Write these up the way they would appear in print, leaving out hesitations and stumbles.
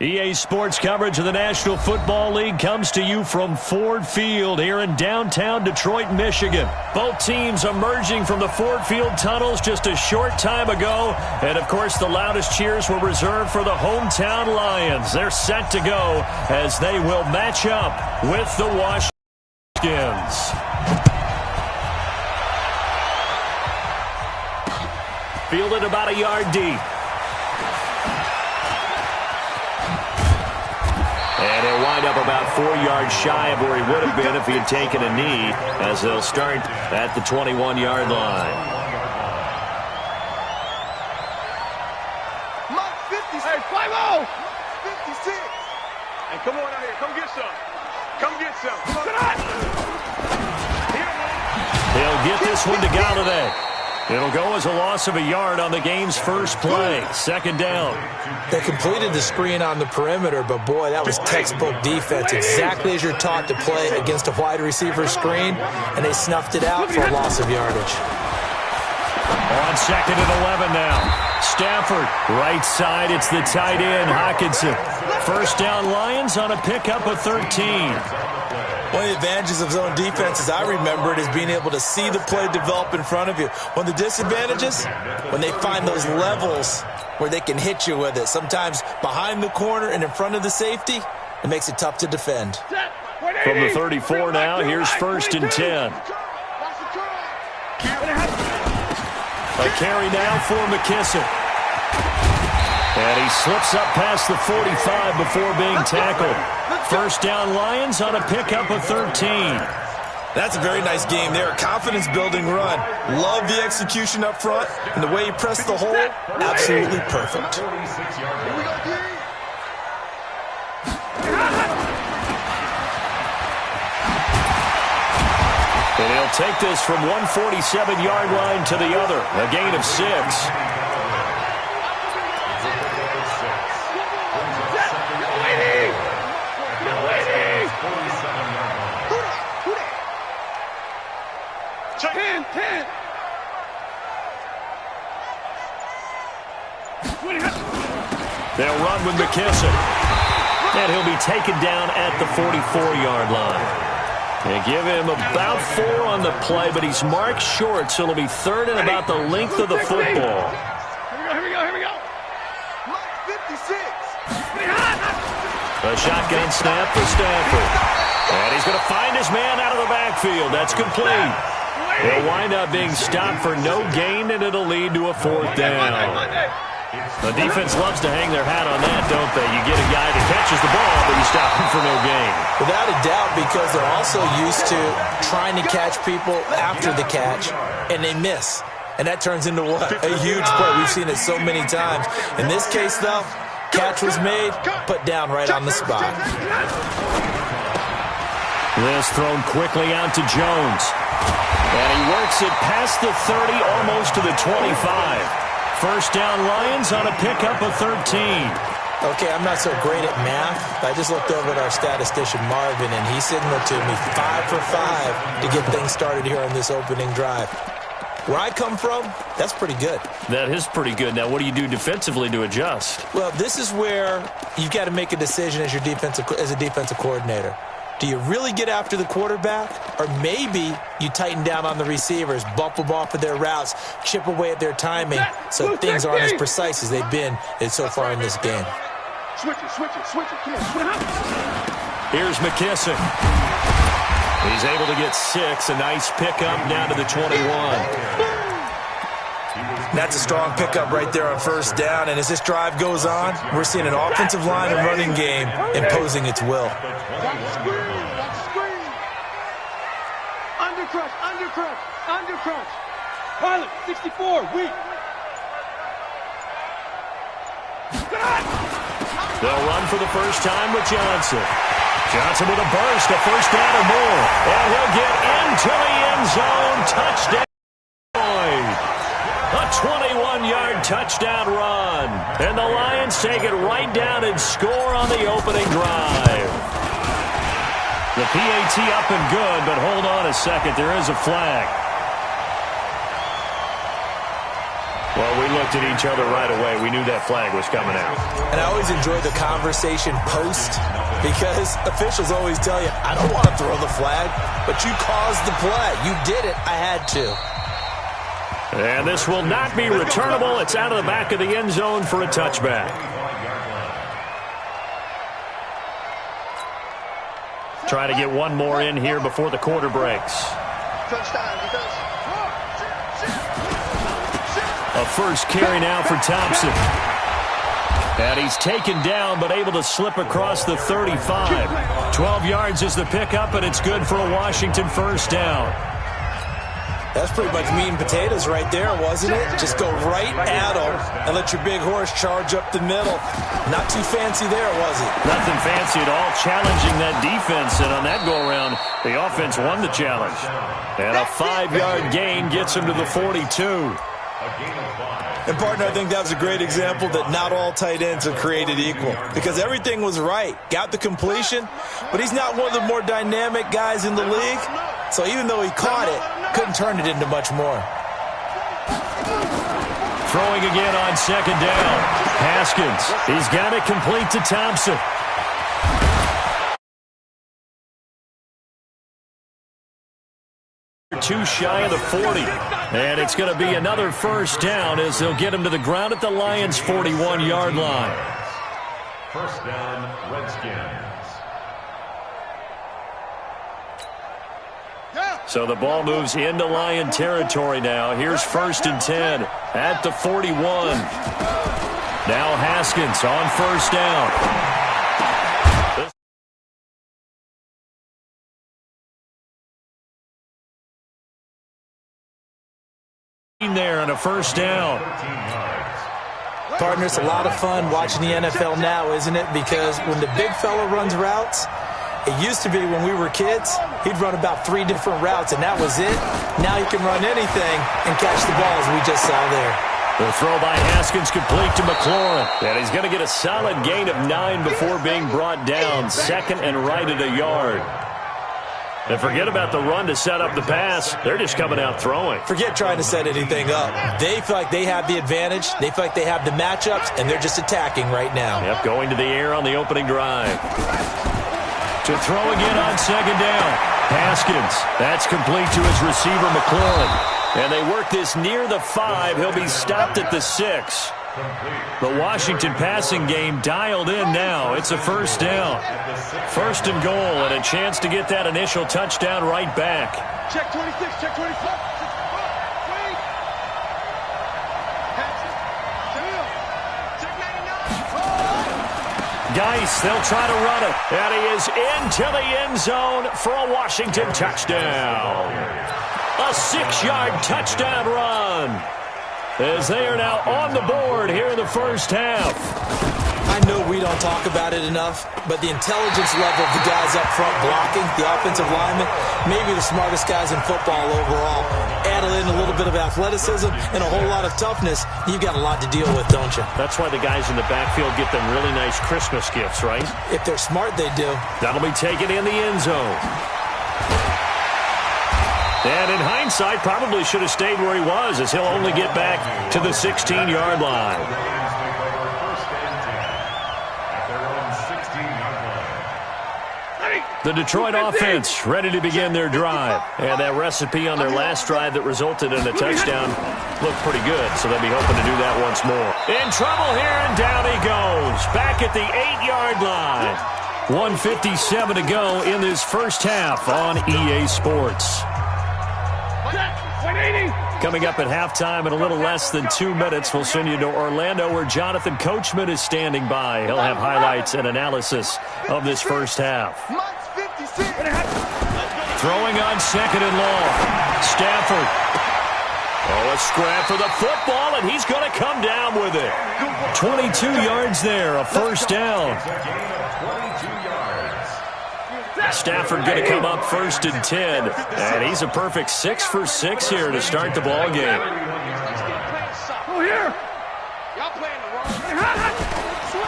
EA Sports coverage of the National Football League comes to you from Ford Field here in downtown Detroit, Michigan. Both teams emerging from the Ford Field tunnels just a short time ago. And, of course, the loudest cheers were reserved for the hometown Lions. They're set to go as they will match up with the Washington Redskins. Fielded about a yard deep. And he'll wind up about 4 yards shy of where he would have been if he had taken a knee, as they'll start at the 21-yard line. Mike 50, hey, 5-0! 56. Hey, come on out here. Come get some. Come get some. Come on. He'll get this one to Galladay. It'll go as a loss of a yard on the game's first play. Second down. They completed the screen on the perimeter, but, boy, that was textbook defense. Exactly as you're taught to play against a wide receiver screen, and they snuffed it out for a loss of yardage. On second and 11 now. Stafford, right side. It's the tight end, Hockenson. First down, Lions on a pickup of 13. One of the advantages of zone defense, as I remember it, is being able to see the play develop in front of you. One of the disadvantages, when they find those levels where they can hit you with it, sometimes behind the corner and in front of the safety, it makes it tough to defend. From the 34 now, here's first and 10. A carry now for McKissick. And he slips up past the 45 before being tackled. First down, Lions on a pickup of 13. That's a very nice game there. Confidence-building run. Love the execution up front. And the way he pressed the hole, absolutely perfect. And he'll take this from 147-yard line to the other. A gain of 6. They'll run with McKissick. And he'll be taken down at the 44-yard line. They give him about 4 on the play, but he's marked short, so it'll be third and about the length of the football. Here we go. Mike 56. A shotgun snap for Stafford. And he's going to find his man out of the backfield. That's complete. He'll wind up being stopped for no gain, and it'll lead to a fourth down. The defense loves to hang their hat on that, don't they? You get a guy that catches the ball, but you stop him for no gain. Without a doubt, because they're also used to trying to catch people after the catch, and they miss. And that turns into what? A huge play. We've seen it so many times. In this case, though, catch was made, put down right on the spot. This thrown quickly out to Jones. And he works it past the 30, almost to the 25. First down, Lions on a pickup of 13. Okay, I'm not so great at math. I just looked over at our statistician, Marvin, and he signaled to me 5 for 5 to get things started here on this opening drive. Where I come from, that's pretty good. That is pretty good. Now, what do you do defensively to adjust? Well, this is where you've got to make a decision as a defensive coordinator. Do you really get after the quarterback? Or maybe you tighten down on the receivers, bump them off of their routes, chip away at their timing so things aren't as precise as they've been so far in this game. Switch it. Come on. Here's McKissick. He's able to get 6. A nice pickup down to the 21. That's a strong pickup right there on first down. And as this drive goes on, we're seeing an offensive line and running game imposing its will. That's screen. Undercrush. Pilot, 64, weak. They'll run for the first time with Johnson. Johnson with a burst, a first down or more. And he'll get into the end zone. Touchdown. A 21-yard touchdown run. And the Lions take it right down and score on the opening drive. The PAT up and good, but hold on a second. There is a flag. Well, we look looked at each other right away. We knew that flag was coming out. And I always enjoy the conversation post because officials always tell you, I don't want to throw the flag, but you caused the play. You did it. I had to. And this will not be returnable. It's out of the back of the end zone for a touchback. Try to get one more in here before the quarter breaks. A first carry now for Thompson. And he's taken down but able to slip across the 35. 12 yards is the pickup, and it's good for a Washington first down. That's pretty much meat and potatoes right there, wasn't it? Just go right at him and let your big horse charge up the middle. Not too fancy there, was it? Nothing fancy at all, challenging that defense. And on that go-around, the offense won the challenge. And a 5-yard gain gets him to the 42. And, partner, I think that was a great example that not all tight ends are created equal because everything was right. Got the completion, but he's not one of the more dynamic guys in the league. So even though he caught it, couldn't turn it into much more. Throwing again on second down. Haskins, he's got it complete to Thompson. Too shy of the 40. And it's going to be another first down as they'll get him to the ground at the Lions' 41-yard line. First down, Redskins. So the ball moves into Lion territory now. Here's first and 10 at the 41. Now Haskins on first down. There and a first down. Partner, it's a lot of fun watching the NFL now, isn't it? Because when the big fella runs routes, it used to be when we were kids, he'd run about 3 different routes, and that was it. Now he can run anything and catch the ball, as we just saw there. The throw by Haskins complete to McLaurin. And he's going to get a solid gain of 9 before being brought down. Second and right at a yard. And forget about the run to set up the pass. They're just coming out throwing. Forget trying to set anything up. They feel like they have the advantage. They feel like they have the matchups, and they're just attacking right now. Yep, going to the air on the opening drive. To throw again on second down. Haskins. That's complete to his receiver, McLaurin. And they work this near the 5. He'll be stopped at the 6. The Washington passing game dialed in now. It's a first down. First and goal, and a chance to get that initial touchdown right back. Check 26, check 26. Geis, they'll try to run it. And he is into the end zone for a Washington touchdown. A 6-yard touchdown run. As they are now on the board here in the first half. I know we don't talk about it enough, but the intelligence level of the guys up front blocking, the offensive linemen, maybe the smartest guys in football overall. Add in a little bit of athleticism and a whole lot of toughness, you've got a lot to deal with, don't you? That's why the guys in the backfield get them really nice Christmas gifts, right? If they're smart, they do. That'll be taken in the end zone. And in hindsight, probably should have stayed where he was, as he'll only get back to the 16-yard line. The Detroit offense ready to begin their drive. And that recipe on their last drive that resulted in a touchdown looked pretty good, so they'll be hoping to do that once more. In trouble here, and down he goes. Back at the 8-yard line. 1:57 to go in this first half on EA Sports. Coming up at halftime in a little less than 2 minutes, we'll send you to Orlando where Jonathan Coachman is standing by. He'll have highlights and analysis of this first half. Throwing on second and long. Stafford. Oh, a scrap for the football, and he's going to come down with it. 22 yards there, a first down. Stafford going to come up first and 10. And he's a perfect 6 for 6 here to start the ball game.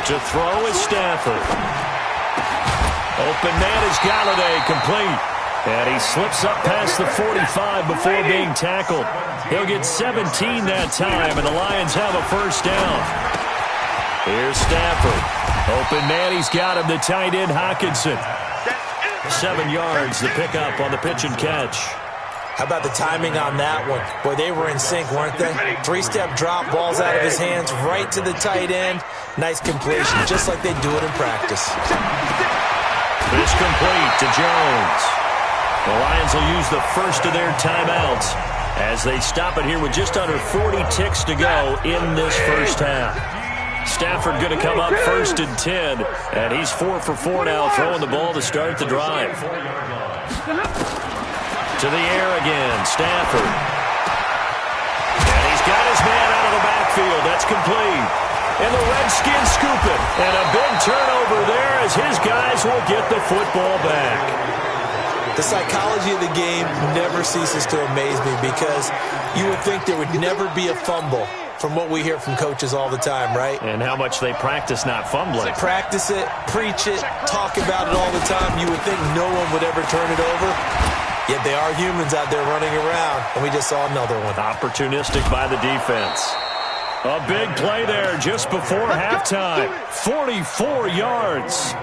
To throw is Stafford. Open man is Galladay, complete. And he slips up past the 45 before being tackled. He'll get 17 that time, and the Lions have a first down. Here's Stafford. Open man, he's got him, the tight end Hockenson. 7 yards, the pickup on the pitch and catch. How about the timing on that one? Boy, they were in sync, weren't they? 3-step drop, balls out of his hands, right to the tight end. Nice completion, just like they do it in practice. It's complete to Jones. The Lions will use the first of their timeouts as they stop it here with just under 40 ticks to go in this first half. Stafford going to come up first and 10, and he's 4 for 4 now, throwing the ball to start the drive. To the air again, Stafford. And he's got his man out of the backfield. That's complete. And the Redskins scoop it. And a big turnover there as his guys will get the football back. The psychology of the game never ceases to amaze me because you would think there would never be a fumble from what we hear from coaches all the time, right? And how much they practice not fumbling. Practice it, preach it, talk about it all the time. You would think no one would ever turn it over. Yet they are humans out there running around, and we just saw another one. Opportunistic by the defense. A big play there just before halftime. 44 yards.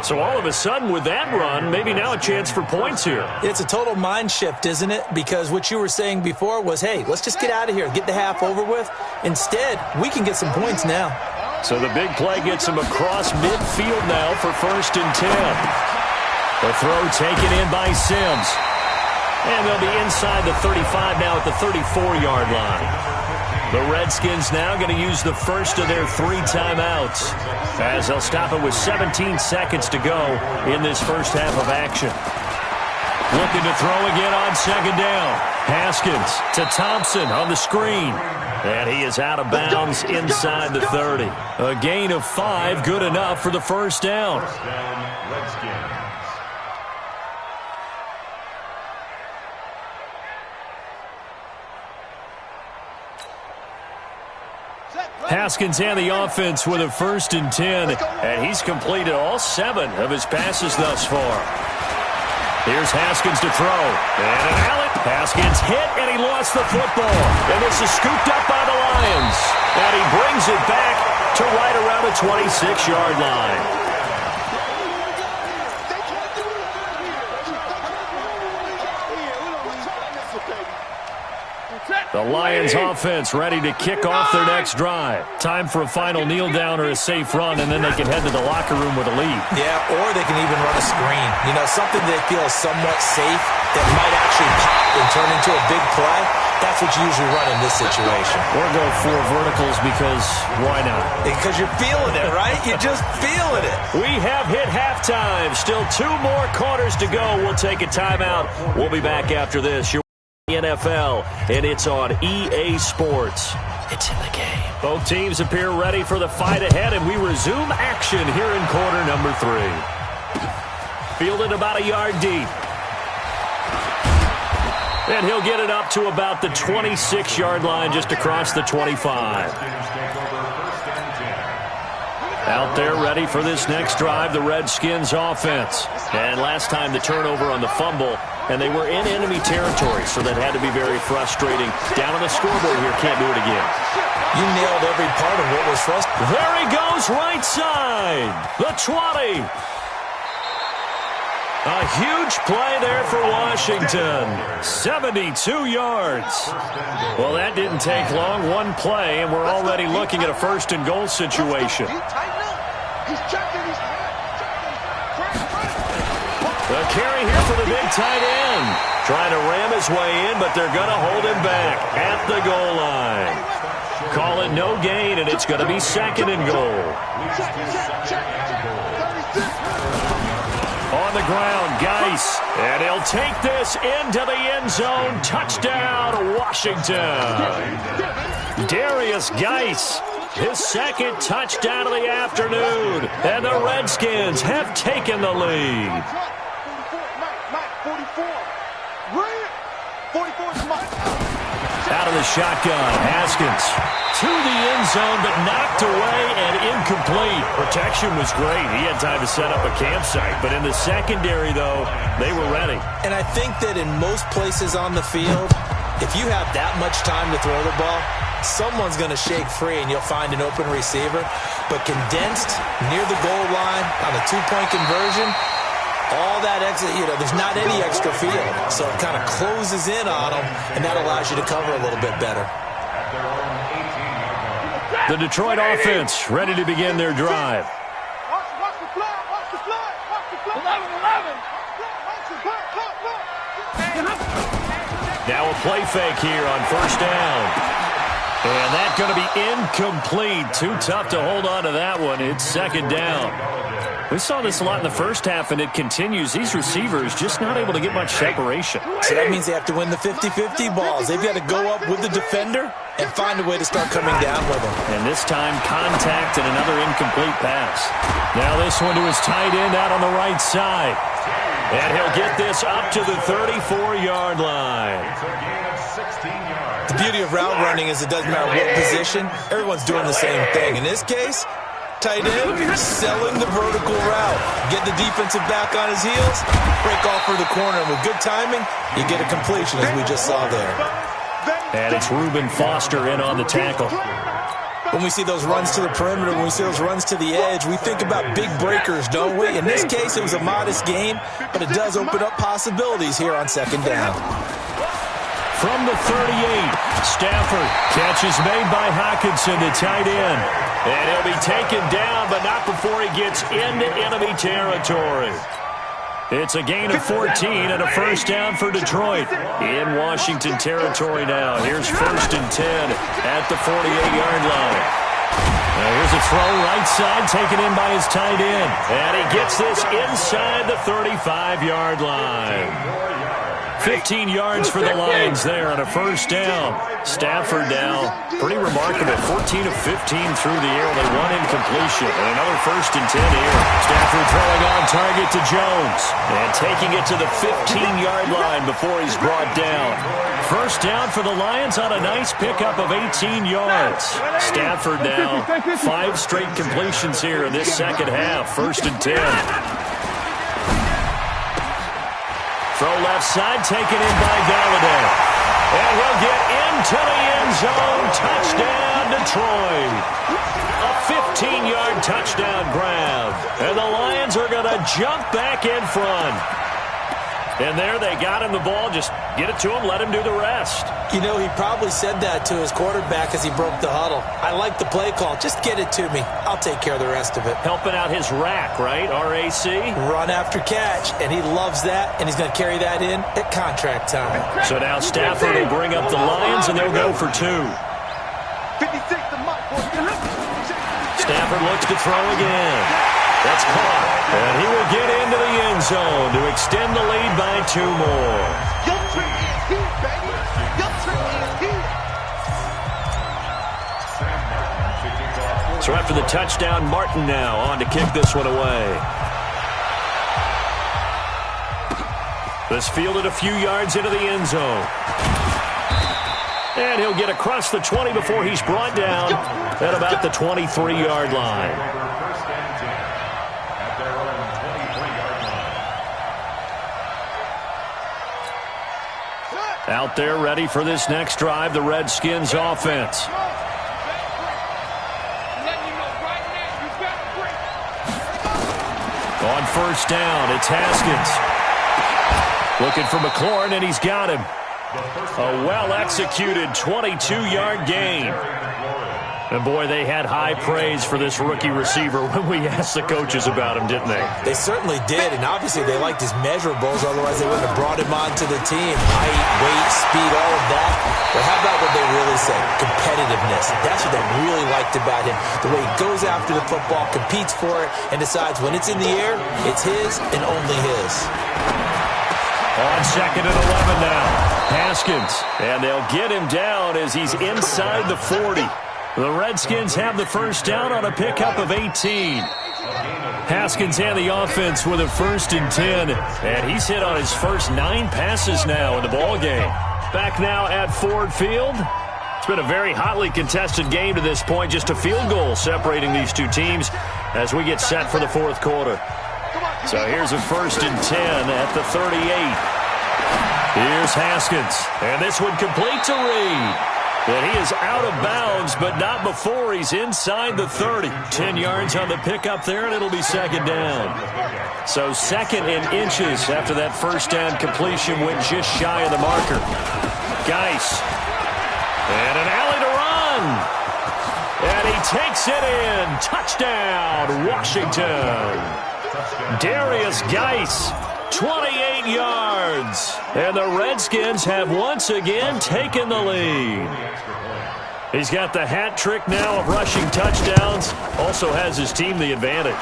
So all of a sudden with that run, maybe now a chance for points here. It's a total mind shift, isn't it? Because what you were saying before was, hey, let's just get out of here, get the half over with. Instead, we can get some points now. So the big play gets him across midfield now for first and 10. The throw taken in by Sims. And they'll be inside the 35 now at the 34-yard line. The Redskins now going to use the first of their 3 timeouts as they'll stop it with 17 seconds to go in this first half of action. Looking to throw again on second down. Haskins to Thompson on the screen. And he is out of bounds inside the 30. A gain of 5, good enough for the first down. Haskins and the offense with a first and 10, and he's completed all 7 of his passes thus far. Here's Haskins to throw, and an alley. Haskins hit, and he lost the football. And this is scooped up by the Lions, and he brings it back to right around the 26-yard line. The Lions offense ready to kick off their next drive. Time for a final kneel down or a safe run, and then they can head to the locker room with a lead. Yeah, or they can even run a screen. You know, something they feel is somewhat safe that might actually pop and turn into a big play. That's what you usually run in this situation. Or go 4 verticals because why not? Because you're feeling it, right? You're just feeling it. We have hit halftime. Still 2 more quarters to go. We'll take a timeout. We'll be back after this. NFL, and it's on EA Sports. It's in the game. Both teams appear ready for the fight ahead, and we resume action here in quarter number 3. Fielded about a yard deep. And he'll get it up to about the 26-yard line, just across the 25. Out there ready for this next drive, the Redskins offense. And last time the turnover on the fumble, and they were in enemy territory, so that had to be very frustrating. Down on the scoreboard here, can't do it again. You nailed every part of what was frustrating. There he goes, right side, the 20. A huge play there for Washington. 72 yards. Well, that didn't take long. 1 play, and we're already looking at a first and goal situation. The carry here for the big tight end. Trying to ram his way in, but they're going to hold him back at the goal line. Call it no gain, and it's going to be second and goal. On the ground, Geis, and he'll take this into the end zone. Touchdown, Washington. Darius Geis, his second touchdown of the afternoon, and the Redskins have taken the lead. 44 is Mike. Out of the shotgun, Haskins to the end zone, but knocked away and incomplete. Protection was great. He had time to set up a campsite, but in the secondary, though, they were ready. And I think that in most places on the field, if you have that much time to throw the ball, someone's going to shake free and you'll find an open receiver. But condensed near the goal line on a two-point conversion, all that exit, there's not any extra field. So it kind of closes in on them, and that allows you to cover a little bit better. The Detroit offense ready to begin their drive. Watch the flag. Watch the flag. Watch the flag. 11. Now a play fake here on first down. And that's going to be incomplete. Too tough to hold on to that one. It's second down. We saw this a lot in the first half, and it continues. These receivers just not able to get much separation. So that means they have to win the 50-50 balls. They've got to go up with the defender and find a way to start coming down with them. And this time, contact and another incomplete pass. Now this one to his tight end out on the right side. And he'll get this up to the 34-yard line. The beauty of route running is it doesn't matter what position. Everyone's doing the same thing. In this case, tight end, selling the vertical route. Get the defensive back on his heels, break off for the corner. And with good timing, you get a completion, as we just saw there. And it's Reuben Foster in on the tackle. When we see those runs to the perimeter, when we see those runs to the edge, we think about big breakers, don't we? In this case, it was a modest gain, but it does open up possibilities here on second down. From the 38, Stafford. Catch is made by Hockenson, the tight end. And he'll be taken down, but not before he gets into enemy territory. It's a gain of 14 and a first down for Detroit. In Washington territory now. Here's first and 10 at the 48-yard line. Now here's a throw right side taken in by his tight end. And he gets this inside the 35-yard line. 15 yards for the Lions there on a first down. Stafford now, pretty remarkable. 14 of 15 through the air, only one incompletion. And another first and 10 here. Stafford throwing on target to Jones. And taking it to the 15-yard line before he's brought down. First down for the Lions on a nice pickup of 18 yards. Stafford now, 5 straight completions here in this second half. First and 10. Throw left side, taken in by Galladay. And he'll get into the end zone. Touchdown, Detroit. A 15-yard touchdown grab. And the Lions are going to jump back in front. And there they got him the ball. Just get it to him, let him do the rest. He probably said that to his quarterback as he broke the huddle. I like the play call. Just get it to me. I'll take care of the rest of it. Helping out his rack, right? RAC. Run after catch, and he loves that, and he's going to carry that in at contract time. So now Stafford will bring up the Lions, and they'll go for 2. 56 to Mike. Stafford looks to throw again. That's caught. And he will get into the end zone to extend the lead by 2 more. Your trick is here, baby. Your trick is here. So after the touchdown, Martin now on to kick this one away. This fielded a few yards into the end zone. And he'll get across the 20 before he's brought down at about the 23-yard line. Out there ready for this next drive, the Redskins offense. On first down, it's Haskins. Looking for McLaurin, and he's got him. A well-executed 22-yard gain. And, boy, they had high praise for this rookie receiver when we asked the coaches about him, didn't they? They certainly did, and obviously they liked his measurables. Otherwise, they wouldn't have brought him onto the team. Height, weight, speed, all of that. But how about what they really said? Competitiveness. That's what they really liked about him. The way he goes after the football, competes for it, and decides when it's in the air, it's his and only his. On second and 11 now. Haskins. And they'll get him down as he's inside the 40. The Redskins have the first down on a pickup of 18. Haskins and the offense with a first and 10. And he's hit on his first 9 passes now in the ballgame. Back now at Ford Field. It's been a very hotly contested game to this point. Just a field goal separating these two teams as we get set for the fourth quarter. So here's a 1st and 10 at the 38. Here's Haskins. And this one complete to Reed. And he is out of bounds, but not before he's inside the 30. 10 yards on the pickup there, and it'll be 2nd down. So 2nd in inches after that 1st down completion went just shy of the marker. Geis. And an alley to run. And he takes it in. Touchdown, Washington. Darius Geis, 28 yards. And the Redskins have once again taken the lead. He's got the hat trick now of rushing touchdowns. Also has his team the advantage.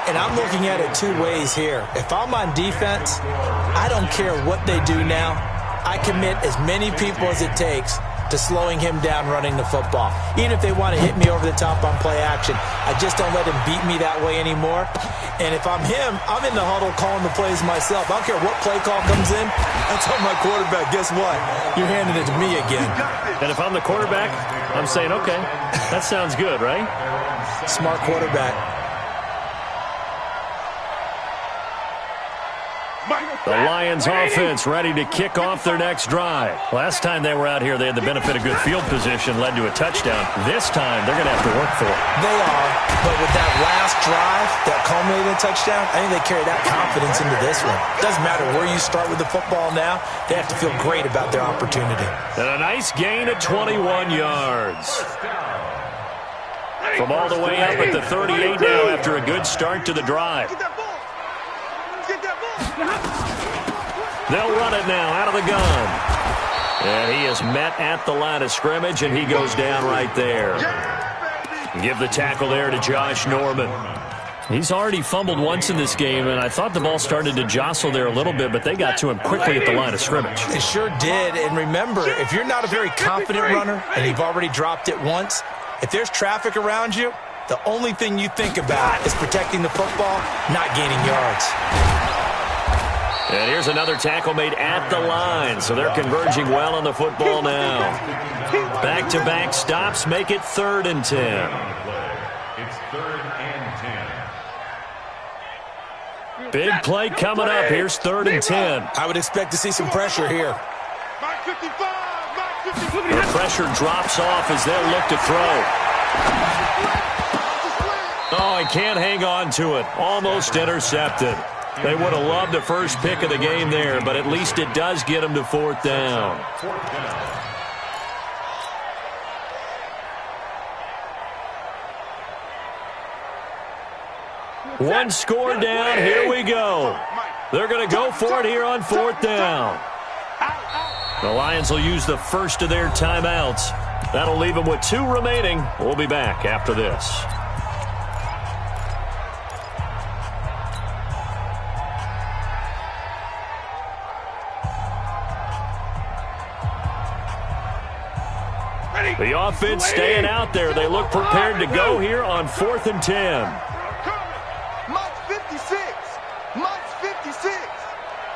And I'm looking at it two ways here. If I'm on defense, I don't care what they do now. I commit as many people as it takes to slowing him down running the football. Even if they want to hit me over the top on play action, I just don't let him beat me that way anymore. And if I'm him, I'm in the huddle calling the plays myself. I don't care what play call comes in. I tell my quarterback, guess what? You're handing it to me again. And if I'm the quarterback, I'm saying, okay, that sounds good, right? Smart quarterback. The Lions offense ready to kick off their next drive. Last time they were out here, they had the benefit of good field position, led to a touchdown. This time, they're going to have to work for it. They are, but with that last drive that culminated in a touchdown, I think they carry that confidence into this one. Doesn't matter where you start with the football now, they have to feel great about their opportunity. And a nice gain of 21 yards. From all the way up at the 38 now after a good start to the drive. They'll run it now out of the gun. And he is met at the line of scrimmage, and he goes down right there. Give the tackle there to Josh Norman. He's already fumbled once in this game, and I thought the ball started to jostle there a little bit, but they got to him quickly at the line of scrimmage. They sure did. And remember, if you're not a very confident runner and you've already dropped it once, if there's traffic around you, the only thing you think about is protecting the football, not gaining yards. And here's another tackle made at the line, so they're converging well on the football now. Back-to-back stops make it 3rd and 10. It's 3rd and 10. Big play coming up. Here's 3rd and 10. I would expect to see some pressure here. The pressure drops off as they'll look to throw. Oh, he can't hang on to it. Almost intercepted. They would have loved the first pick of the game there, but at least it does get them to 4th down. One score down. Here we go. They're going to go for it here on 4th down. The Lions will use the first of their timeouts. That'll leave them with 2 remaining. We'll be back after this. The offense staying out there. They look prepared to go here on 4th and 10. Mike's 56. Mike's 56.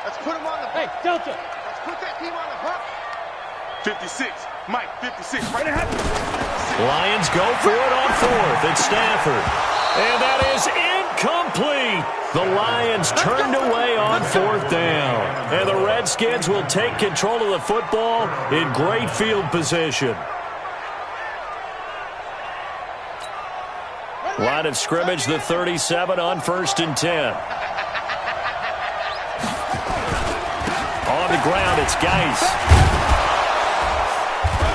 Let's put him on the... Hey, Delta. Let's put that team on the hook. 56. Mike, 56. Right ahead. Lions go for it on 4th. It's Stafford. And that is incomplete. The Lions turned away on 4th down. And the Redskins will take control of the football in great field position. Line of scrimmage, the 37 on 1st and 10. On the ground, it's Geis.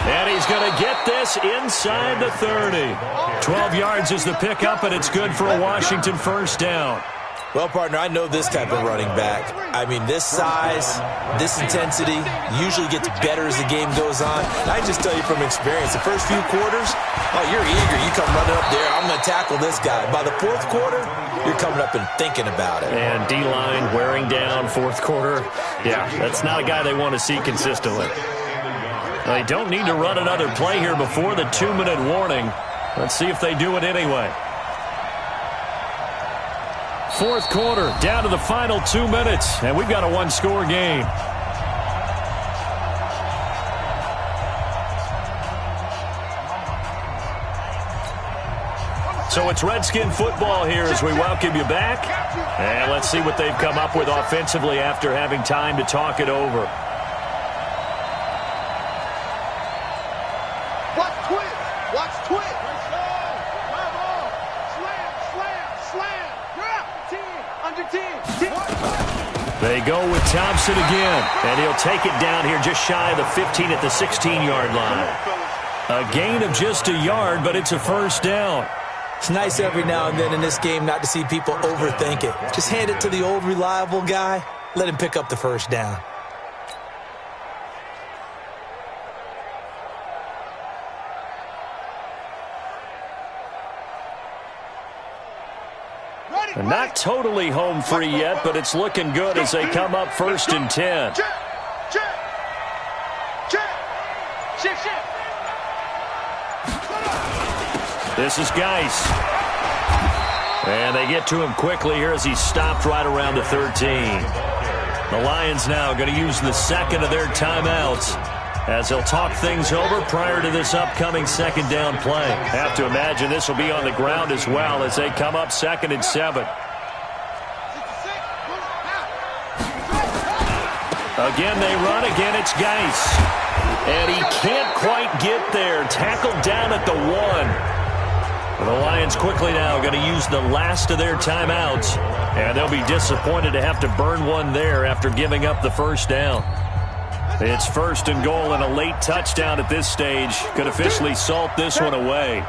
And he's going to get this inside the 30. 12 yards is the pickup, and it's good for a Washington 1st down. Well, partner, I know this type of running back. I mean, this size, this intensity usually gets better as the game goes on. And I just tell you from experience, the first few quarters, oh, you're eager. You come running up there, I'm going to tackle this guy. By the 4th quarter, you're coming up and thinking about it. And D-line wearing down 4th quarter. Yeah, that's not a guy they want to see consistently. They don't need to run another play here before the 2-minute warning. Let's see if they do it anyway. 4th quarter, down to the final 2 minutes, and we've got a 1-score game. So it's Redskin football here as we welcome you back. And let's see what they've come up with offensively after having time to talk it over. Watch twist. Watch twist. Slam. Grab. Under 10. They go with Thompson again. And he'll take it down here just shy of the 15 at the 16-yard line. A gain of just a yard, but it's a first down. It's nice every now and then in this game not to see people overthink it. Just hand it to the old reliable guy. Let him pick up the first down. And not totally home free yet, but it's looking good as they come up 1st and 10. This is Geis. And they get to him quickly here as he's stopped right around the 13. The Lions now going to use the second of their timeouts as they'll talk things over prior to this upcoming second down play. Have to imagine this will be on the ground as well as they come up 2nd and 7. Again, they run. Again, it's Geis. And he can't quite get there. Tackled down at the 1. The Lions quickly now going to use the last of their timeouts. And they'll be disappointed to have to burn one there after giving up the first down. It's 1st and goal and a late touchdown at this stage. Could officially salt this one away.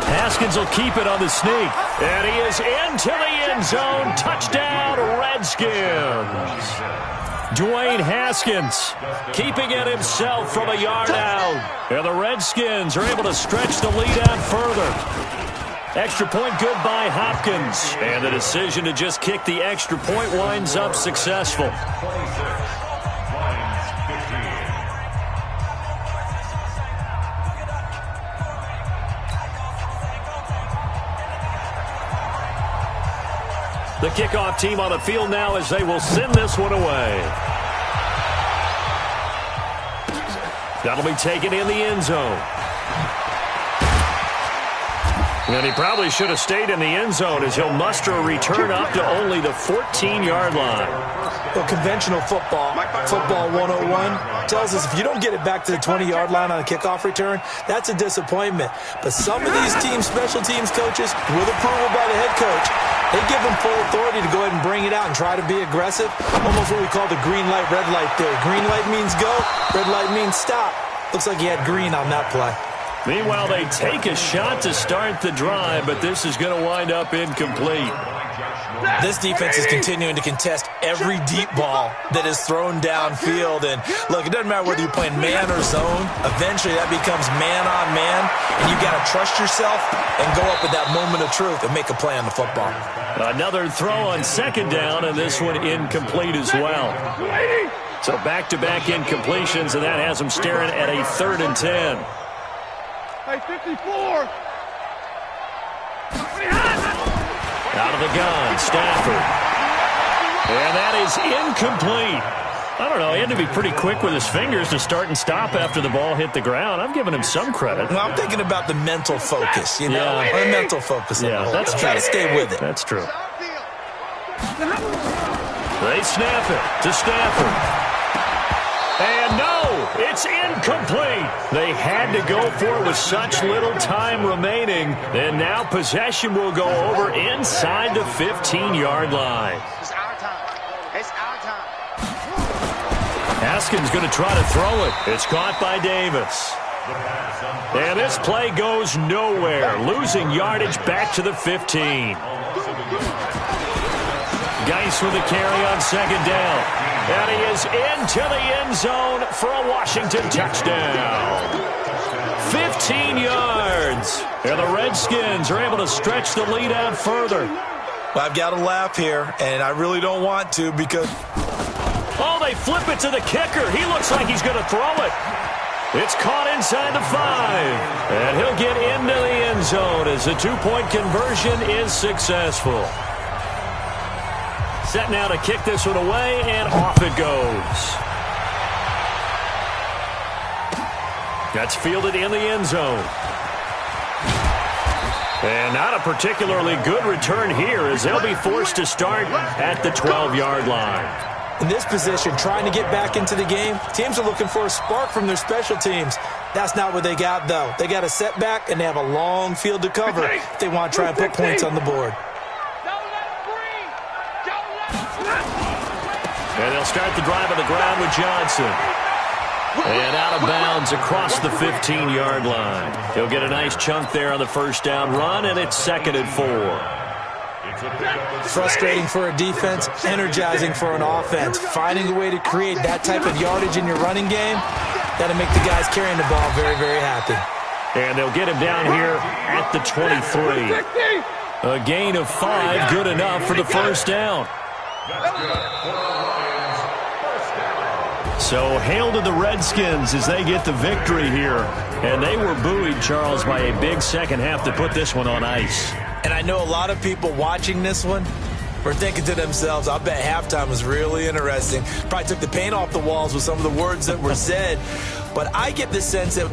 Haskins will keep it on the sneak. And he is into the end zone. Touchdown, Redskins. Dwayne Haskins keeping it himself from a yard out. And the Redskins are able to stretch the lead out further. Extra point good by Hopkins. And the decision to just kick the extra point winds up successful. The kickoff team on the field now as they will send this one away. That'll be taken in the end zone. And he probably should have stayed in the end zone as he'll muster a return up to only the 14-yard line. Well, conventional football 101, tells us if you don't get it back to the 20-yard line on a kickoff return, that's a disappointment. But some of these teams, special teams coaches, with approval by the head coach, they give them full authority to go ahead and bring it out and try to be aggressive. Almost what we call the green light, red light theory. Green light means go, red light means stop. Looks like he had green on that play. Meanwhile, they take a shot to start the drive, but this is going to wind up incomplete. This defense is continuing to contest every deep ball that is thrown downfield. And, look, it doesn't matter whether you're playing man or zone. Eventually, that becomes man on man, and you've got to trust yourself and go up with that moment of truth and make a play on the football. Another throw on 2nd down, and this one incomplete as well. So back-to-back incompletions, and that has them staring at a 3rd and 10. Hey, 54. Out of the gun, Stafford. And that is incomplete. I don't know, he had to be pretty quick with his fingers to start and stop after the ball hit the ground. I'm giving him some credit. Well, I'm thinking about the mental focus, you know, the mental focus. Yeah, that's true. Try to stay with it. That's true. They snap it to Stafford. And no, it's incomplete. They had to go for it with such little time remaining. And now possession will go over inside the 15-yard line. It's our time. It's our time. Haskins going to try to throw it. It's caught by Davis. And this play goes nowhere, losing yardage back to the 15. Geis with a carry on 2nd down. And he is into the end zone for a Washington touchdown. 15 yards. And the Redskins are able to stretch the lead out further. Well, I've got to laugh here, and I really don't want to because... Oh, they flip it to the kicker. He looks like he's going to throw it. It's caught inside the 5. And he'll get into the end zone as the 2-point conversion is successful. Set now to kick this one away, and off it goes. That's fielded in the end zone. And not a particularly good return here as they'll be forced to start at the 12-yard line. In this position, trying to get back into the game, teams are looking for a spark from their special teams. That's not what they got, though. They got a setback, and they have a long field to cover if they want to try and put points on the board. And they'll start the drive on the ground with Johnson. And out of bounds across the 15-yard line. He'll get a nice chunk there on the first down run, and it's 2nd and 4. Frustrating for a defense, energizing for an offense. Finding a way to create that type of yardage in your running game, that'll make the guys carrying the ball very, very happy. And they'll get him down here at the 23. A gain of 5, good enough for the first down. So hail to the Redskins as they get the victory here. And they were buoyed, Charles, by a big second half to put this one on ice. And I know a lot of people watching this one were thinking to themselves, I bet halftime was really interesting. Probably took the paint off the walls with some of the words that were said. But I get the sense that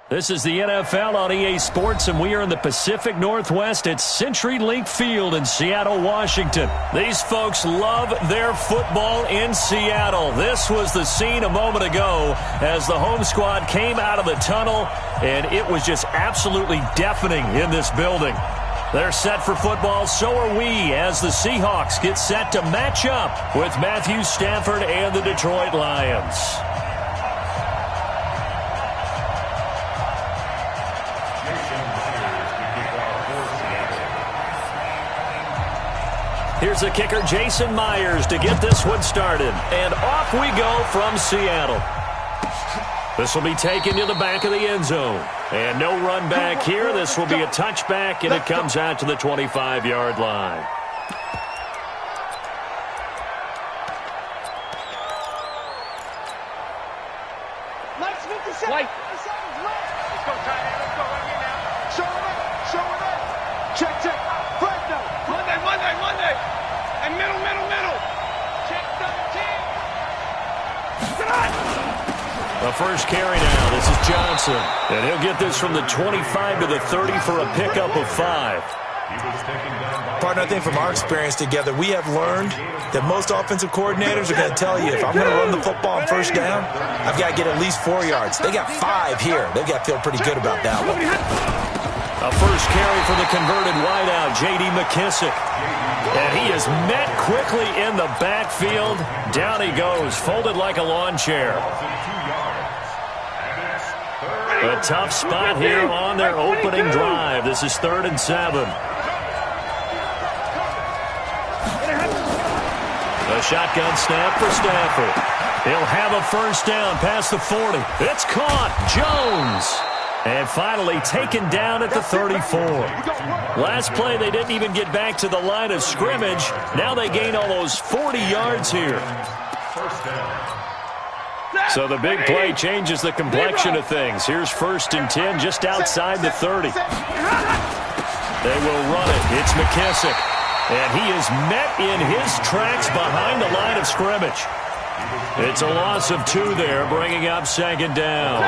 This is the NFL on EA Sports, and we are in the Pacific Northwest at CenturyLink Field in Seattle, Washington. These folks love their football in Seattle. This was the scene a moment ago as the home squad came out of the tunnel, and it was just absolutely deafening in this building. They're set for football, so are we, as the Seahawks get set to match up with Matthew Stafford and the Detroit Lions. Here's the kicker, Jason Myers, to get this one started. And off we go from Seattle. This will be taken to the back of the end zone. And no run back here. This will be a touchback, and it comes out to the 25-yard line. Let's go, tight end. Let's go right here now. Show it up. Check. Monday. And middle. Check 17. The first carry now. This is Johnson. And he'll get this from the 25 to the 30 for a pickup of 5. Partner, I think from our experience together, we have learned that most offensive coordinators are going to tell you, if I'm going to run the football on first down, I've got to get at least 4 yards. They got 5 here. They've got to feel pretty good about that one. A first carry for the converted wideout, J.D. McKissick. And he is met quickly in the backfield. Down he goes, folded like a lawn chair. A tough spot here on their opening drive. This is 3rd and 7. A shotgun snap for Stafford. He'll have a first down past the 40. It's caught. Jones. And finally taken down at the 34. Last play, they didn't even get back to the line of scrimmage. Now they gain almost 40 yards here. So the big play changes the complexion of things. Here's 1st and 10 just outside the 30. They will run it. It's McKissick. And he is met in his tracks behind the line of scrimmage. It's a loss of 2 there, bringing up 2nd down.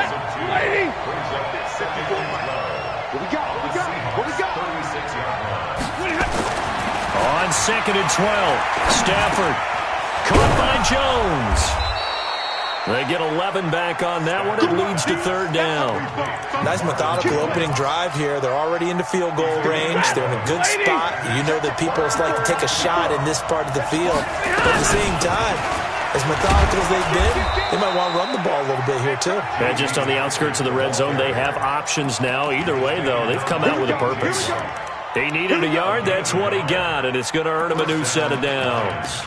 What we got? On 2nd and 12, Stafford caught by Jones. They get 11 back on that one. It leads to third down. Nice methodical opening drive here. They're already into field goal range. They're in a good spot. You know that people like to take a shot in this part of the field. But at the same time, as methodical as they've been, they might want to run the ball a little bit here too. And just on the outskirts of the red zone, they have options now. Either way, though, they've come out with a purpose. He needed a yard. That's what he got, and it's going to earn him a new set of downs.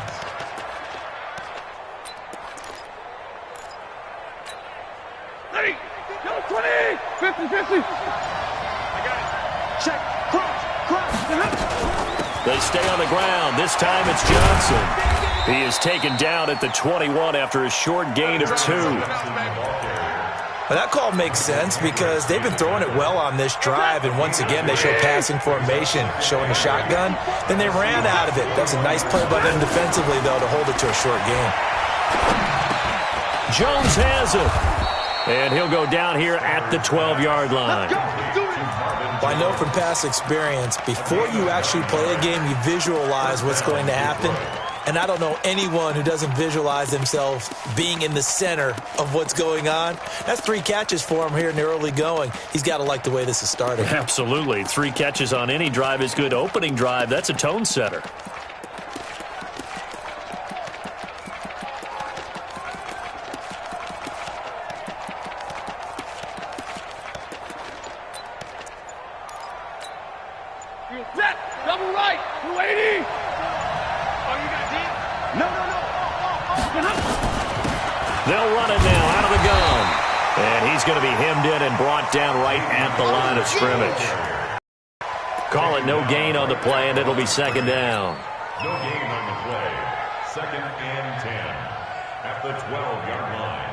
They stay on the ground. This time it's Johnson. He is taken down at the 21 after a short gain of 2. Well, that call makes sense because they've been throwing it well on this drive, and once again they show passing formation, showing the shotgun. Then they ran out of it. That's a nice play by them defensively, though, to hold it to a short gain. Jones has it. And he'll go down here at the 12-yard line. Well, I know from past experience, before you actually play a game, you visualize what's going to happen. And I don't know anyone who doesn't visualize themselves being in the center of what's going on. That's 3 catches for him here in the early going. He's got to like the way this is starting. Absolutely. 3 catches on any drive is good. Opening drive, that's a tone setter. Double right, 280. They'll run it now out of the gun. And he's going to be hemmed in and brought down right at the line of scrimmage. Call it no gain on the play, and it'll be second down. No gain on the play. 2nd and 10 at the 12-yard line.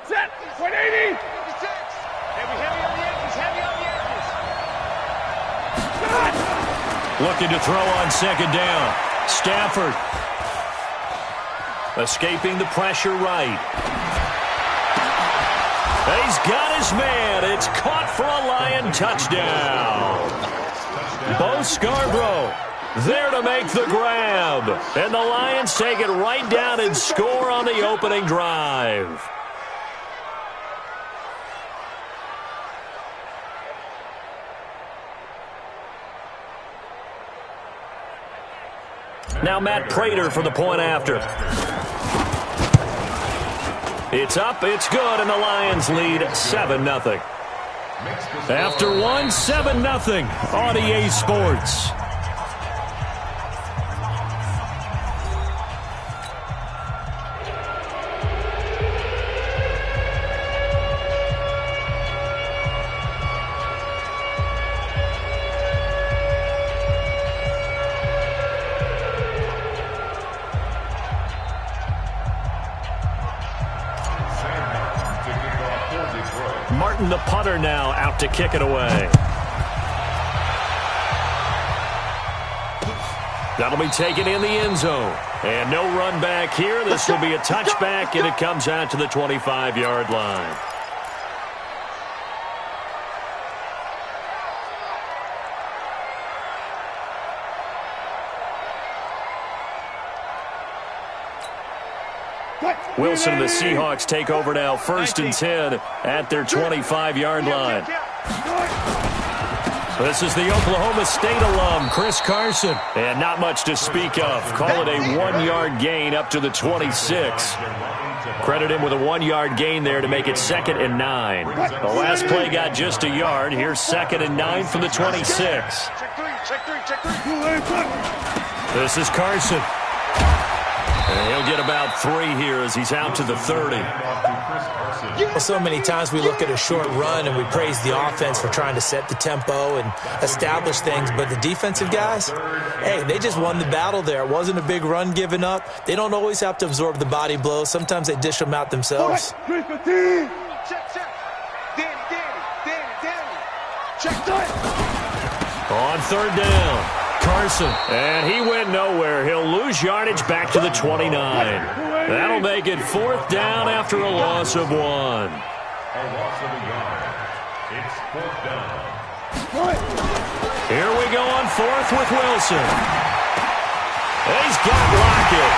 Set, 180. Heavy on the edges, heavy on the edges. Looking to throw on second down. Stafford escaping the pressure right. He's got his man. It's caught for a Lion touchdown. Bo Scarborough there to make the grab. And the Lions take it right down and score on the opening drive. Now Matt Prater for the point after. It's up, it's good, and the Lions lead 7-0. After one, 7-0 on EA Sports. Martin, the punter, now out to kick it away. That'll be taken in the end zone. And no run back here. This will be a touchback, and it comes out to the 25-yard line. Wilson and the Seahawks take over now, 1st and 10 at their 25-yard line. This is the Oklahoma State alum, Chris Carson. And not much to speak of. Call it a 1-yard gain up to the 26. Credit him with a 1-yard gain there to make it 2nd and 9. The last play got just a yard. Here's 2nd and 9 from the 26. Check three. This is Carson. And he'll get about 3 here as he's out to the 30. Well, so many times we look at a short run and we praise the offense for trying to set the tempo and establish things, but the defensive guys, hey, they just won the battle there. It wasn't a big run given up. They don't always have to absorb the body blows. Sometimes they dish them out themselves. Check. Danny. Check. On 3rd down. Carson, and he went nowhere. He'll lose yardage back to the 29. That'll make it 4th down after a loss of 1. A loss of a yard. It's 4th down Here we go on fourth with Wilson. He's got Lockett.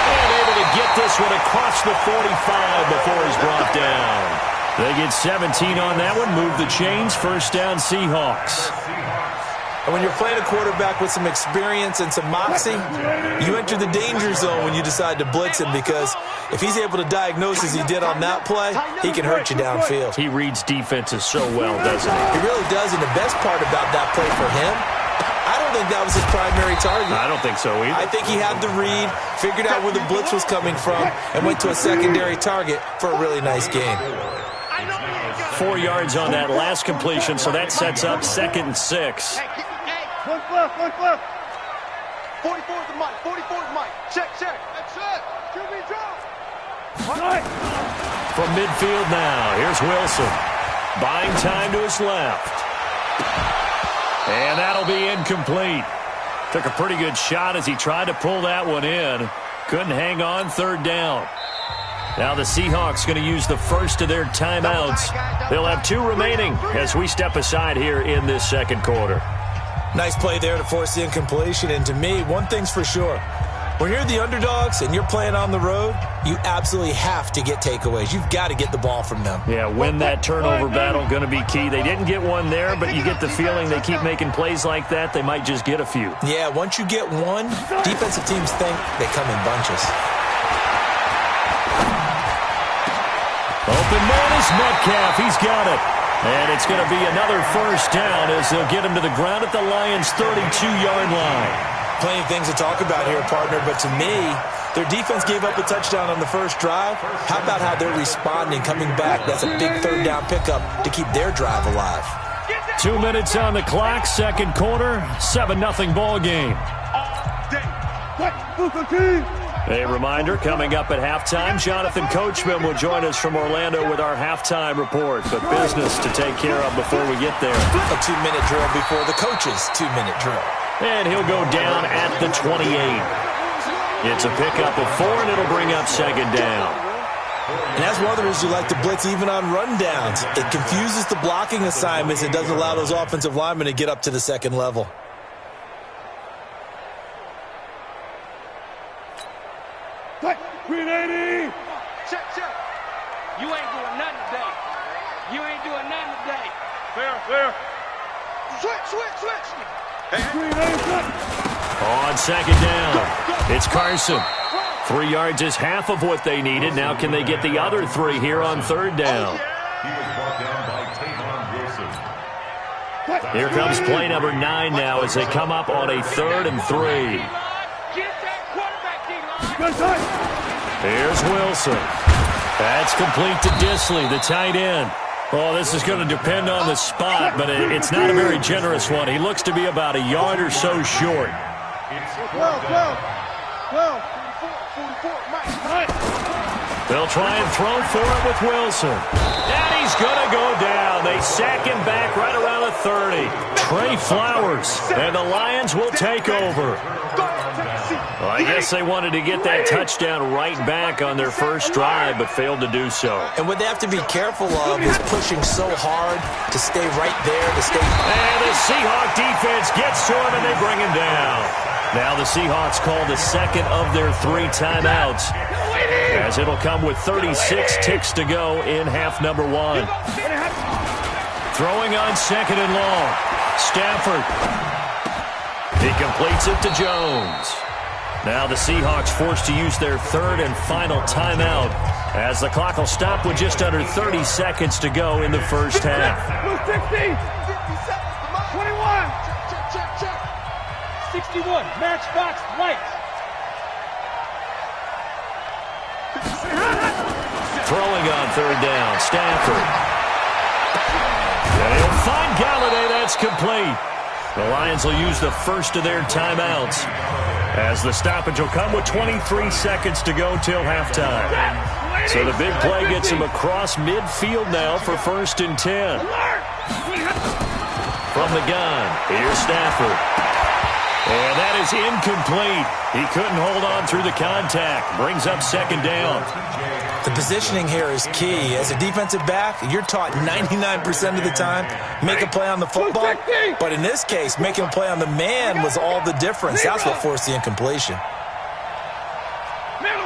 And able to get this one across the 45 before he's brought down. They get 17 on that one, move the chains, first down Seahawks. And when you're playing a quarterback with some experience and some moxie, you enter the danger zone when you decide to blitz him, because if he's able to diagnose as he did on that play, he can hurt you downfield. He reads defenses so well, doesn't he? He really does, and the best part about that play for him, I don't think that was his primary target. I don't think so either. I think he had the read, figured out where the blitz was coming from, and went to a secondary target for a really nice gain. 4 yards on that last completion, so that sets up 2nd and 6. Look left. 44's the mic. 44's mic. Check. That's it. QB drop. From midfield now, here's Wilson. Buying time to his left. And that'll be incomplete. Took a pretty good shot as he tried to pull that one in. Couldn't hang on, 3rd down. Now the Seahawks going to use the first of their timeouts. They'll have 2 remaining as we step aside here in this 2nd quarter. Nice play there to force the incompletion. And to me, one thing's for sure. When you're the underdogs and you're playing on the road, you absolutely have to get takeaways. You've got to get the ball from them. Yeah, win that turnover battle, going to be key. They didn't get one there, but you get the feeling they keep making plays like that, they might just get a few. Yeah, once you get one, defensive teams think they come in bunches. Open man is Metcalf. He's got it. And it's going to be another first down as they'll get him to the ground at the Lions' 32-yard line. Plenty of things to talk about here, partner, but to me, their defense gave up a touchdown on the first drive. How about how they're responding, coming back? That's a big 3rd down pickup to keep their drive alive. 2 minutes on the clock, 2nd quarter, 7-0 ball game. A reminder, coming up at halftime, Jonathan Coachman will join us from Orlando with our halftime report. But business to take care of before we get there. A 2-minute drill before the coach's 2-minute drill. And he'll go down at the 28. It's a pickup of 4, and it'll bring up 2nd down. And that's one of the reasons you like to blitz even on rundowns. It confuses the blocking assignments and doesn't allow those offensive linemen to get up to the 2nd level. Green 80. Check. You ain't doing nothing today. Fair. Switch. Green 80. On 2nd down, it's Carson. 3 yards is half of what they needed. Now can they get the other 3 here on 3rd down? He was brought down by Wilson. Here comes play number 9 now as they come up on a 3rd and 3. Here's Wilson. That's complete to Disley, the tight end. Oh, this is going to depend on the spot, but it's not a very generous one. He looks to be about a yard or so short. They'll try and throw for it with Wilson. And he's going to go down. They sack him back right around the 30. Trey Flowers, and the Lions will take over. Well, I guess they wanted to get that touchdown right back on their first drive, but failed to do so. And what they have to be careful of is pushing so hard to stay right there, to stay... And the Seahawk defense gets to him, and they bring him down. Now the Seahawks call the 2nd of their 3 timeouts, as it'll come with 36 ticks to go in half number 1. Throwing on 2nd and long. Stafford. He completes it to Jones. Now the Seahawks forced to use their 3rd and final timeout, as the clock will stop with just under 30 seconds to go in the first half. 60. 21. Check. 61. Matchbox lights. Throwing on 3rd down, Stafford. And he'll find Galladay. That's complete. The Lions will use the first of their timeouts, as the stoppage will come with 23 seconds to go till halftime. So the big play gets him across midfield now for 1st and 10. From the gun, here's Stafford. And that is incomplete. He couldn't hold on through the contact. Brings up 2nd down. The positioning here is key. As a defensive back, you're taught 99% of the time, make a play on the football. But in this case, making a play on the man was all the difference. That's what forced the incompletion. Middle.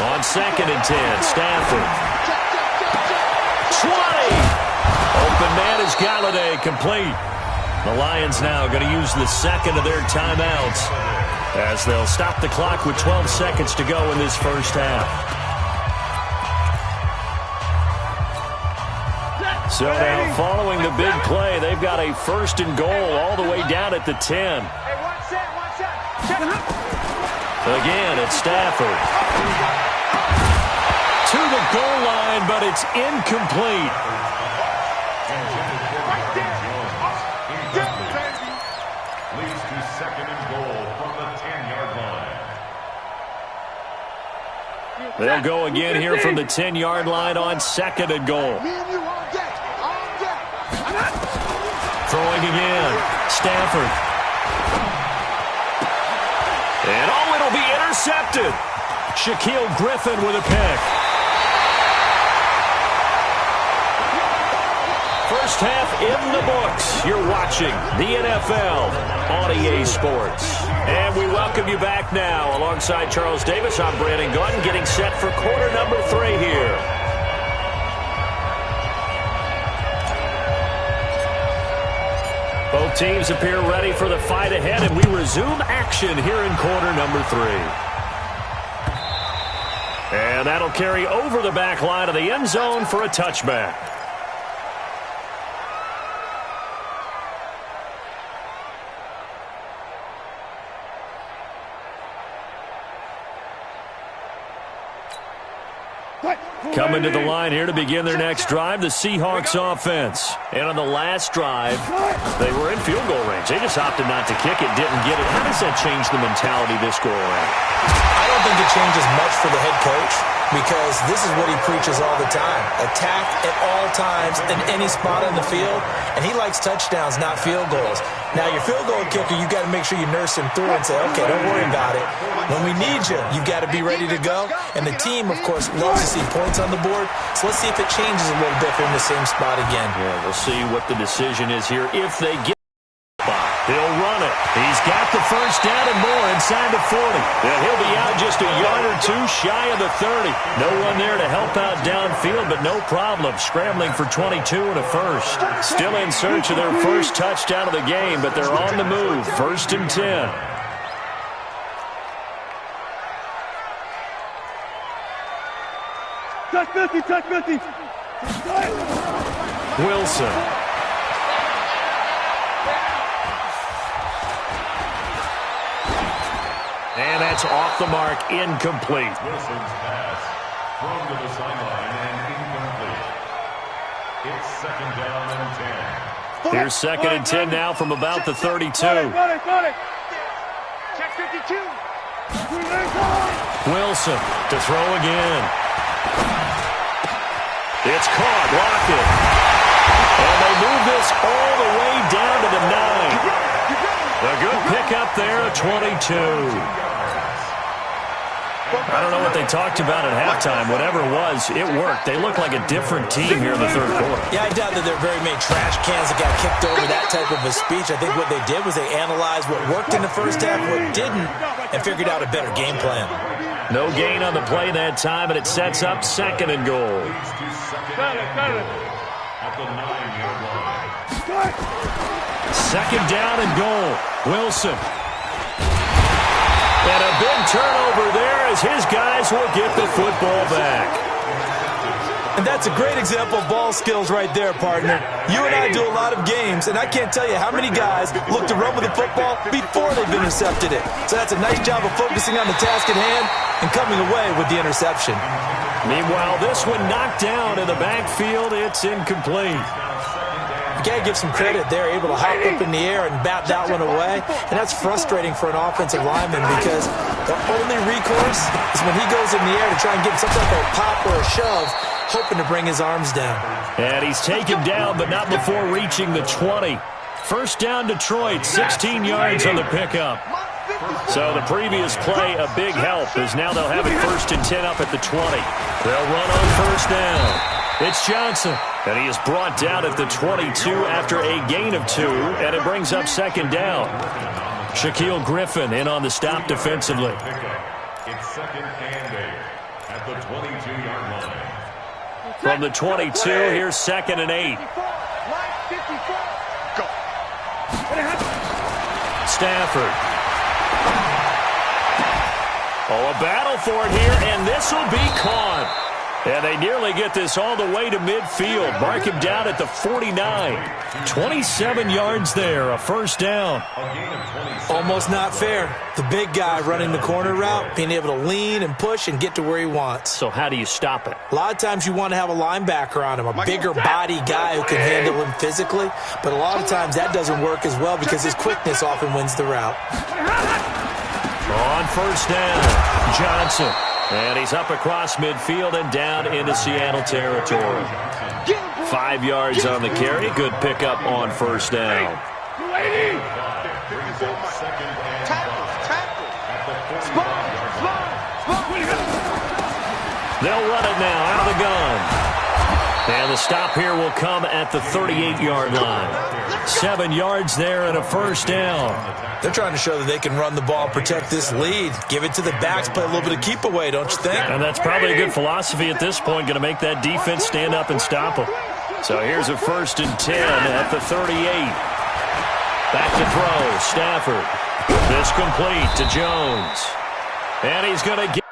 On 2nd and 10, Stafford. 20! Open man is Galladay, complete. The Lions now going to use the second of their timeouts as they'll stop the clock with 12 seconds to go in this first half. So now following the big play, they've got a 1st and goal all the way down at the 10. Again, it's Stafford. To the goal line, but it's incomplete. Leads to 2nd and goal from the 10-yard line. They'll go again here from the 10-yard line on 2nd and goal. Throwing again, Stafford. And it'll be intercepted. Shaquille Griffin with a pick. First half in the books. You're watching the NFL on EA Sports. And we welcome you back now. Alongside Charles Davis, I'm Brandon Gunn, getting set for quarter number 3 here. Both teams appear ready for the fight ahead, and we resume action here in quarter number 3. And that'll carry over the back line of the end zone for a touchback. Coming to the line here to begin their next drive, the Seahawks offense. And on the last drive, they were in field goal range. They just opted not to kick it, didn't get it. How does that change the mentality this go around? I don't think it changes much for the head coach because this is what he preaches all the time. Attack at all times in any spot on the field, and he likes touchdowns, not field goals. Now, your field goal kicker, you got to make sure you nurse him through and say, okay, don't worry about it. When we need you, you've got to be ready to go. And the team, of course, loves to see points on the board. So let's see if it changes a little bit if they're in the same spot again. Yeah, we'll see what the decision is here if they get the spot. He'll run it. He's got the first down and more inside the 40. And he'll be out just a yard or two shy of the 30. No one there to help out downfield, but no problem scrambling for 22 and a first. Still in search of their first touchdown of the game, but they're on the move. 1st and 10. Touch 50. Wilson. And that's off the mark, incomplete. Wilson's pass thrown to the sideline and incomplete. It's 2nd down and 10. Here's 2nd and 10 now from about the 32. Got it. Check 52. Wilson to throw again. It's caught, locked it. And they move this all the way down to the 9. A good pickup there, 22. I don't know what they talked about at halftime. Whatever it was, it worked. They look like a different team here in the 3rd quarter. Yeah, I doubt that there are very many trash cans that got kicked over that type of a speech. I think what they did was they analyzed what worked in the first half, what didn't, and figured out a better game plan. No gain on the play that time, and it sets up 2nd and goal. Got it. At the 9-yard line. 2nd down and goal. Wilson. And a big turnover there as his guys will get the football back. And that's a great example of ball skills right there, partner. You and I do a lot of games, and I can't tell you how many guys look to run with the football before they've intercepted it. So that's a nice job of focusing on the task at hand and coming away with the interception. Meanwhile, this one knocked down in the backfield. It's incomplete. You got to give some credit. They're able to hop up in the air and bat that one away. And that's frustrating for an offensive lineman because the only recourse is when he goes in the air to try and get some type of pop or a shove, hoping to bring his arms down. And he's taken down, but not before reaching the 20. First down, Detroit, 16 yards on the pickup. So the previous play, a big help, as now they'll have it 1st and 10 up at the 20. They'll run on 1st down. It's Johnson, and he is brought down at the 22 after a gain of 2, and it brings up 2nd down. Shaquille Griffin in on the stop defensively. It's 2nd and 8 at the 22-yard line. From the 22, here's 2nd and 8. Go. Stafford. Oh, a battle for it here, and this will be caught. And they nearly get this all the way to midfield. Mark him down at the 49. 27 yards there, a 1st down. Almost not fair. The big guy running the corner route, being able to lean and push and get to where he wants. So how do you stop it? A lot of times you want to have a linebacker on him, a bigger body guy who can handle him physically. But a lot of times that doesn't work as well because his quickness often wins the route. On 1st down, Johnson. And he's up across midfield and down into Seattle territory. 5 yards on the carry. Good pickup on 1st down. They'll run it now out of the gun. And the stop here will come at the 38-yard line. 7 yards there and a 1st down. They're trying to show that they can run the ball, protect this lead. Give it to the backs, play a little bit of keep away, don't you think? And that's probably a good philosophy at this point, going to make that defense stand up and stop them. So here's a 1st and 10 at the 38. Back to throw, Stafford. This complete to Jones. And he's going to get...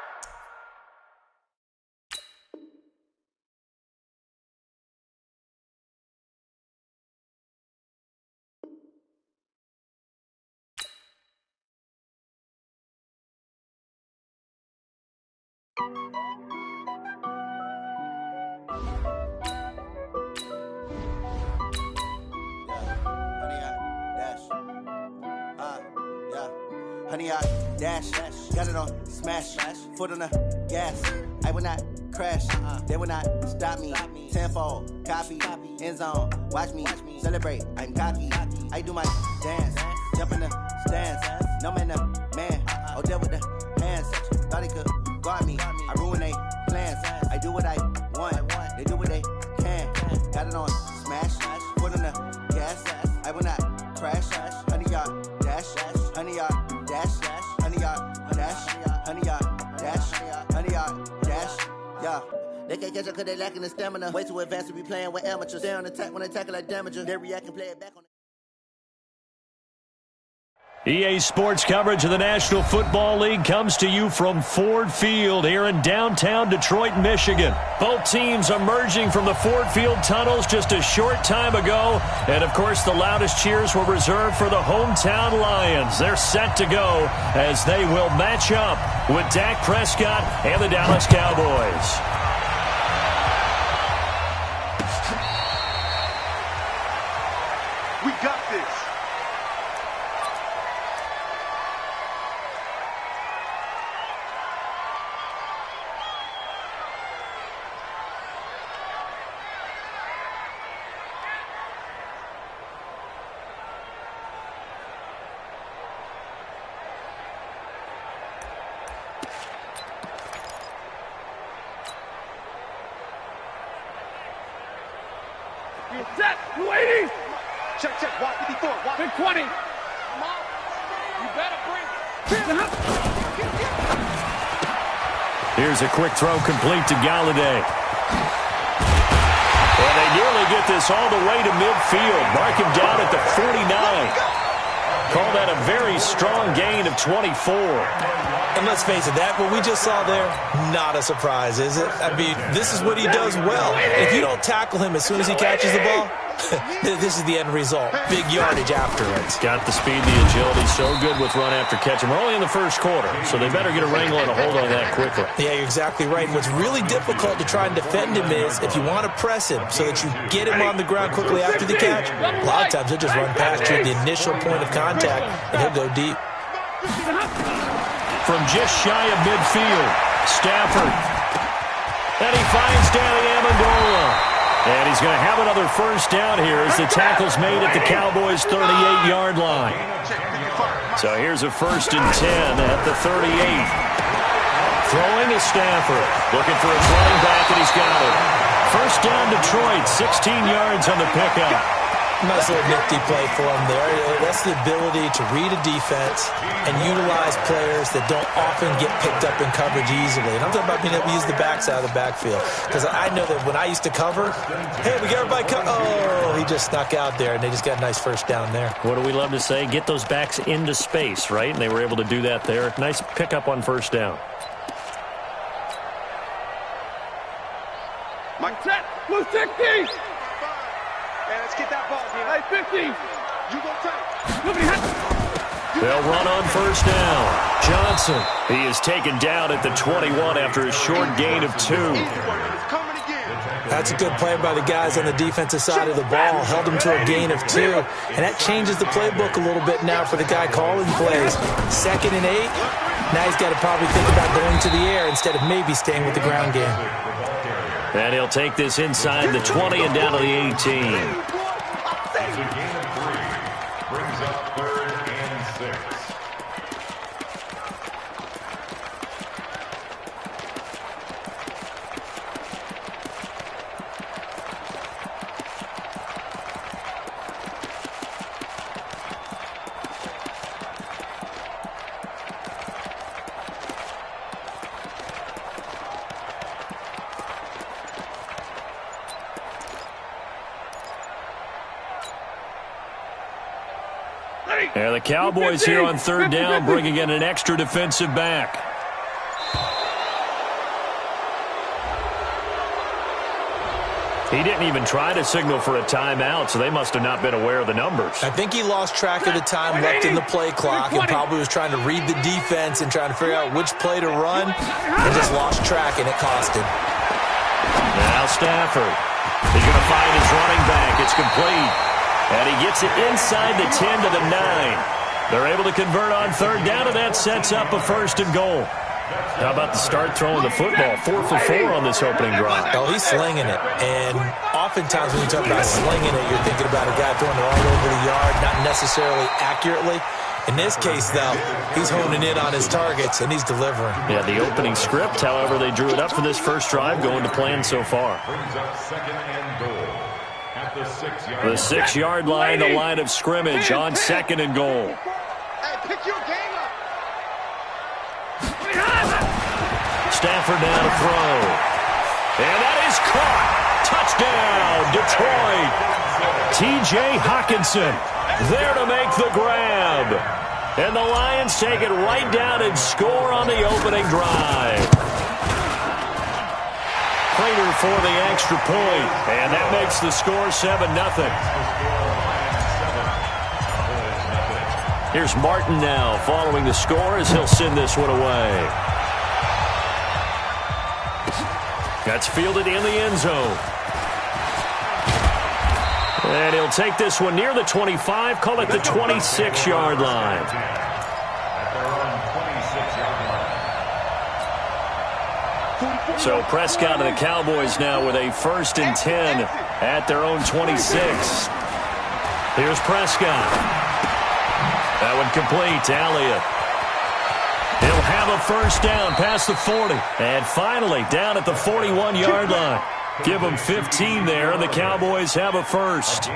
Honey, I dash, got it on smash, foot on the gas. I will not crash, they will not stop me. Tenfold, copy, end zone, watch me celebrate. I'm cocky, I do my dance, jump in the stands. No man, man, oh, deal with the hands. Thought he could guard me, I ruin they plans. I do what I want, they do what they can. Got it on smash, foot on the gas. I will not crash, honey, y'all dash, honey, y'all. Dash, honey yard, dash, honey yard, dash, honey yard, dash, yeah. They can't catch up cause they lacking the stamina. Way too advanced to be playing with amateurs. They on attack when they tackle like damager. They react and play it back on. EA Sports coverage of the National Football League comes to you from Ford Field here in downtown Detroit, Michigan. Both teams emerging from the Ford Field tunnels just a short time ago. And, of course, the loudest cheers were reserved for the hometown Lions. They're set to go as they will match up with Dak Prescott and the Dallas Cowboys. We got this. Set, 280. Check, walk 54, walk. Big 20. Come on. You better bring. Here's a quick throw complete to Galladay. And they nearly get this all the way to midfield. Mark him down at the 49. Call that a very strong gain of 24. And let's face it, that what we just saw there, not a surprise, is it? I mean, this is what he does well. If you don't tackle him as soon as he catches the ball, this is the end result. Big yardage afterwards. Got the speed, the agility, so good with run after catch. And we're only in the first quarter, so they better get a wrangle and a hold on that quickly. Yeah, you're exactly right. And what's really difficult to try and defend him is if you want to press him so that you get him on the ground quickly after the catch, a lot of times he'll just run past you at the initial point of contact, and he'll go deep. From just shy of midfield, Stafford. And he finds Danny Amendola. And he's going to have another first down here as the tackle's made at the Cowboys' 38-yard line. So here's a 1st and 10 at the 38. Throwing to Stafford. Looking for his running back, and he's got it. 1st down, Detroit. 16 yards on the pickup. Nice little nifty play for him there. That's the ability to read a defense and utilize players that don't often get picked up in coverage easily. And I'm talking about being able to use the backs out of the backfield. Because I know that when I used to cover, hey, we got everybody cover. Oh, he just snuck out there, and they just got a nice 1st down there. What do we love to say? Get those backs into space, right? And they were able to do that there. Nice pickup on 1st down. Mike, set. Blue 60. Hey, let's get that ball, man. Hey, 50. You go take. Nobody has. They'll run on 1st down. Johnson, he is taken down at the 21 after a short gain of 2. That's a good play by the guys on the defensive side of the ball. Held them to a gain of 2. And that changes the playbook a little bit now for the guy calling plays. 2nd and 8. Now he's got to probably think about going to the air instead of maybe staying with the ground game. And he'll take this inside the 20 and down to the 18. It's a gain of 3. Brings up 3rd and 6. And the Cowboys here on 3rd down, bringing in an extra defensive back. He didn't even try to signal for a timeout, so they must have not been aware of the numbers. I think he lost track of the time left in the play clock and probably was trying to read the defense and trying to figure out which play to run and just lost track, and it cost him. Now Stafford. He's going to find his running back. It's complete. And he gets it inside the 10 to the 9. They're able to convert on 3rd down, and that sets up a 1st and goal. How about the start throwing the football? 4 for 4 on this opening drive. Oh, he's slinging it. And oftentimes when you talk about slinging it, you're thinking about a guy throwing it all over the yard, not necessarily accurately. In this case, though, he's honing in on his targets, and he's delivering. Yeah, the opening script, however, they drew it up for this first drive, going to plan so far. Brings up 2nd and goal. At the 6-yard The 6-yard line, the line of scrimmage on 2nd and goal. Hey, pick your game up. Stafford now to throw. And that is caught. Touchdown, Detroit. T.J. Hockenson there to make the grab. And the Lions take it right down and score on the opening drive. Prater for the extra point, and that makes the score 7-0. Here's Martin now following the score as he'll send this one away. That's fielded in the end zone. And he'll take this one near the 25, call it the 26-yard line. So Prescott and the Cowboys now with a 1st and 10 at their own 26. Here's Prescott. That one complete to Elliott. He'll have a 1st down past the 40. And finally down at the 41-yard line. Give them 15 there, and the Cowboys have a 1st.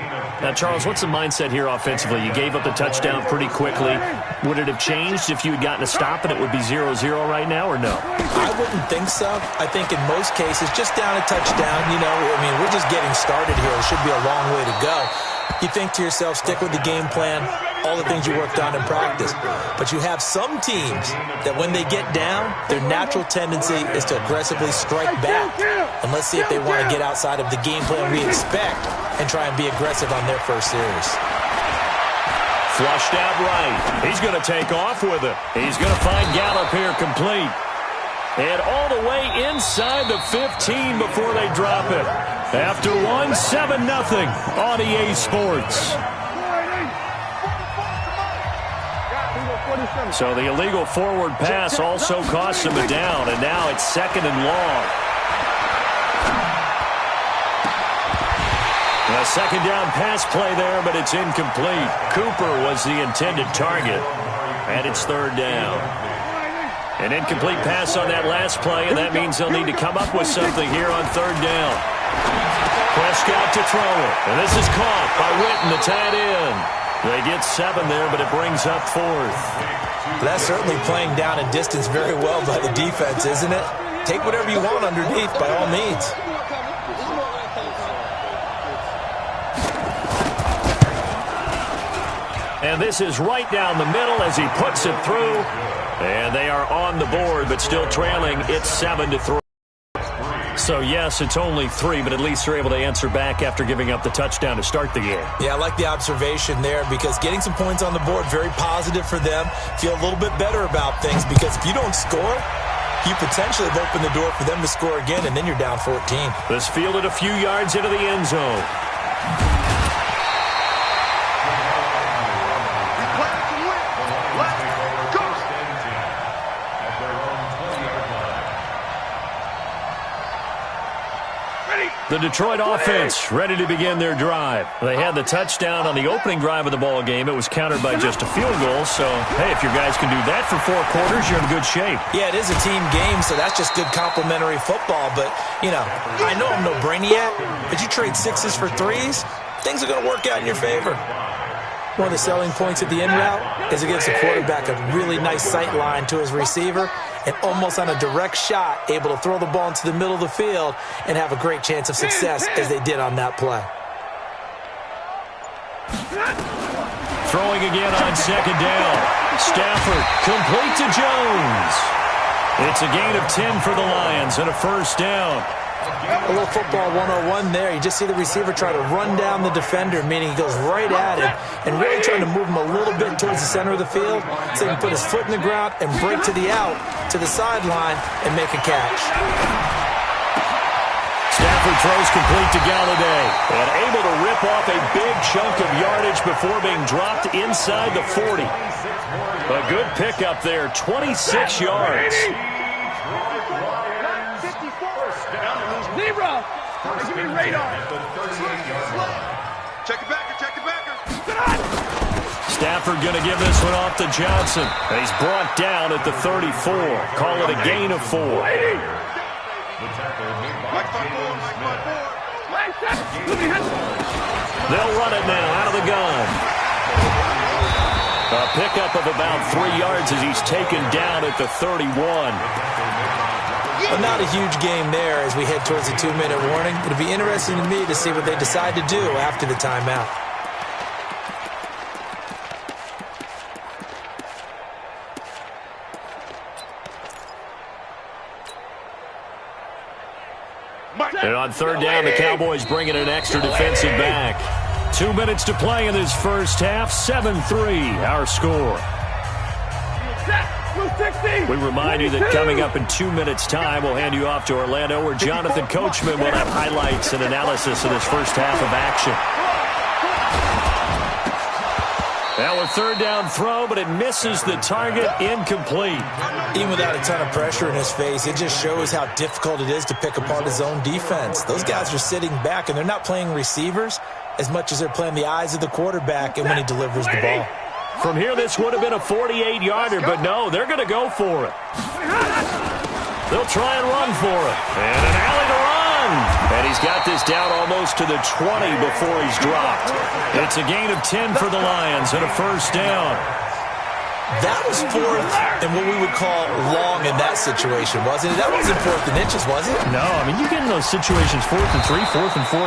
Now, Charles, what's the mindset here offensively? You gave up the touchdown pretty quickly. Would it have changed if you had gotten a stop and it would be 0-0 right now, or no? I wouldn't think so. I think in most cases, just down a touchdown, we're just getting started here. It should be a long way to go. You think to yourself, stick with the game plan, all the things you worked on in practice. But you have some teams that when they get down, their natural tendency is to aggressively strike back. And let's see if they want to get outside of the game plan we expect and try and be aggressive on their first series. Flushed out right. He's going to take off with it. He's going to find Gallup here complete. And all the way inside the 15 before they drop it. After 7-0 on EA Sports. So the illegal forward pass also cost him a down, and now it's 2nd and long. A 2nd down pass play there, but it's incomplete. Cooper was the intended target. and it's third down. An incomplete pass on that last play, and that means they'll need to come up with something here on third down. Prescott to throw it, and this is caught by Witten, the tight end. They get 7 there, but it brings up 4th. That's certainly playing down in distance very well by the defense, isn't it? Take whatever you want underneath, by all means. And this is right down the middle as he puts it through. And they are on the board, but still trailing. It's 7-3. So, yes, it's only 3, but at least they're able to answer back after giving up the touchdown to start the game. Yeah, I like the observation there because getting some points on the board, very positive for them. Feel a little bit better about things because if you don't score, you potentially have opened the door for them to score again, and then you're down 14. This fielded a few yards into the end zone. The Detroit offense ready to begin their drive. They had the touchdown on the opening drive of the ball game. It was countered by just a field goal. So, hey, if your guys can do that for 4 quarters, you're in good shape. Yeah, it is a team game, so that's just good complementary football. But, you know, I know I'm no brainiac, but you trade 6s for 3s, things are going to work out in your favor. One of the selling points at the end route is it gives the quarterback a really nice sight line to his receiver and almost on a direct shot able to throw the ball into the middle of the field and have a great chance of success as they did on that play. Throwing again on second down. Stafford complete to Jones. It's a gain of 10 for the Lions and a first down. A little football 101 there. You just see the receiver try to run down the defender, meaning he goes right at him and really trying to move him a little bit towards the center of the field so he can put his foot in the ground and break to the out, to the sideline, and make a catch. Stafford throws complete to Galladay and able to rip off a big chunk of yardage before being dropped inside the 40. A good pickup there, 26 yards. Zebra! Give me radar! Check it backer, check it backer! Stafford going to give this one off to Johnson. And he's brought down at the 34. Call it a gain of 4. They'll run it now out of the gun. A pickup of about 3 yards as he's taken down at the 31. Well, not a huge game there as we head towards the 2-minute warning. It'll be interesting to me to see what they decide to do after the timeout. And on third down, the Cowboys bring in an extra defensive back. 2 minutes to play in this first half. 7-3, our score. We remind you that coming up in 2 minutes' time, we'll hand you off to Orlando, where Jonathan Coachman will have highlights and analysis of this first half of action. Now a third down throw, but it misses the target, incomplete. Even without a ton of pressure in his face, it just shows how difficult it is to pick apart his own defense. Those guys are sitting back, and they're not playing receivers as much as they're playing the eyes of the quarterback and when he delivers the ball. From here, this would have been a 48-yarder, but no, they're going to go for it. They'll try and run for it. And an alley to run. And he's got this down almost to the 20 before he's dropped. It's a gain of 10 for the Lions and a first down. That was 4th and what we would call long in that situation, wasn't it? That wasn't 4th and inches, was it? No, I mean, you get in those situations 4th and 3, 4th and 4.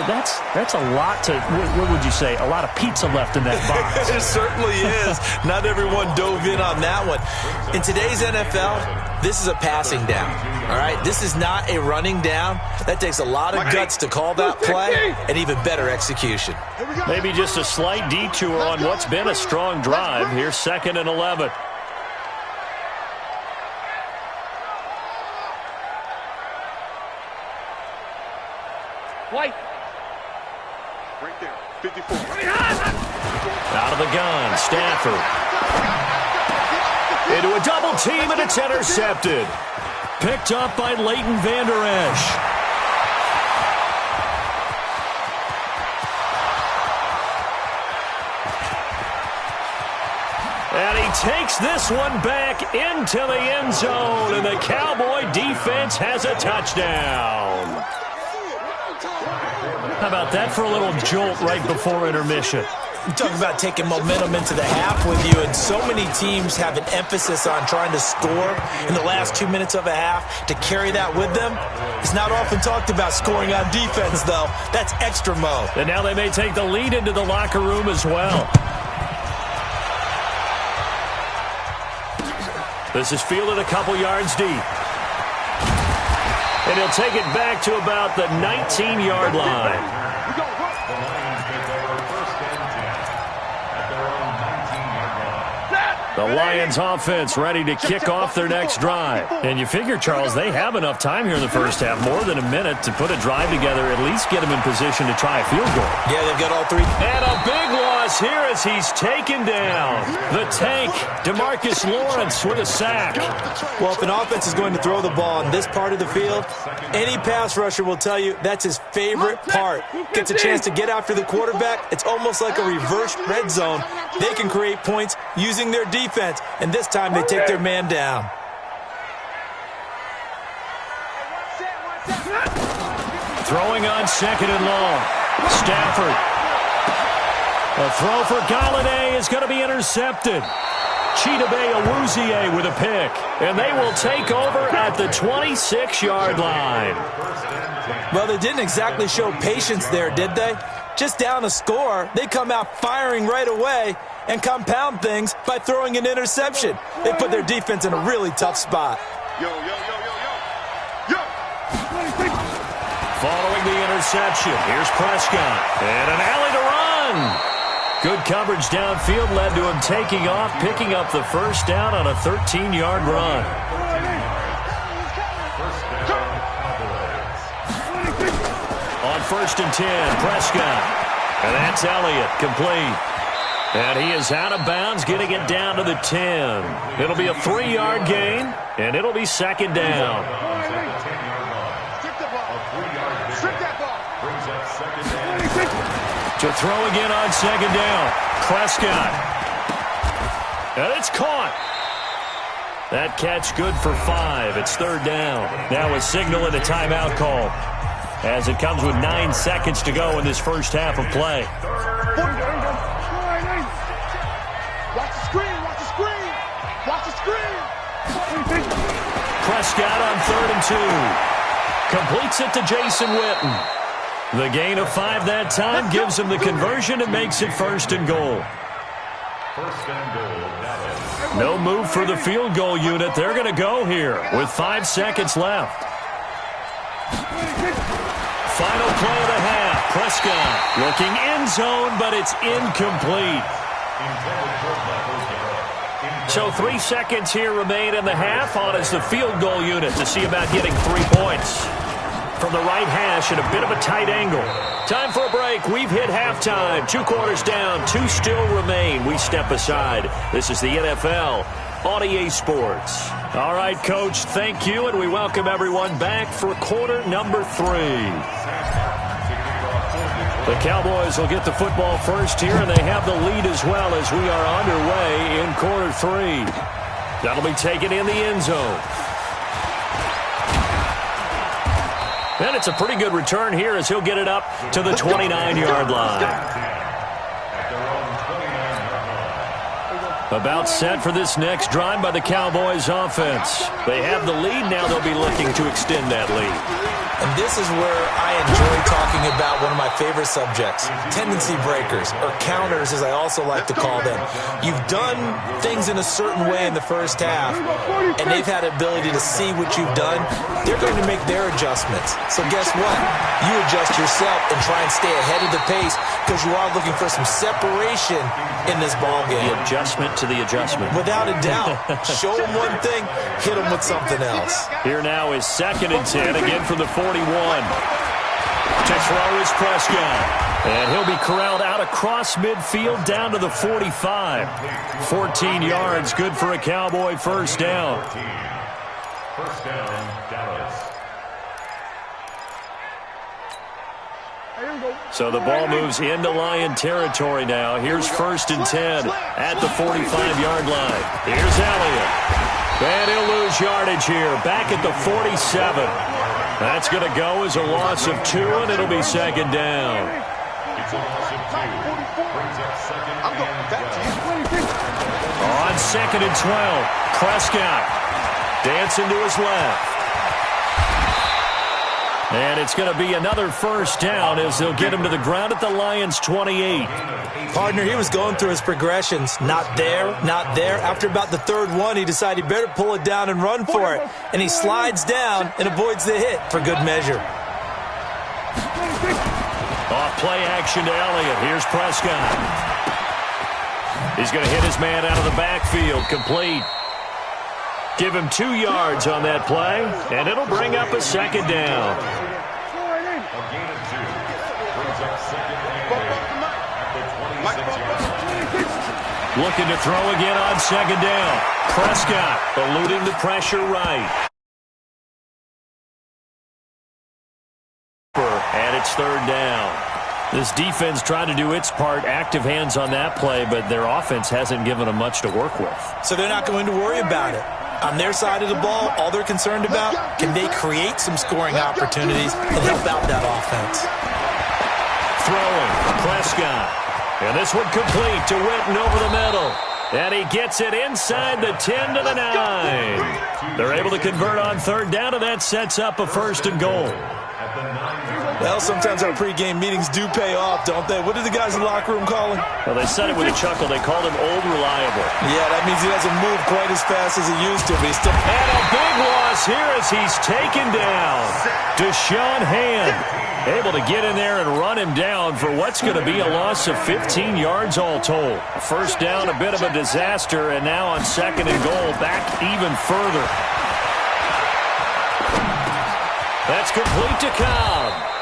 That's a lot to, what would you say, a lot of pizza left in that box. It certainly is. Not everyone dove in on that one. In today's NFL, this is a passing down, all right? This is not a running down. That takes a lot of guts to call that play and even better execution. Maybe just a slight detour on what's been a strong drive. Here's 2nd and 11. White. Right there, 54. Out of the gun, Stafford. Into a double team, and it's intercepted. Picked up by Leighton Vander Esch. And he takes this one back into the end zone, and the Cowboy defense has a touchdown. How about that for a little jolt right before intermission? You talk about taking momentum into the half with you, and so many teams have an emphasis on trying to score in the last 2 minutes of a half to carry that with them. It's not often talked about scoring on defense, though. That's extra mode. And now they may take the lead into the locker room as well. This is fielded a couple yards deep. And he'll take it back to about the 19-yard line. The Lions offense ready to kick off their next drive. And you figure, Charles, they have enough time here in the first half, more than a minute, to put a drive together, at least get them in position to try a field goal. Yeah, they've got all three. And a big loss here as he's taken down. The tank, DeMarcus Lawrence with a sack. Well, if an offense is going to throw the ball in this part of the field, any pass rusher will tell you that's his favorite part. Gets a chance to get after the quarterback. It's almost like a reverse red zone. They can create points using their defense, and this time they take their man down. Throwing on second and long. Stafford. A throw for Galladay is going to be intercepted. Chidobe Awuzie with a pick. And they will take over at the 26-yard line. Well, they didn't exactly show patience there, did they? Just down a score, they come out firing right away and compound things by throwing an interception. They put their defense in a really tough spot. Following the interception, here's Prescott. And an alley to run. Good coverage downfield led to him taking off, picking up the first down on a 13-yard run. On 1st and 10, Prescott. And that's Elliott, complete. And he is out of bounds, getting it down to the 10. It'll be a 3-yard gain, and it'll be second down. To throw again on second down. Prescott. And it's caught. That catch good for 5. It's third down. Now a signal and a timeout call, as it comes with 9 seconds to go in this first half of play. Watch the screen, watch the screen, watch the screen. Prescott on 3rd and 2. Completes it to Jason Witten. The gain of 5 that time gives him the conversion and makes it 1st and goal. No move for the field goal unit. They're going to go here with 5 seconds left. Final play of the half. Prescott looking end zone, but it's incomplete. So 3 seconds here remain in the half. On is the field goal unit to see about getting 3 points. From the right hash at a bit of a tight angle. Time for a break. We've hit halftime. 2 quarters down. 2 still remain. We step aside. This is the NFL on EA Sports. All right, Coach, thank you, and we welcome everyone back for quarter number 3. The Cowboys will get the football first here, and they have the lead as well as we are underway in quarter 3. That'll be taken in the end zone. And it's a pretty good return here as he'll get it up to the 29-yard line. About set for this next drive by the Cowboys offense. They have the lead. Now they'll be looking to extend that lead. And this is where I enjoy talking about one of my favorite subjects, tendency breakers, or counters as I also like to call them. You've done things in a certain way in the first half, and they've had the ability to see what you've done. They're going to make their adjustments. So guess what? You adjust yourself and try and stay ahead of the pace because you are looking for some separation in this ballgame. The adjustment to the adjustment. Without a doubt. Show them one thing, hit them with something else. Here now is 2nd and 10, again from the 41. To throw is Prescott. And he'll be corralled out across midfield down to the 45. 14 yards, good for a Cowboy first down. First down, Dallas. So the ball moves into Lion territory now. Here's 1st and 10 at the 45-yard line. Here's Elliott. And he'll lose yardage here. Back at the 47. That's going to go as a loss of 2, and it'll be 2nd down. It's a loss of 2. Brings up 2nd and 12. On 2nd and 12, Prescott dancing to his left. And it's going to be another 1st down as they'll get him to the ground at the Lions' 28. Partner, he was going through his progressions. Not there, not there. After about the 3rd one, he decided he better pull it down and run for it. And he slides down and avoids the hit for good measure. Off play action to Elliott. Here's Prescott. He's going to hit his man out of the backfield. Complete. Give him 2 yards on that play, and it'll bring up a 2nd down. A gain of 2. Brings up 2nd and 8 at the 26-yard line. Looking to throw again on 2nd down. Prescott eluding the pressure right. And it's 3rd down. This defense tried to do its part, active hands on that play, but their offense hasn't given them much to work with. So they're not going to worry about it. On their side of the ball, all they're concerned about, can they create some scoring opportunities and help out that offense? Throwing, Prescott. And this one complete to Witten over the middle. And he gets it inside the 10 to the 9. They're able to convert on 3rd down, and that sets up a 1st and goal. Well, sometimes our pregame meetings do pay off, don't they? What did the guys in the locker room call him? Well, they said it with a chuckle. They called him Old Reliable. Yeah, that means he doesn't move quite as fast as he used to, but he's still... And a big loss here as he's taken down. Deshaun Hand able to get in there and run him down for what's going to be a loss of 15 yards all told. 1st down, a bit of a disaster, and now on 2nd and goal, back even further. That's complete to Cobb.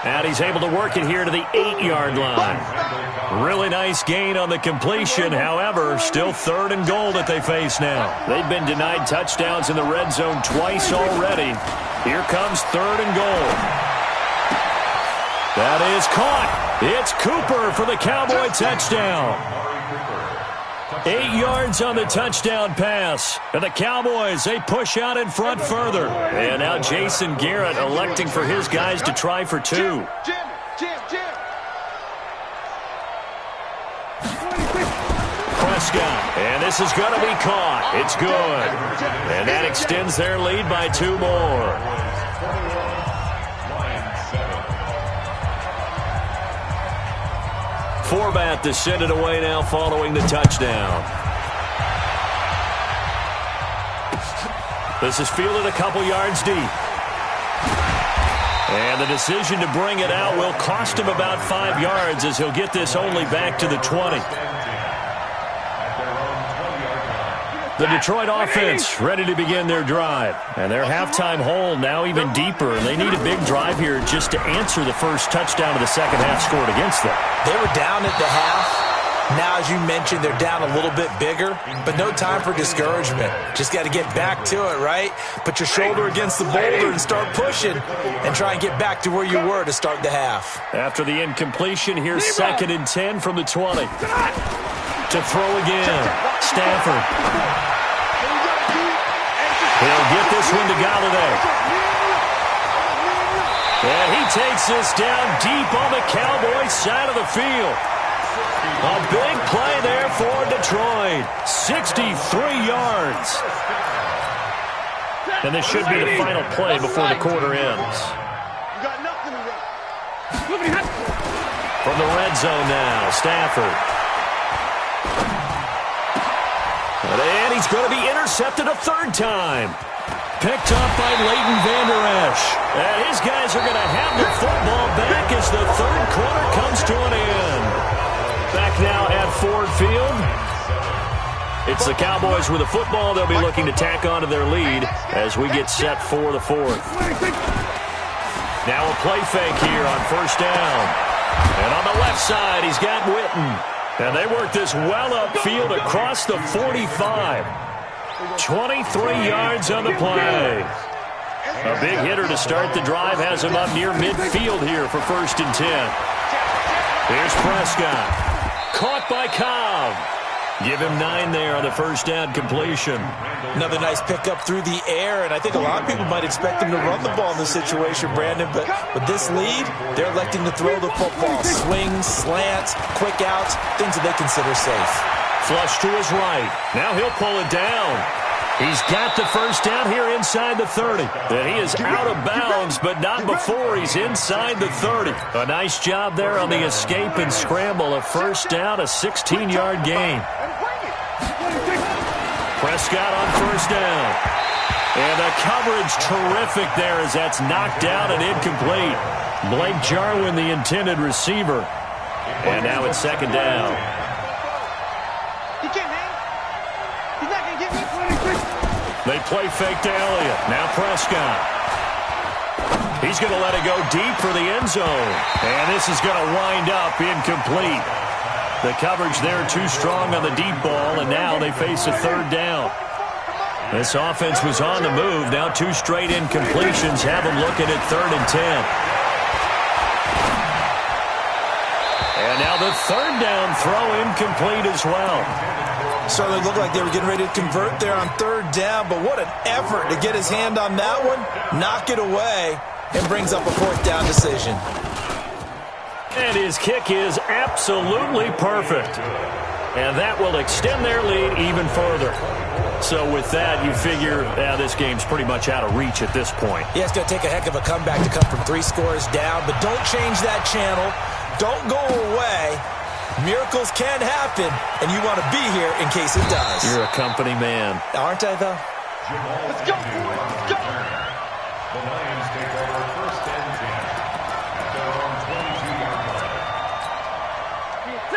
And he's able to work it here to the 8-yard line. Really nice gain on the completion. However, still 3rd and goal that they face now. They've been denied touchdowns in the red zone twice already. Here comes 3rd and goal. That is caught. It's Cooper for the Cowboy touchdown. 8 yards on the touchdown pass. And the Cowboys, they push out in front further. And now Jason Garrett electing for his guys to try for 2. Prescott, and this is going to be caught. It's good. And that extends their lead by 2 more. Forbat to send it away now following the touchdown. This is fielded a couple yards deep. And the decision to bring it out will cost him about 5 yards as he'll get this only back to the 20. The Detroit offense ready to begin their drive. And their halftime hole now even deeper. And they need a big drive here just to answer the first touchdown of the second half scored against them. They were down at the half. Now, as you mentioned, they're down a little bit bigger. But no time for discouragement. Just got to get back to it, right? Put your shoulder against the boulder and start pushing. And try and get back to where you were to start the half. After the incompletion, here's 2nd and 10 from the 20. To throw again. Stafford. He'll get this one to Galladay. And he takes this down deep on the Cowboys side of the field. A big play there for Detroit. 63 yards. And this should be the final play before the quarter ends. From the red zone now, Stafford. And he's going to be intercepted a 3rd time. Picked up by Leighton Vander Esch. And his guys are going to have the football back as the 3rd quarter comes to an end. Back now at Ford Field. It's the Cowboys with the football. They'll be looking to tack onto their lead as we get set for the 4th. Now a play fake here on 1st down. And on the left side, he's got Witten. And they work this well upfield across the 45. 23 yards on the play. A big hitter to start the drive has him up near midfield here for 1st and 10. Here's Prescott. Caught by Cobb. Give him 9 there on the first down completion. Another nice pickup through the air, and I think a lot of people might expect him to run the ball in this situation, Brandon, but with this lead, they're electing to throw the football. Swings, slants, quick outs, things that they consider safe. Flush to his right. Now he'll pull it down. He's got the first down here inside the 30. And he is out of bounds, but not before he's inside the 30. A nice job there on the escape and scramble. A first down, a 16-yard gain. Prescott on first down. And the coverage terrific there as that's knocked down and incomplete. Blake Jarwin, the intended receiver. And now it's 2nd down. He can't hang. He's not going to get me. They play fake to Elliott. Now Prescott. He's going to let it go deep for the end zone. And this is going to wind up incomplete. The coverage there too strong on the deep ball, and now they face a 3rd down. This offense was on the move. Now 2 straight incompletions have them looking at 3rd and 10. And now the 3rd down throw incomplete as well. Certainly looked like they were getting ready to convert there on 3rd down, but what an effort to get his hand on that one, knock it away, and brings up a 4th down decision. And his kick is absolutely perfect. And that will extend their lead even further. So with that, you figure this game's pretty much out of reach at this point. Yeah, it's going to take a heck of a comeback to come from 3 scores down, but don't change that channel. Don't go away. Miracles can happen, and you want to be here in case it does. You're a company man. Aren't I, though? Let's go, boys. Let's go. The Lions take over 1st and 10 at their own 22-yard line.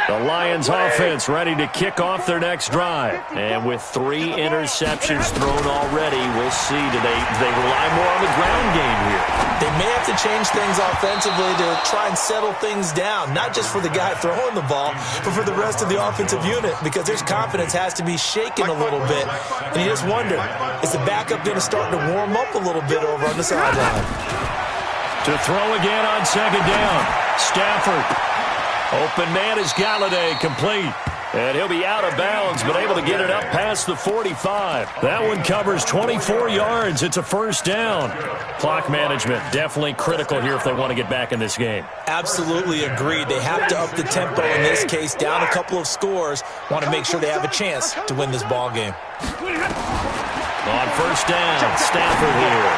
The Lions offense ready to kick off their next drive. And with 3 interceptions thrown already, we'll see. Do they rely more on the ground game here? They may have to change things offensively to try and settle things down, not just for the guy throwing the ball, but for the rest of the offensive unit, because their confidence has to be shaken a little bit. And you just wonder, is the backup going to start to warm up a little bit over on the sideline? To throw again on 2nd down. Stafford. Open man is Galladay, complete. And he'll be out of bounds, but able to get it up past the 45. That one covers 24 yards. It's a 1st down. Clock management definitely critical here if they want to get back in this game. Absolutely agreed. They have to up the tempo in this case, down a couple of scores. Want to make sure they have a chance to win this ball game. On 1st down, Stafford here.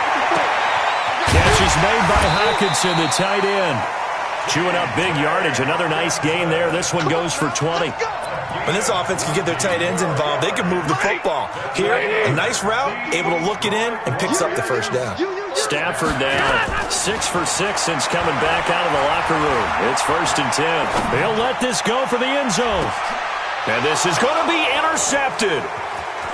Catch is made by Hockenson, the tight end. Chewing up big yardage. Another nice gain there. This one goes for 20. When this offense can get their tight ends involved, they can move the football. Here, a nice route, able to look it in, and picks up the 1st down. Stafford now 6 for 6 since coming back out of the locker room. It's 1st and 10. They'll let this go for the end zone. And this is going to be intercepted.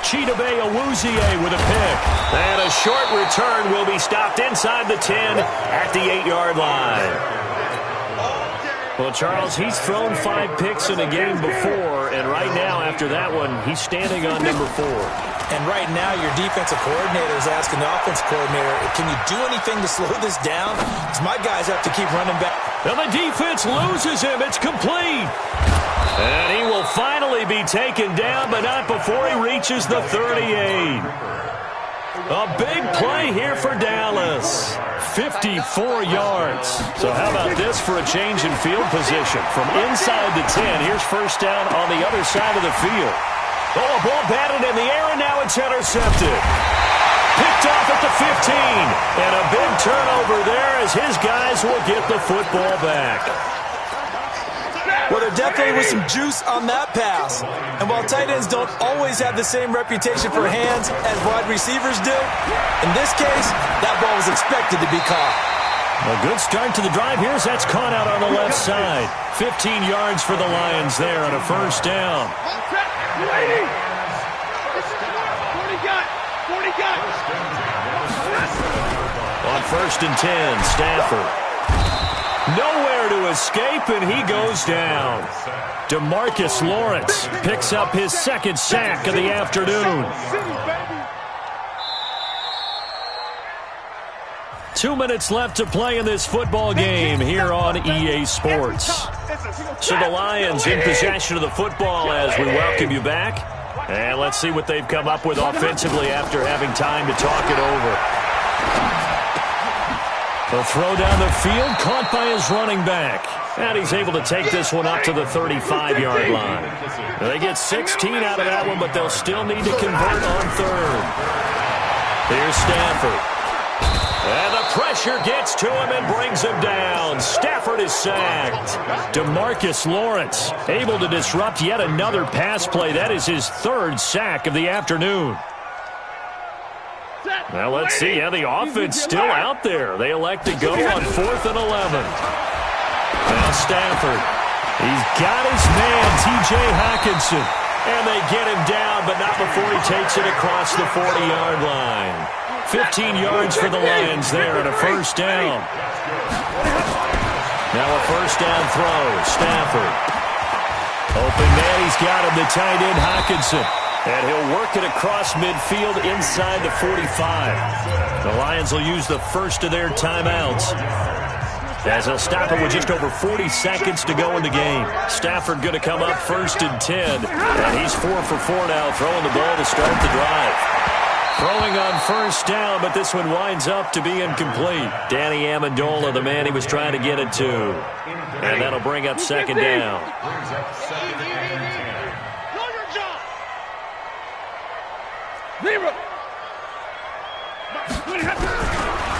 Chidobe Awuzie with a pick. And a short return will be stopped inside the 10 at the 8-yard line. Well, Charles, he's thrown 5 picks in a game before, and right now, after that one, he's standing on number 4. And right now, your defensive coordinator is asking the offensive coordinator, can you do anything to slow this down? Because my guys have to keep running back. And the defense loses him. It's complete. And he will finally be taken down, but not before he reaches the 38. A big play here for Dallas. 54 yards. So how about this for a change in field position? From inside the 10, here's 1st down on the other side of the field. Oh, a ball batted in the air, and now it's intercepted. Picked off at the 15. And a big turnover there as his guys will get the football back. Well, there definitely was some juice on that pass. And while tight ends don't always have the same reputation for hands as wide receivers do, in this case, that ball was expected to be caught. A good start to the drive here as that's caught out on the left side. 15 yards for the Lions there on a 1st down. 40 got. On 1st and 10, Stafford. Nowhere to escape, and he goes down. DeMarcus Lawrence picks up his 2nd sack of the afternoon. 2 minutes left to play in this football game here on EA Sports. So the Lions in possession of the football as we welcome you back. And let's see what they've come up with offensively after having time to talk it over. The throw down the field, caught by his running back. And he's able to take this one up to the 35-yard line. They get 16 out of that one, but they'll still need to convert on third. Here's Stafford. And the pressure gets to him and brings him down. Stafford is sacked. DeMarcus Lawrence able to disrupt yet another pass play. That is his third sack of the afternoon. Now let's see. Yeah, the offense still out there. They elect to go on 4th and 11. Now Stafford. He's got his man, T.J. Hockenson. And they get him down, but not before he takes it across the 40-yard line. 15 yards for the Lions there and a first down. Now a first down throw. Stafford. Open man, he's got him, the tight end Hockenson. And he'll work it across midfield inside the 45. The Lions will use the first of their timeouts, as they'll stop it with just over 40 seconds to go in the game. Stafford going to come up 1st and 10. And he's 4 for 4 now, throwing the ball to start the drive. Throwing on first down, but this one winds up to be incomplete. Danny Amendola, the man he was trying to get it to. And that'll bring up second down.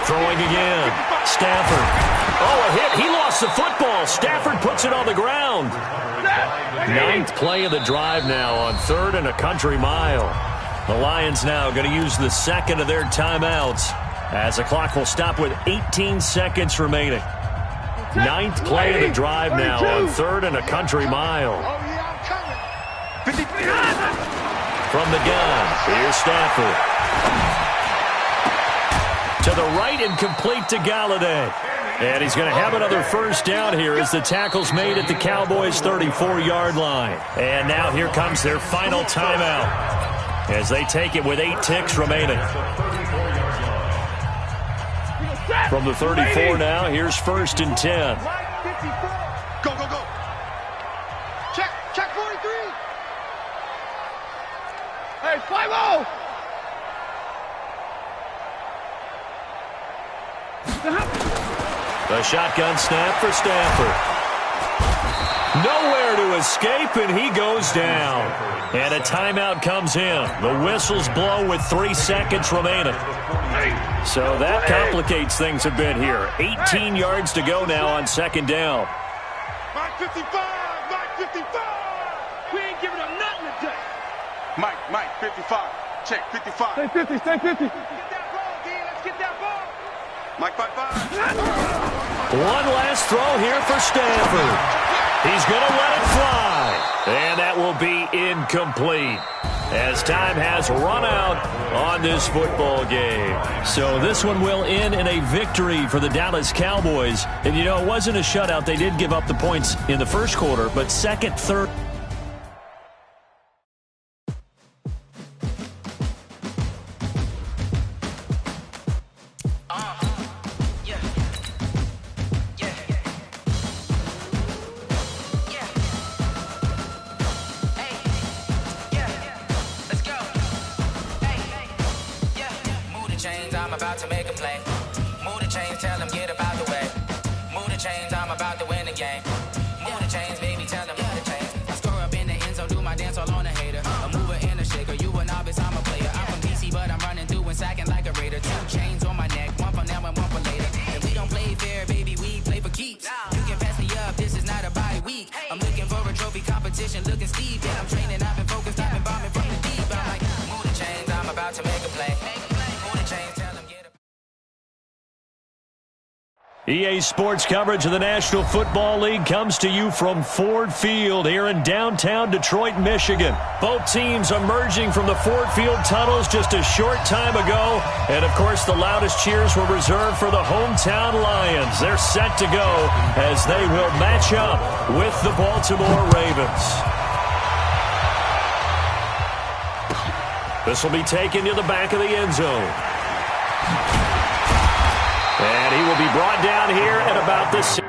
Throwing again. Stafford. Oh, a hit. He lost the football. Stafford puts it on the ground. 9th play of the drive now on 3rd and a country mile. The Lions now going to use the second of their timeouts as the clock will stop with 18 seconds remaining. 9th play of the drive now on 3rd and a country mile. From the gun, here's Stafford. To the right and complete to Galladay. And he's going to have another first down here as the tackle's made at the Cowboys' 34-yard line. And now here comes their final timeout, as they take it with 8 ticks remaining. From the 34 now, here's 1st and 10. Go, go, go. Check 43. Hey, 5-0. The shotgun snap for Stafford. Nowhere to escape, and he goes down. And a timeout comes in. The whistles blow with 3 seconds remaining. So that complicates things a bit here. 18 yards to go now on second down. Mike 55, Mike 55. We ain't giving up nothing today. Mike 55. Check 55. Stay 50, stay 50. Get that ball, D. Let's get that ball. Mike 55. One last throw here for Stafford. He's going to let it fly. And that will be incomplete, as time has run out on this football game. So this one will end in a victory for the Dallas Cowboys. And, you know, it wasn't a shutout. They did give up the points in the first quarter, but second, third. EA Sports coverage of the National Football League comes to you from Ford Field here in downtown Detroit, Michigan. Both teams emerging from the Ford Field tunnels just a short time ago. And, of course, the loudest cheers were reserved for the hometown Lions. They're set to go as they will match up with the Baltimore Ravens. This will be taken to the back of the end zone. And he will be brought down here at about the 6.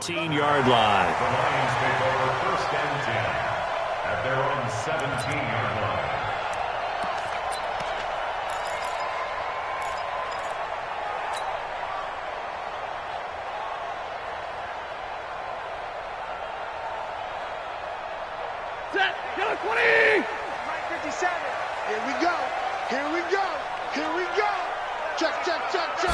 Yard line. The Lions take over 1st and 10 at their own 17-yard line. Set, yellow 20! Right 57. Here we go. Here we go. Here we go. Check, check, check, check.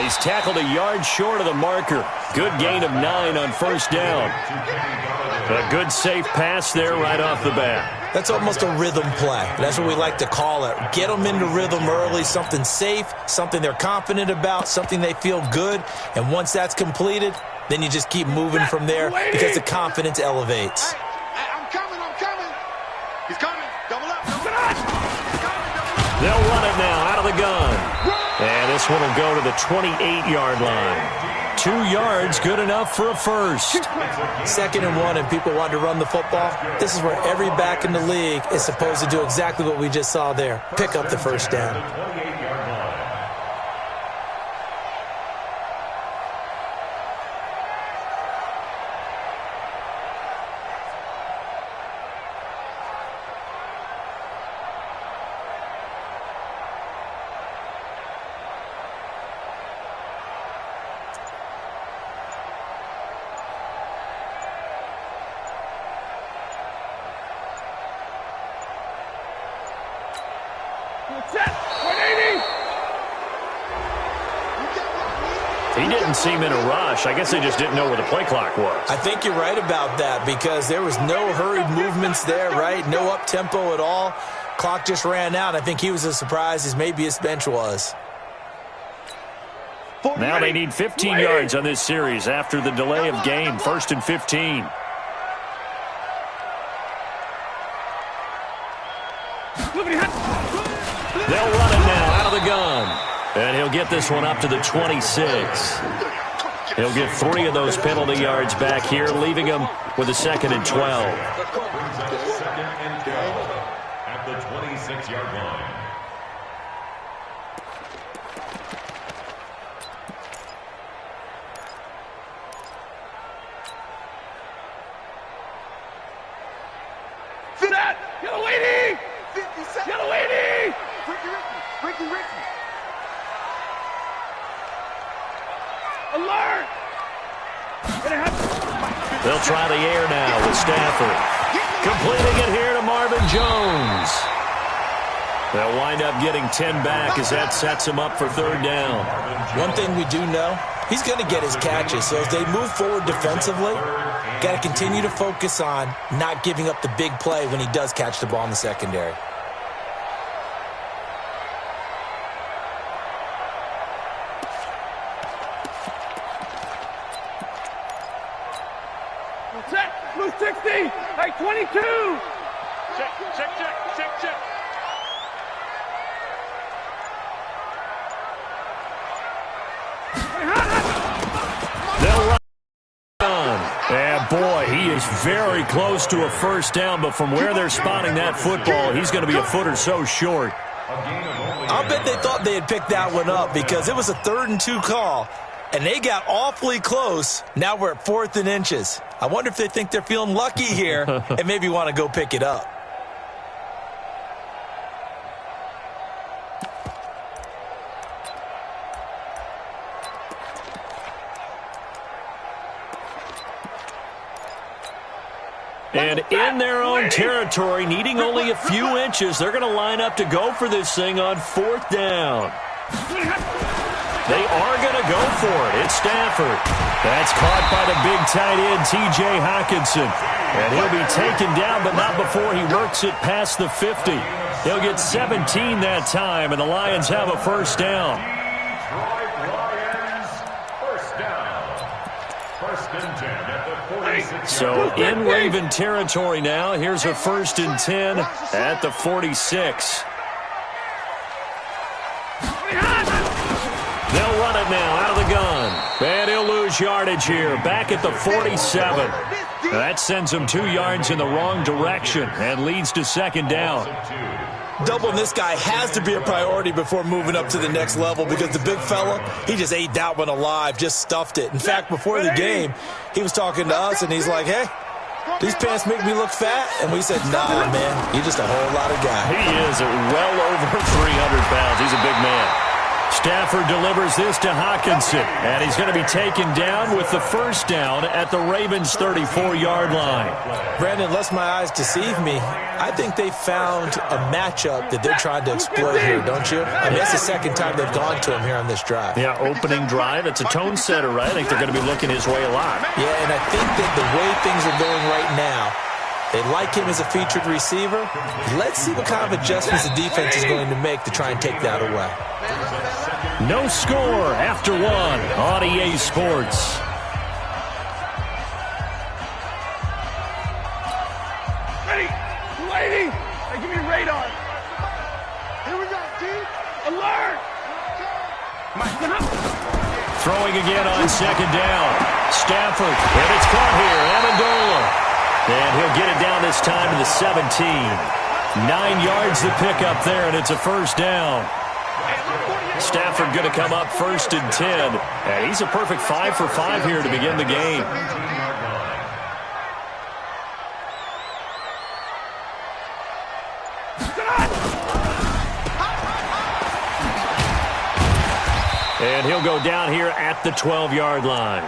He's tackled a yard short of the marker. Good gain of 9 on 1st down. A good safe pass there right off the bat. That's almost a rhythm play. That's what we like to call it. Get them into rhythm early, something safe, something they're confident about, something they feel good. And once that's completed, then you just keep moving from there because the confidence elevates. Hey, I'm coming. He's coming. Double up. They'll run it now out of the gun. And this one will go to the 28-yard line. 2 yards, good enough for a first. 2nd and 1, and people want to run the football. This is where every back in the league is supposed to do exactly what we just saw there. Pick up the 1st down. He didn't seem in a rush. I guess they just didn't know where the play clock was. I think you're right about that because there was no hurried movements there, right? No up-tempo at all. Clock just ran out. I think he was as surprised as maybe his bench was. Now they need 15 yards on this series after the delay of game. 1st and 15. They'll run it now out of the gun. And he'll get this one up to the 26. He'll get 3 of those penalty yards back here, leaving him with a 2nd and 12. Brings up 2nd and 12 at the 26-yard line. Set! Yellow lady! 57. Yellow lady! Ricky. Alert! They'll try the air now with Stafford. Completing it here to Marvin Jones. They'll wind up getting 10 back as that sets him up for 3rd down. One thing we do know, he's going to get his catches. So as they move forward defensively, got to continue to focus on not giving up the big play when he does catch the ball in the secondary. Set! Blue 60! Hey, 22! Check. They'll run. And boy, he is very close to a 1st down, but from where they're spotting that football, he's going to be a foot or so short. A gain of only I'll bet they thought they had picked that one up because it was a 3rd and 2 call, and they got awfully close. Now we're at 4th and inches. I wonder if they think they're feeling lucky here and maybe want to go pick it up. And in their own territory, needing only a few inches, they're going to line up to go for this thing on 4th down. They are going to go for it. It's Stafford. That's caught by the big tight end, T.J. Hockenson. And he'll be taken down, but not before he works it past the 50. He'll get 17 that time, and the Lions have a 1st down. So in Raven territory now. Here's a 1st and 10 at the 46. They'll run it now out of the gun. And he'll lose yardage here. Back at the 47. That sends him 2 yards in the wrong direction and leads to 2nd down. Doubling this guy has to be a priority before moving up to the next level because the big fella, he just ate that one alive, just stuffed it. In fact, before the game, he was talking to us, and he's like, hey, these pants make me look fat? And we said, nah, man, you're just a whole lot of guy. He is well over 300 pounds. He's a big man. Stafford delivers this to Hockenson, and he's going to be taken down with the 1st down at the Ravens' 34-yard line. Brandon, unless my eyes deceive me, I think they found a matchup that they're trying to exploit here, don't you? I mean, it's the 2nd time they've gone to him here on this drive. Yeah, opening drive. It's a tone setter, right? I think they're going to be looking his way a lot. Yeah, and I think that the way things are going right now, they like him as a featured receiver. Let's see what kind of adjustments the defense is going to make to try and take that away. No score after 1 on EA Sports. Ready, lady. Hey, give me radar. Here we go, team. Alert. Throwing again on 2nd down. Stafford, and it's caught here. Amendola. And he'll get it down this time to the 17. 9 yards to pick up there, and it's a 1st down. Stafford going to come up 1st and 10. And he's a perfect 5 for 5 here to begin the game. And he'll go down here at the 12-yard line.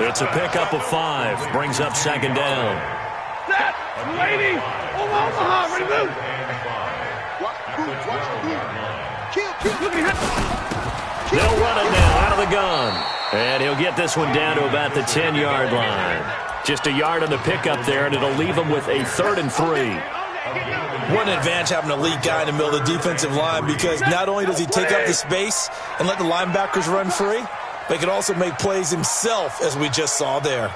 It's a pickup of 5. Brings up 2nd down. Set, lady. Omaha, ready to move. They'll run it now out of the gun. And he'll get this one down to about the 10-yard line. Just a yard on the pickup there, and it'll leave him with a 3rd and 3. What an advantage having an elite guy in the middle of the defensive line because not only does he take up the space and let the linebackers run free, but he can also make plays himself, as we just saw there.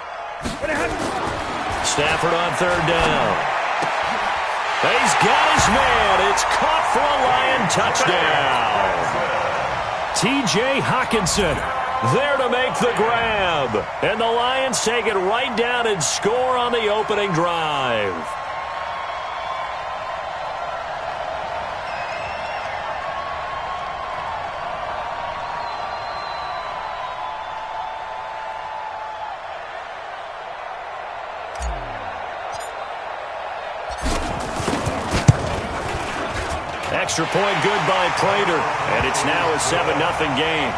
Stafford on 3rd down. He's got his man. It's caught for a Lion touchdown. T.J. Hockenson there to make the grab. And the Lions take it right down and score on the opening drive. Extra point good by Prater, and it's now a 7-0 game.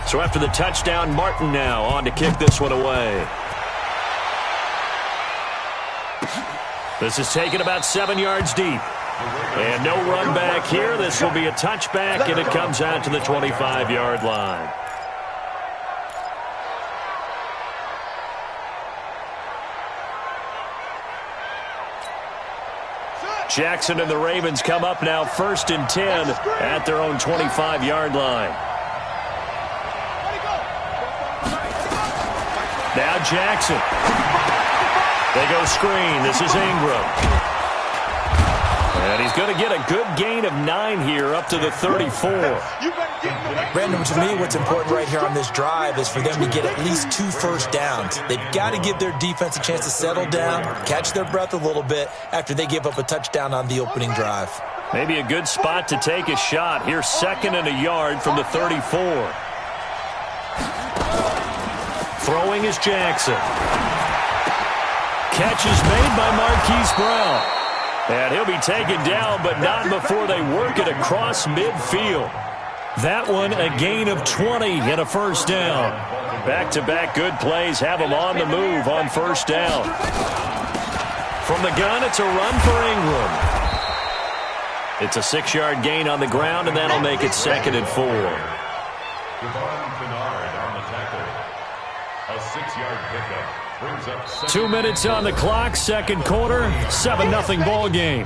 So after the touchdown, Martin now on to kick this one away. This is taken about 7 yards deep. And no run back here. This will be a touchback, and it comes out to the 25-yard line. Jackson and the Ravens come up now 1st and 10 at their own 25-yard line. Now Jackson. They go screen. This is Ingram. And he's going to get a good gain of 9 here up to the 34. Brandon, to me, what's important right here on this drive is for them to get at least 2 first downs. They've got to give their defense a chance to settle down, catch their breath a little bit after they give up a touchdown on the opening drive. Maybe a good spot to take a shot. Here's 2nd and a yard from the 34. Throwing is Jackson. Catch is made by Marquise Brown. And he'll be taken down, but not before they work it across midfield. That one, a gain of 20 and a first down. Back-to-back good plays have them on the move on first down. From the gun, it's a run for Ingram. It's a 6-yard gain on the ground, and that'll make it 2nd and 4. A 6-yard pickup. 2 minutes on the clock, second quarter, 7-0 ball game.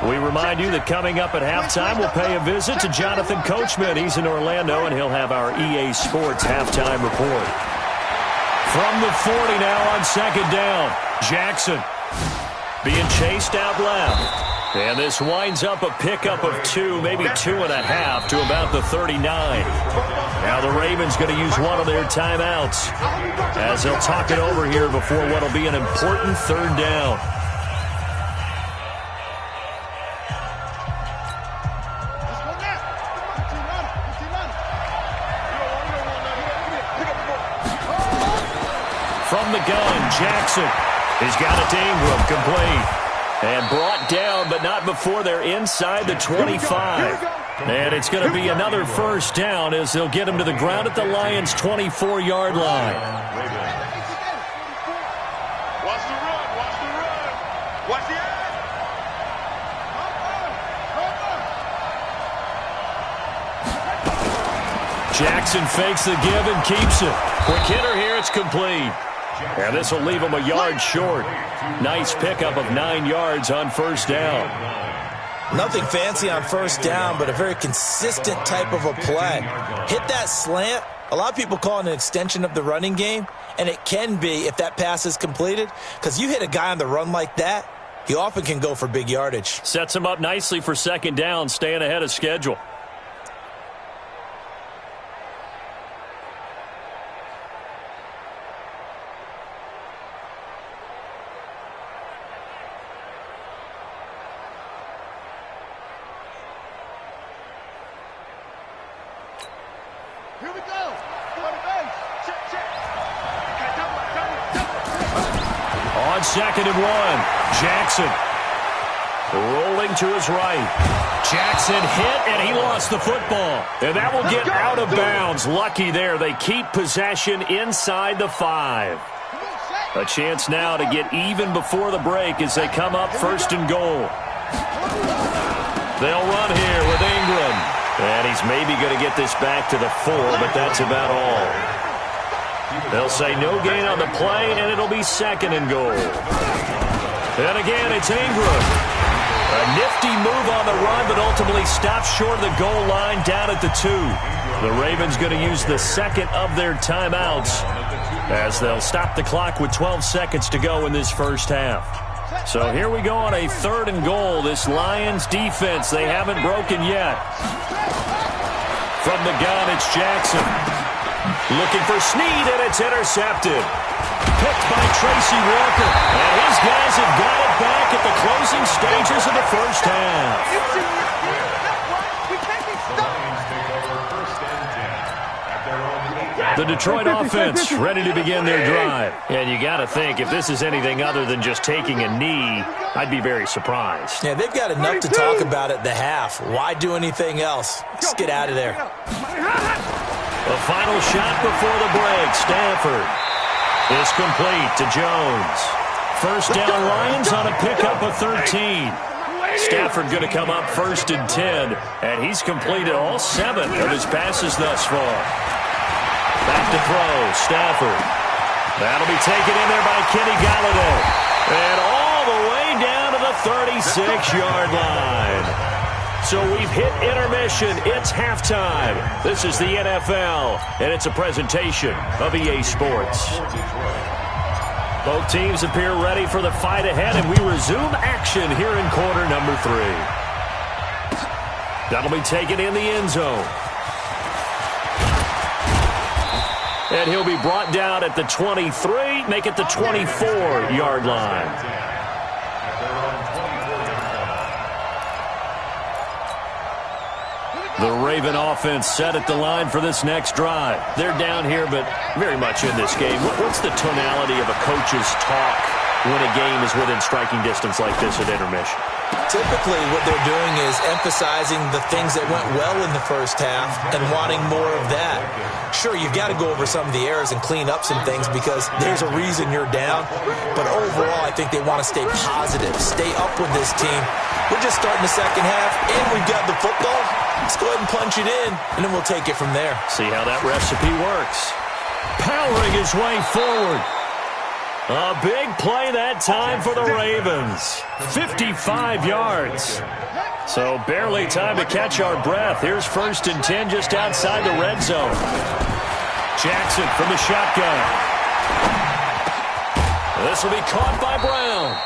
We remind you that coming up at halftime, we'll pay a visit to Jonathan Coachman. He's in Orlando, and he'll have our EA Sports halftime report. From the 40 now on 2nd down. Jackson being chased out left. And this winds up a pickup of 2, maybe 2.5 to about the 39. Now the Ravens going to use one of their timeouts as they'll talk it over here before what will be an important 3rd down. From the gun, Jackson. He's got it to Ingram, complete. And brought down, but not before they're inside the 25. And it's going to be another first down as they'll get him to the ground at the Lions' 24-yard line. Watch the run, watch the run. Watch the act. Jackson fakes the give and keeps it. Quick hitter here, it's complete. And this will leave him a yard short. Nice pickup of 9 yards on first down. Nothing fancy on first down, but a very consistent type of a play. Hit that slant. A lot of people call it an extension of the running game, and it can be if that pass is completed, because you hit a guy on the run like that, he often can go for big yardage. Sets him up nicely for 2nd down, staying ahead of schedule. Here we go. For the base. Check, check. On 2nd and 1, Jackson rolling to his right. Jackson hit, and he lost the football. And that will get out of bounds. Lucky there. They keep possession inside the 5. A chance now to get even before the break as they come up 1st and goal. They'll run here with Ingram. And he's maybe going to get this back to the 4, but that's about all. They'll say no gain on the play, and it'll be 2nd and goal. And again, it's Ingram. A nifty move on the run, but ultimately stops short of the goal line down at the 2. The Ravens going to use the 2nd of their timeouts as they'll stop the clock with 12 seconds to go in this first half. So here we go on a 3rd and goal. This Lions defense, they haven't broken yet. From the gun, it's Jackson. Looking for Snead, and it's intercepted. Picked by Tracy Walker. And his guys have got it back at the closing stages of the first half. The Detroit offense ready to begin their drive. And you got to think, if this is anything other than just taking a knee, I'd be very surprised. Yeah, they've got enough to talk about at the half. Why do anything else? Let's get out of there. The final shot before the break. Stanford is complete to Jones. First down Lions on a pickup of 13. Stafford going to come up 1st and 10, and he's completed all 7 of his passes thus far. Back to throw, Stafford. That'll be taken in there by Kenny Golladay. And all the way down to the 36-yard line. So we've hit intermission. It's halftime. This is the NFL, and it's a presentation of EA Sports. Both teams appear ready for the fight ahead, and we resume action here in quarter number 3. That'll be taken in the end zone. And he'll be brought down at the 23, make it the 24-yard line. The Raven offense set at the line for this next drive. They're down here, but very much in this game. What's the tonality of a coach's talk when a game is within striking distance like this at intermission? Typically, what they're doing is emphasizing the things that went well in the first half and wanting more of that. Sure, you've got to go over some of the errors and clean up some things because there's a reason you're down. But overall, I think they want to stay positive, stay up with this team. We're just starting the second half, and we've got the football. Let's go ahead and punch it in, and then we'll take it from there. See how that recipe works. Powering his way forward. A big play that time for the Ravens. 55 yards. So barely time to catch our breath. Here's 1st and 10 just outside the red zone. Jackson from the shotgun. This will be caught by Brown.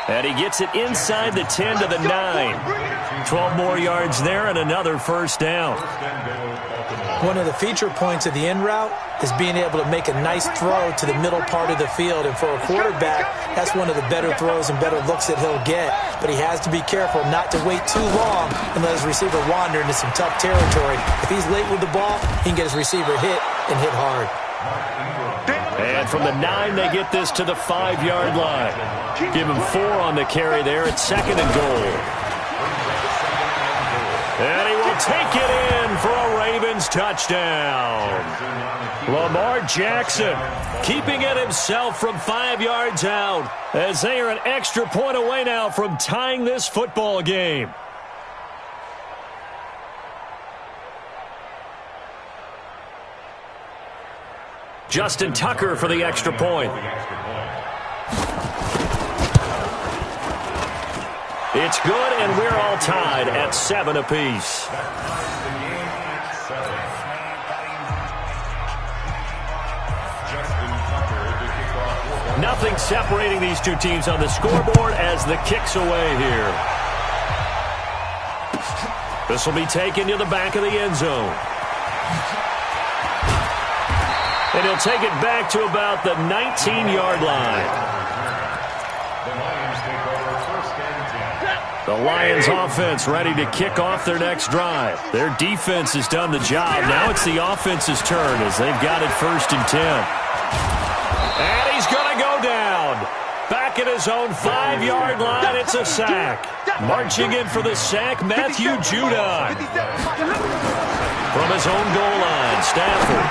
And he gets it inside the 10 to the 9. 12 more yards there and another 1st down. One of the feature points of the in route is being able to make a nice throw to the middle part of the field. And for a quarterback, that's one of the better throws and better looks that he'll get. But he has to be careful not to wait too long and let his receiver wander into some tough territory. If he's late with the ball, he can get his receiver hit and hit hard. And from the 9, they get this to the 5-yard line. Give him 4 on the carry there at 2nd and goal. And he will take it in for a Ravens touchdown. Lamar Jackson keeping it himself from 5 yards out as they are an extra point away now from tying this football game. Justin Tucker for the extra point. It's good, and we're all tied at 7 apiece. Nothing separating these two teams on the scoreboard as the kick's away here. This will be taken to the back of the end zone. And he'll take it back to about the 19-yard line. The Lions offense ready to kick off their next drive. Their defense has done the job. Now it's the offense's turn as they've got it 1st and 10. And he's going to go down. Back at his own 5-yard line, it's a sack. Marching in for the sack, Matthew Judon. From his own goal line, Stafford.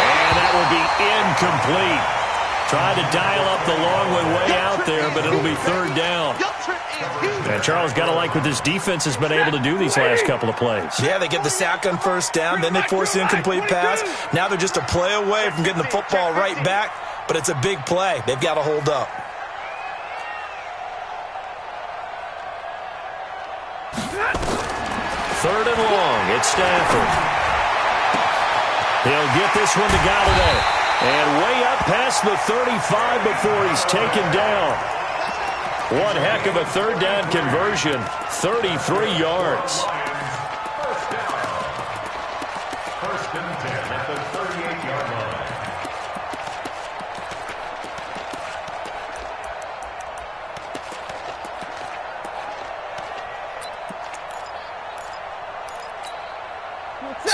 And that will be incomplete. Tried to dial up the long one way out there, but it'll be 3rd down. And Charles, got to like what this defense has been able to do these last couple of plays. Yeah, they get the sack on 1st down, then they force the incomplete pass. Now they're just a play away from getting the football right back, but it's a big play. They've got to hold up. Third and long, it's Stafford. He'll get this one to Golladay. And way up past the 35 before he's taken down. One heck of a 3rd down conversion, 33 yards. First and 10 at the 38-yard line.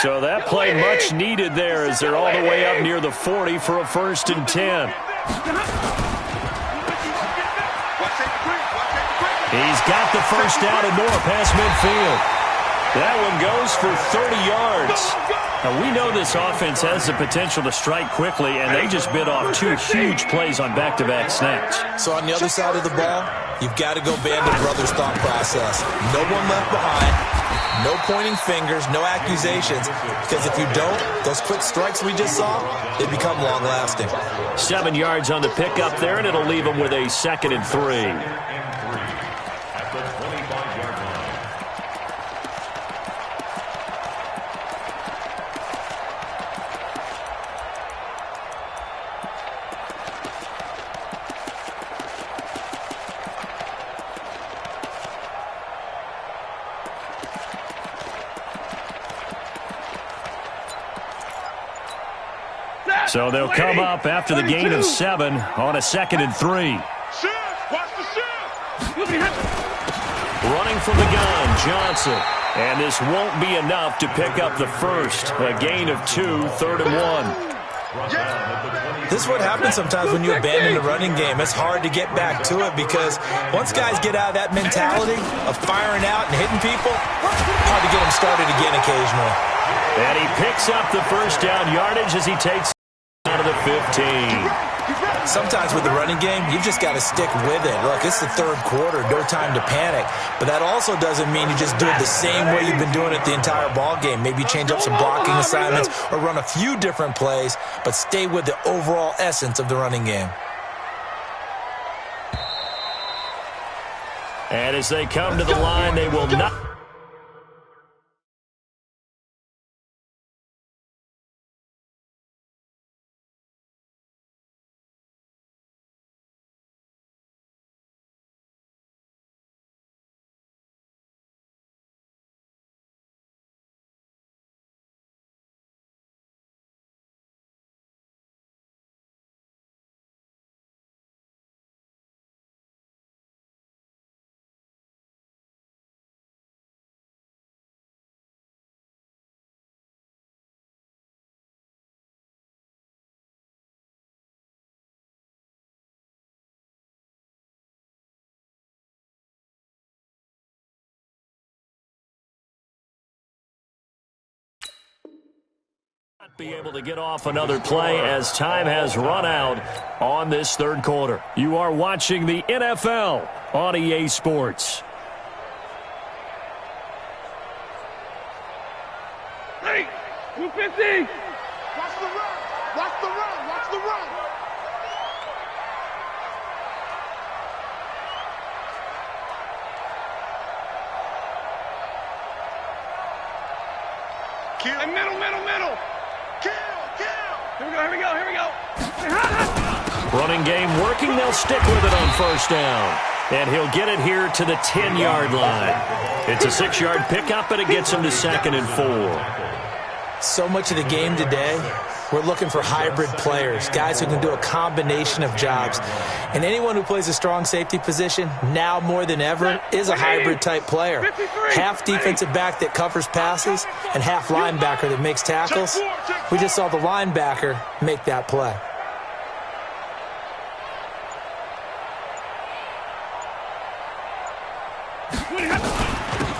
So that play much needed there as they're all the way up near the 40 for a 1st and 10. He's got the 1st down and more past midfield. That one goes for 30 yards. Now, we know this offense has the potential to strike quickly, and they just bit off 2 huge plays on back-to-back snaps. So on the other side of the ball, you've got to go band of brothers thought process. No one left behind, no pointing fingers, no accusations, because if you don't, those quick strikes we just saw, they become long-lasting. 7 yards on the pickup there, and it'll leave them with a 2nd and 3. At the 25-yard line. So they'll come up after the gain of 7 on a 2nd and 3. Running from the gun, Johnson. And this won't be enough to pick up the first. A gain of 2, 3rd and 1. This is what happens sometimes when you abandon the running game. It's hard to get back to it because once guys get out of that mentality of firing out and hitting people, hard to get them started again occasionally. And he picks up the first down yardage as he takes out of the 15. Sometimes with the running game, you've just got to stick with it. Look, it's the 3rd quarter, no time to panic. But that also doesn't mean you just do it the same way you've been doing it the entire ball game. Maybe change up some blocking assignments or run a few different plays, but stay with the overall essence of the running game. And as they come to the line, they will not... be able to get off another play as time has run out on this 3rd quarter. You are watching the NFL on EA Sports. Hey, 250. Watch the run. Watch the run. Watch the run. Kill. And middle. Here we go. Running game working. They'll stick with it on 1st down. And he'll get it here to the 10-yard line. It's a 6-yard pickup, and it gets him to 2nd and 4. So much of the game today, we're looking for hybrid players, guys who can do a combination of jobs. And anyone who plays a strong safety position, now more than ever, is a hybrid-type player. Half defensive back that covers passes and half linebacker that makes tackles. We just saw the linebacker make that play.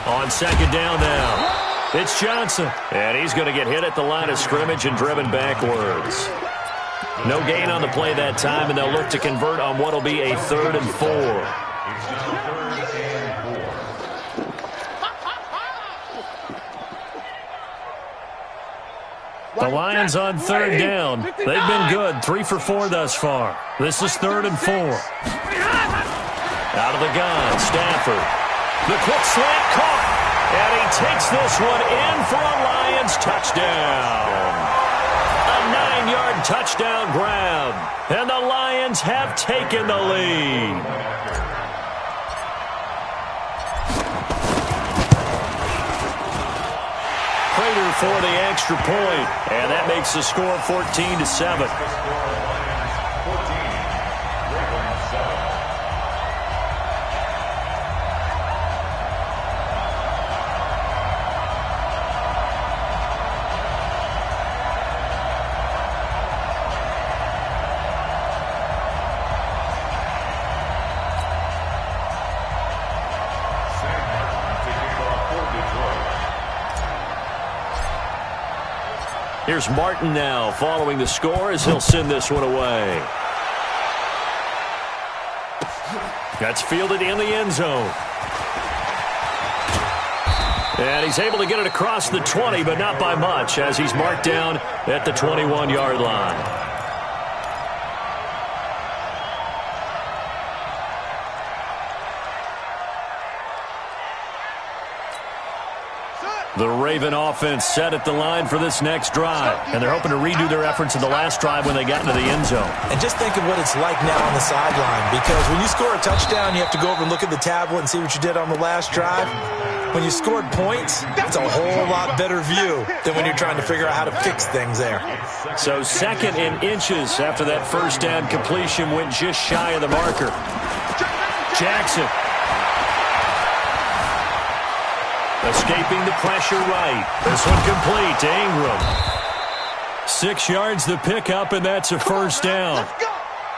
On 2nd down now. It's Johnson, and he's going to get hit at the line of scrimmage and driven backwards. No gain on the play that time, and they'll look to convert on what will be a 3rd and 4. The Lions on 3rd down. They've been good, 3 for 4 thus far. This is 3rd and 4. Out of the gun, Stafford. The quick slant caught. And he takes this one in for a Lions touchdown. A 9-yard touchdown grab. And the Lions have taken the lead. Prater for the extra point. And that makes the score 14-7. Here's Martin now following the score as he'll send this one away. That's fielded in the end zone. And he's able to get it across the 20, but not by much, as he's marked down at the 21-yard line. The Raven offense set at the line for this next drive, and they're hoping to redo their efforts in the last drive when they got into the end zone. And just think of what it's like now on the sideline, because when you score a touchdown, you have to go over and look at the tablet and see what you did on the last drive. When you scored points, it's a whole lot better view than when you're trying to figure out how to fix things there. So 2nd and inches after that first down completion went just shy of the marker. Jackson. Escaping the pressure right. This one complete to Ingram. 6 yards the pickup, and that's a first down.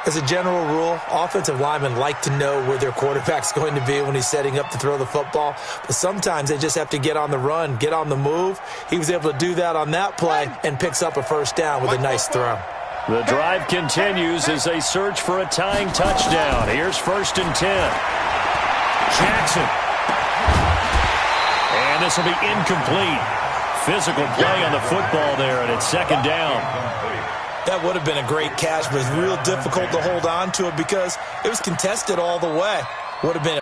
As a general rule, offensive linemen like to know where their quarterback's going to be when he's setting up to throw the football. But sometimes they just have to get on the run, get on the move. He was able to do that on that play and picks up a first down with a nice throw. The drive continues as they search for a tying touchdown. Here's 1st and 10. Jackson. And this will be incomplete. Physical play on the football there, and it's 2nd down. That would have been a great catch, but it's real difficult to hold on to it because it was contested all the way. Would have been a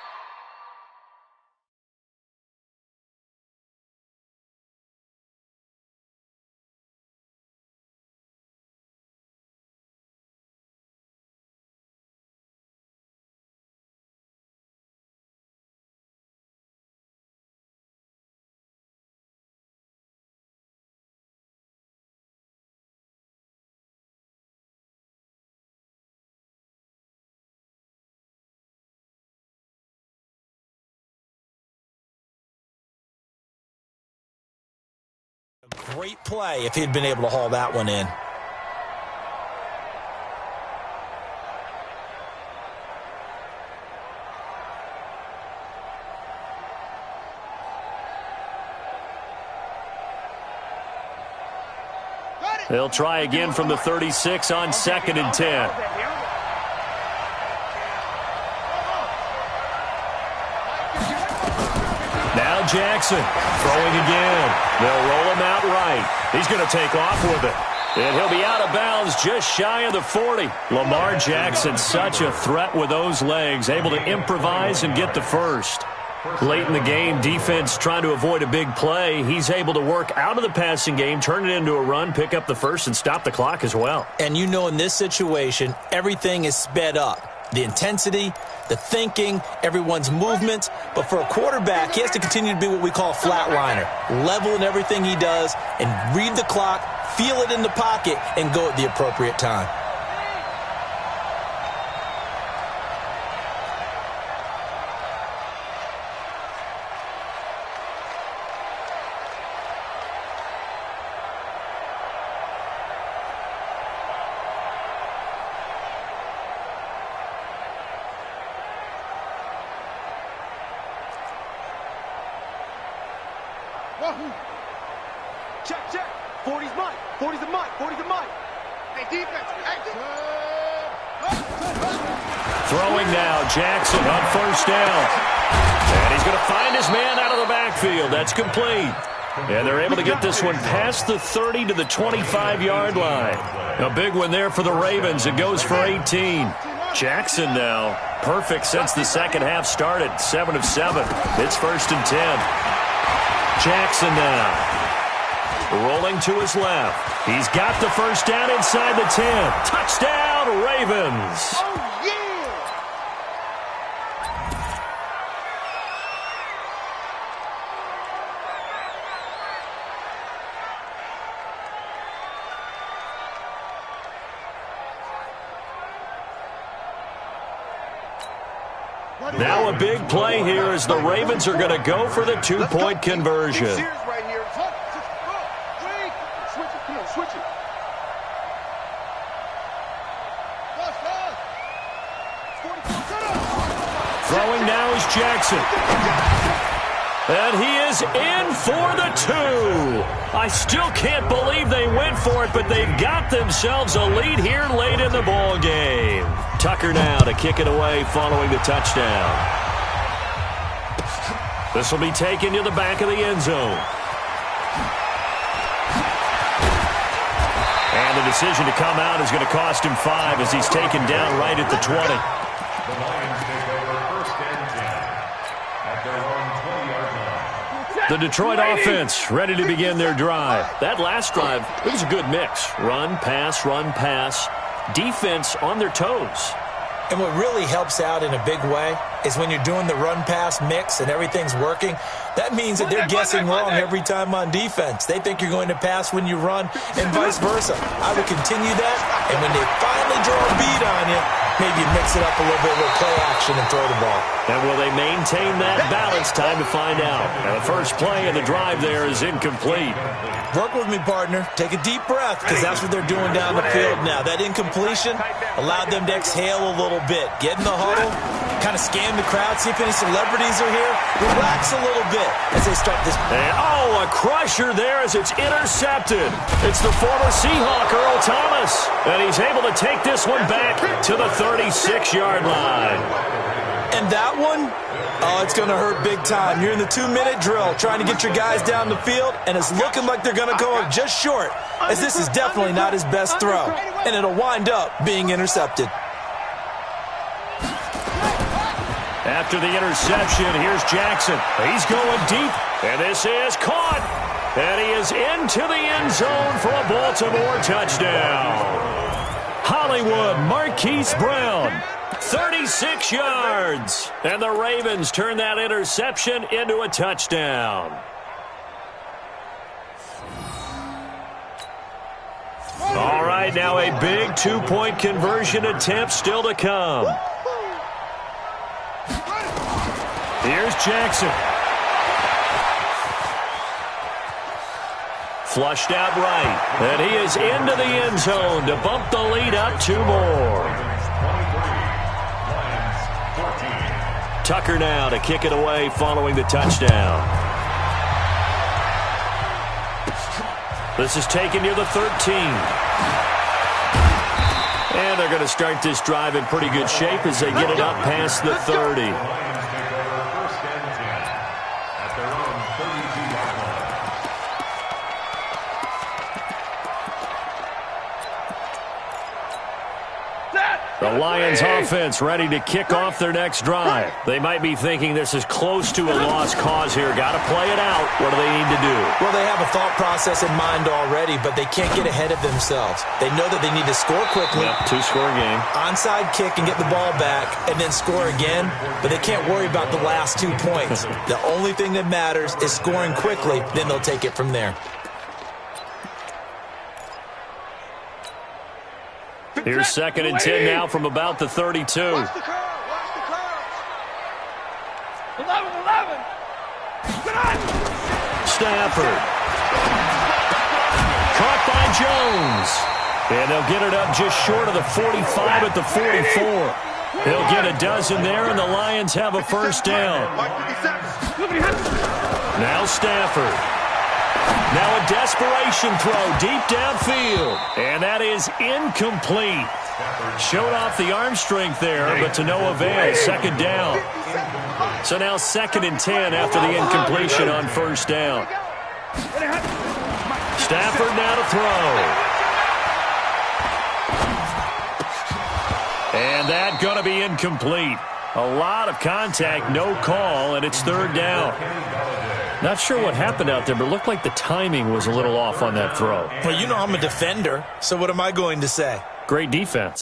great play if he'd been able to haul that one in. They'll try again from the 36 on 2nd and 10. Now Jackson throwing again. They'll roll him out right. He's going to take off with it. And he'll be out of bounds just shy of the 40. Lamar Jackson, such a threat with those legs, able to improvise and get the first. Late in the game, defense trying to avoid a big play. He's able to work out of the passing game, turn it into a run, pick up the first, and stop the clock as well. And you know in this situation, everything is sped up. The intensity, the thinking, everyone's movement. But for a quarterback, he has to continue to be what we call a flatliner. Level in everything he does and read the clock, feel it in the pocket, and go at the appropriate time. Check, check. 40's mine. 40's a mine. 40's a mine. Hey, defense. Throwing now, Jackson on first down. And he's going to find his man out of the backfield. That's complete. And they're able to get this one past the 30 to the 25-yard line. A big one there for the Ravens. It goes for 18. Jackson now, perfect since the second half started. 7 of 7. It's 1st and 10. Jackson now. Rolling to his left. He's got the first down inside the 10. Touchdown, Ravens. Oh, yeah. Now a big play here as the Ravens are going to go for the two-point conversion. Throwing now is Jackson. And he is in for the 2. I still can't believe they went for it, but they've got themselves a lead here late in the ball game. Tucker now to kick it away following the touchdown. This will be taken to the back of the end zone. And the decision to come out is going to cost him 5 as he's taken down right at the 20. The Lions take over 1st and 10 at their own 20-yard line. The Detroit offense ready to begin their drive. That last drive, it was a good mix. Run, pass, defense on their toes. And what really helps out in a big way is when you're doing the run-pass mix and everything's working, that means that they're guessing wrong every time on defense. They think you're going to pass when you run and vice versa. I would continue that, and when they finally draw a beat on you, maybe mix it up a little bit with play action and throw the ball. And will they maintain that balance? Time to find out. And the first play of the drive there is incomplete. Work with me, partner. Take a deep breath, because that's what they're doing down the field now. That incompletion allowed them to exhale a little bit. Get in the huddle, kind of scan the crowd, see if any celebrities are here. Relax a little bit as they start this. And, a crusher there as it's intercepted. It's the former Seahawk, Earl Thomas. And he's able to take this one back to the 36-yard line. And that one, it's going to hurt big time. You're in the 2-minute drill trying to get your guys down the field, and it's looking like they're going to go up just short, as this is definitely not his best throw. And it'll wind up being intercepted. After the interception, here's Jackson. He's going deep, and this is caught. And he is into the end zone for a Baltimore touchdown. Hollywood Marquise Brown, 36 yards. And the Ravens turn that interception into a touchdown. All right, now a big 2-point conversion attempt still to come. Here's Jackson. Flushed out right. And he is into the end zone to bump the lead up 2 more. Tucker now to kick it away following the touchdown. This is taken near the 13. And they're going to start this drive in pretty good shape as they get it up past the 30. The Lions offense ready to kick off their next drive. They might be thinking this is close to a lost cause here. Got to play it out. What do they need to do? Well, they have a thought process in mind already, but they can't get ahead of themselves. They know that they need to score quickly. Yep, 2-score game. Onside kick and get the ball back and then score again, but they can't worry about the last 2 points. The only thing that matters is scoring quickly, then they'll take it from there. Here's 2nd and 10 now from about the 32. Watch the curve. Watch the curve. 11. Stafford. Caught by Jones. And they'll get it up just short of the 45 at the 44. They'll get a dozen there, and the Lions have a first down. Now Stafford. Now a desperation throw deep downfield. And that is incomplete. Showed off the arm strength there, but to no avail. 2nd down. So now 2nd and 10 after the incompletion on first down. Stafford now to throw. And that going to be incomplete. A lot of contact, no call, and it's 3rd down. Not sure what happened out there, but it looked like the timing was a little off on that throw. Well, you know I'm a defender, so what am I going to say? Great defense.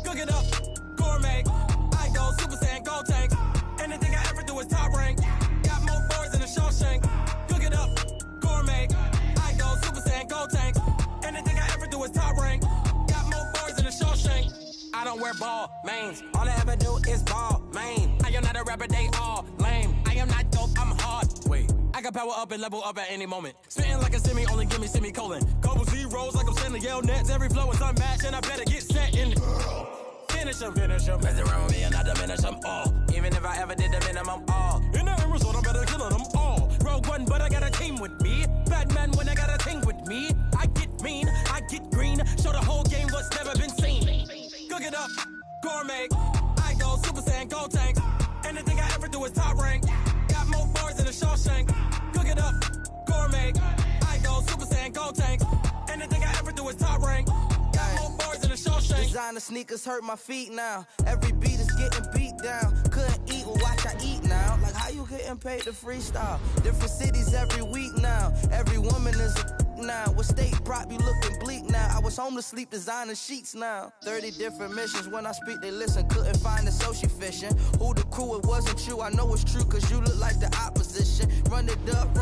Cook it up, gourmet. I go Super Saiyan, go tank. Anything I ever do is top rank. Got more boards than a Shawshank. Cook it up, gourmet. I go Super Saiyan, go tank. Anything I ever do is top rank. Got more boards than a Shawshank. don't wear ball mains. All I ever do is ball main. I am not a rapper, they all lame. I am not dope, I'm hard. Wait, I can power up and level up at any moment. Spitting like a semi, only give me semicolon. Couple zeros like I'm sending yell nets. Every flow is unmatched and I better get set in. Finish them. Mess around with me and I diminish them all. Even if I ever did the minimum all. In the end result, I'm better killing them all. Rogue one, but I got a team with me. Bad man when I got a team with me. I get mean, I get green. Show the whole game what's never been seen. Cook it up, gourmet. I go Super Saiyan, gold tank. Anything I ever do is top rank. Got more bars than a Shawshank. Cook it up, gourmet. I go Super Saiyan, gold tank. Anything I ever do is top rank. Got more bars than a Shawshank. Designer sneakers hurt my feet now. Every beat is getting beat down. Couldn't eat, well watch I eat now. Like how you getting paid to freestyle? Different cities every week now. Every woman is a now. What state prop you looking bleak now? I was home to sleep designing sheets now. 30 different missions. When I speak they listen. Couldn't find the social fishing. Who the crew? It wasn't you. I know it's true cause you look like the opposition. Run it up.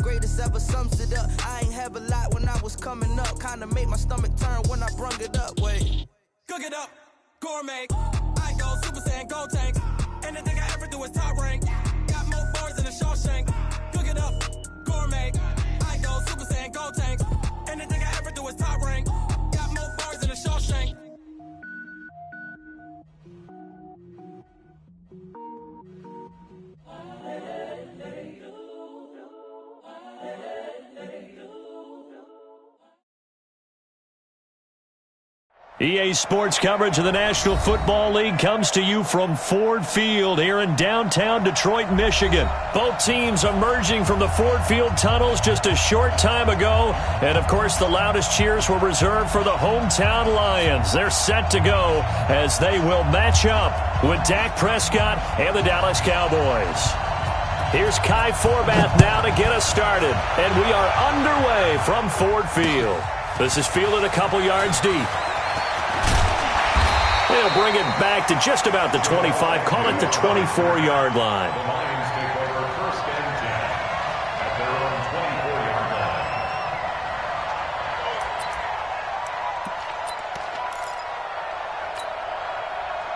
Greatest ever sums it up. I ain't have a lot when I was coming up. Kinda made my stomach turn when I brung it up. Wait. Cook it up, gourmet. I go Super Saiyan, gold tank. Anything I ever do is top rank. Got more bars than a Shawshank. Cook it up, gourmet. I go Super Saiyan, gold tank. Anything I ever do is top rank. Got more bars than a Shawshank. EA Sports coverage of the National Football League comes to you from Ford Field here in downtown Detroit, Michigan. Both teams emerging from the Ford Field tunnels just a short time ago. And, of course, the loudest cheers were reserved for the hometown Lions. They're set to go as they will match up with Dak Prescott and the Dallas Cowboys. Here's Kai Forbath now to get us started. And we are underway from Ford Field. This is fielded a couple yards deep. They'll bring it back to just about the 25, call it the 24-yard line. The Lions take over first and 10 at their own 24-yard line.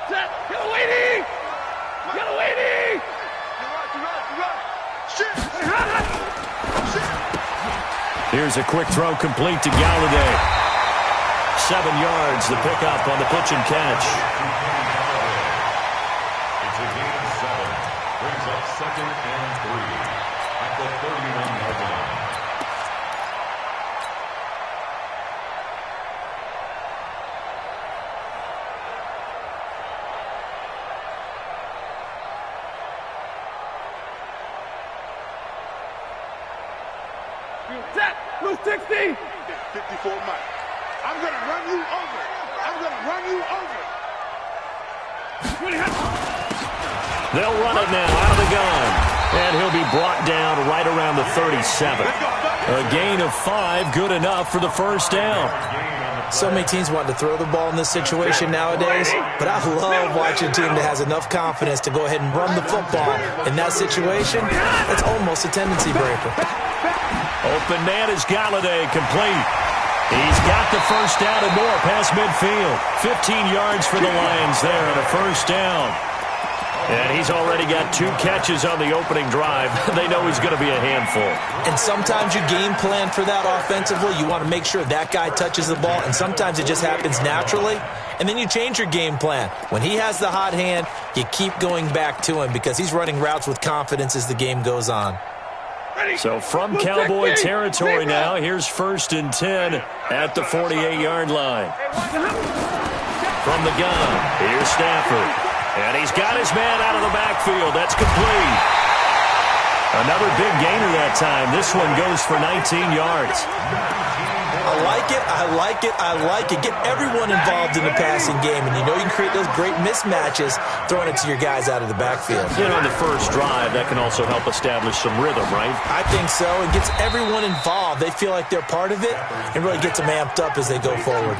Set, get a waiting! Get a waiting! Here's a quick throw complete to Galladay. 7 yards, the pickup on the pitch and catch. It's a gain of 7. Brings up 2nd and 3 at the 31-yard line. Set, Blue 60! 54 Mike. I'm going to run you over. I'm going to run you over. They'll run it now out of the gun. And he'll be brought down right around the 37. A gain of 5, good enough for the first down. So many teams want to throw the ball in this situation nowadays, but I love watching a team that has enough confidence to go ahead and run the football. In that situation, it's almost a tendency breaker. Open man is Galladay, complete. He's got the first down and more past midfield. 15 yards for the Lions there and a first down. And he's already got 2 catches on the opening drive. They know he's going to be a handful. And sometimes you game plan for that offensively. You want to make sure that guy touches the ball, and sometimes it just happens naturally. And then you change your game plan. When he has the hot hand, you keep going back to him because he's running routes with confidence as the game goes on. So from Cowboy territory now, here's 1st and 10 at the 48-yard line. From the gun, here's Stafford. And he's got his man out of the backfield. That's complete. Another big gainer that time. This one goes for 19 yards. I like it, I like it, I like it. Get everyone involved in the passing game, and you know you can create those great mismatches throwing it to your guys out of the backfield. You know, on the first drive, that can also help establish some rhythm, right? I think so. It gets everyone involved. They feel like they're part of it and really gets them amped up as they go forward.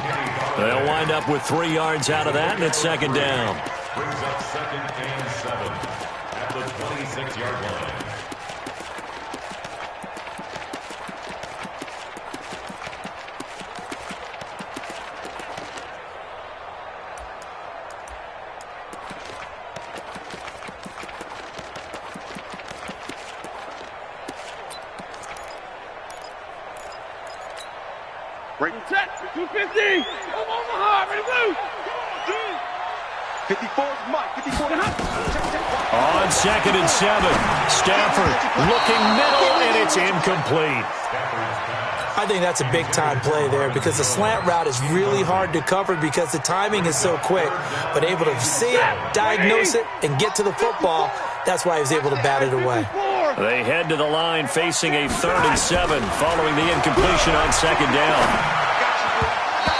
They'll wind up with 3 yards out of that, and it's 2nd down. Brings up 2nd and 7 at the 26-yard line. Break. Check. 250. Come on, Omaha. Ready, blue. 54 is Mike. 54 to On 2nd and 7. Stafford looking middle, and it's incomplete. I think that's a big-time play there because the slant route is really hard to cover because the timing is so quick. But able to see it, diagnose it, and get to the football, that's why he was able to bat it away. They head to the line facing a 3rd and 7 following the incompletion on 2nd down.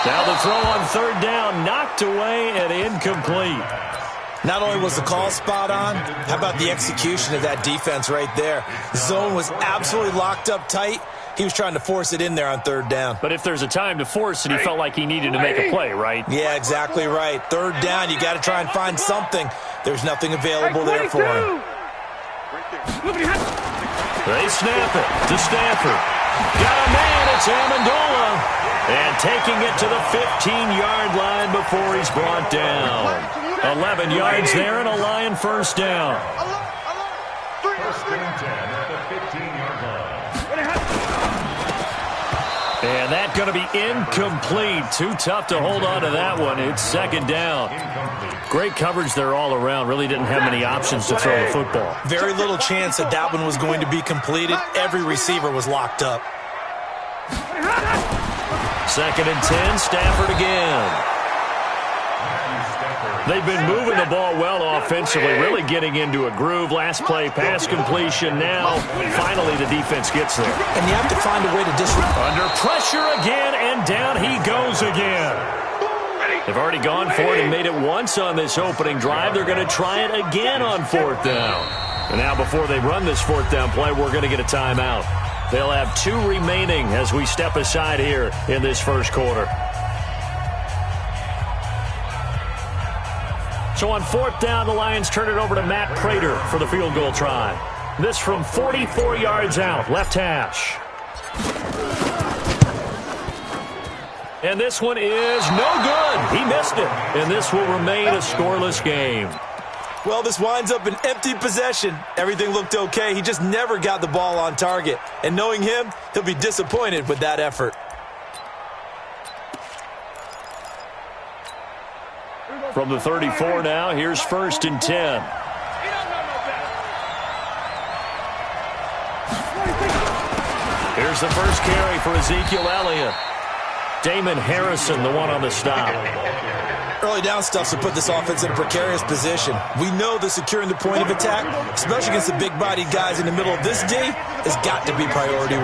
Now the throw on 3rd down, knocked away and incomplete. Not only was the call spot on, how about the execution of that defense right there? The zone was absolutely locked up tight. He was trying to force it in there on 3rd down. But if there's a time to force it, he felt like he needed to make a play, right? Yeah, exactly right. 3rd down, you got to try and find something. There's nothing available there for him. They snap it to Stafford. Got a man, it's Amendola. And taking it to the 15-yard line before he's brought down. 11 yards there and a Lion 1st down. 1st and 10 at the 15-yard line. And that's going to be incomplete. Too tough to hold on to that one. It's 2nd down. Great coverage there all around. Really didn't have many options to throw the football. Very little chance that that one was going to be completed. Every receiver was locked up. 2nd and 10, Stafford again. They've been moving the ball well offensively, really getting into a groove. Last play, pass completion. Now, finally, the defense gets there. And you have to find a way to disrupt. Under pressure again, and down he goes again. They've already gone for it and made it once on this opening drive. They're going to try it again on 4th down. And now, before they run this 4th down play, we're going to get a timeout. They'll have 2 remaining as we step aside here in this 1st quarter. So on 4th down, the Lions turn it over to Matt Prater for the field goal try. This from 44 yards out, left hash. And this one is no good. He missed it. And this will remain a scoreless game. Well, this winds up an empty possession. Everything looked okay. He just never got the ball on target. And knowing him, he'll be disappointed with that effort. From the 34 now, here's 1st and 10. Here's the first carry for Ezekiel Elliott. Damon Harrison, the one on the stop. Early down stuff to put this offense in a precarious position. We know that securing the point of attack, especially against the big-bodied guys in the middle of this D, has got to be priority 1.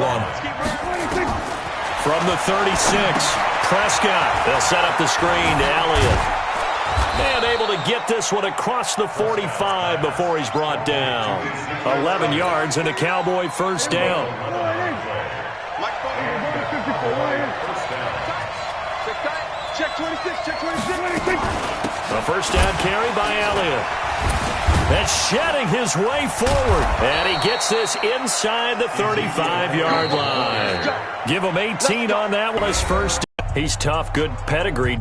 From the 36, Prescott. They'll set up the screen to Elliott. And able to get this one across the 45 before he's brought down. 11 yards and a Cowboy 1st down. Check 26, check 26. A 1st down carry by Elliott. That's shedding his way forward. And he gets this inside the 35-yard line. Give him 18 on that one as 1st. He's tough, good pedigree.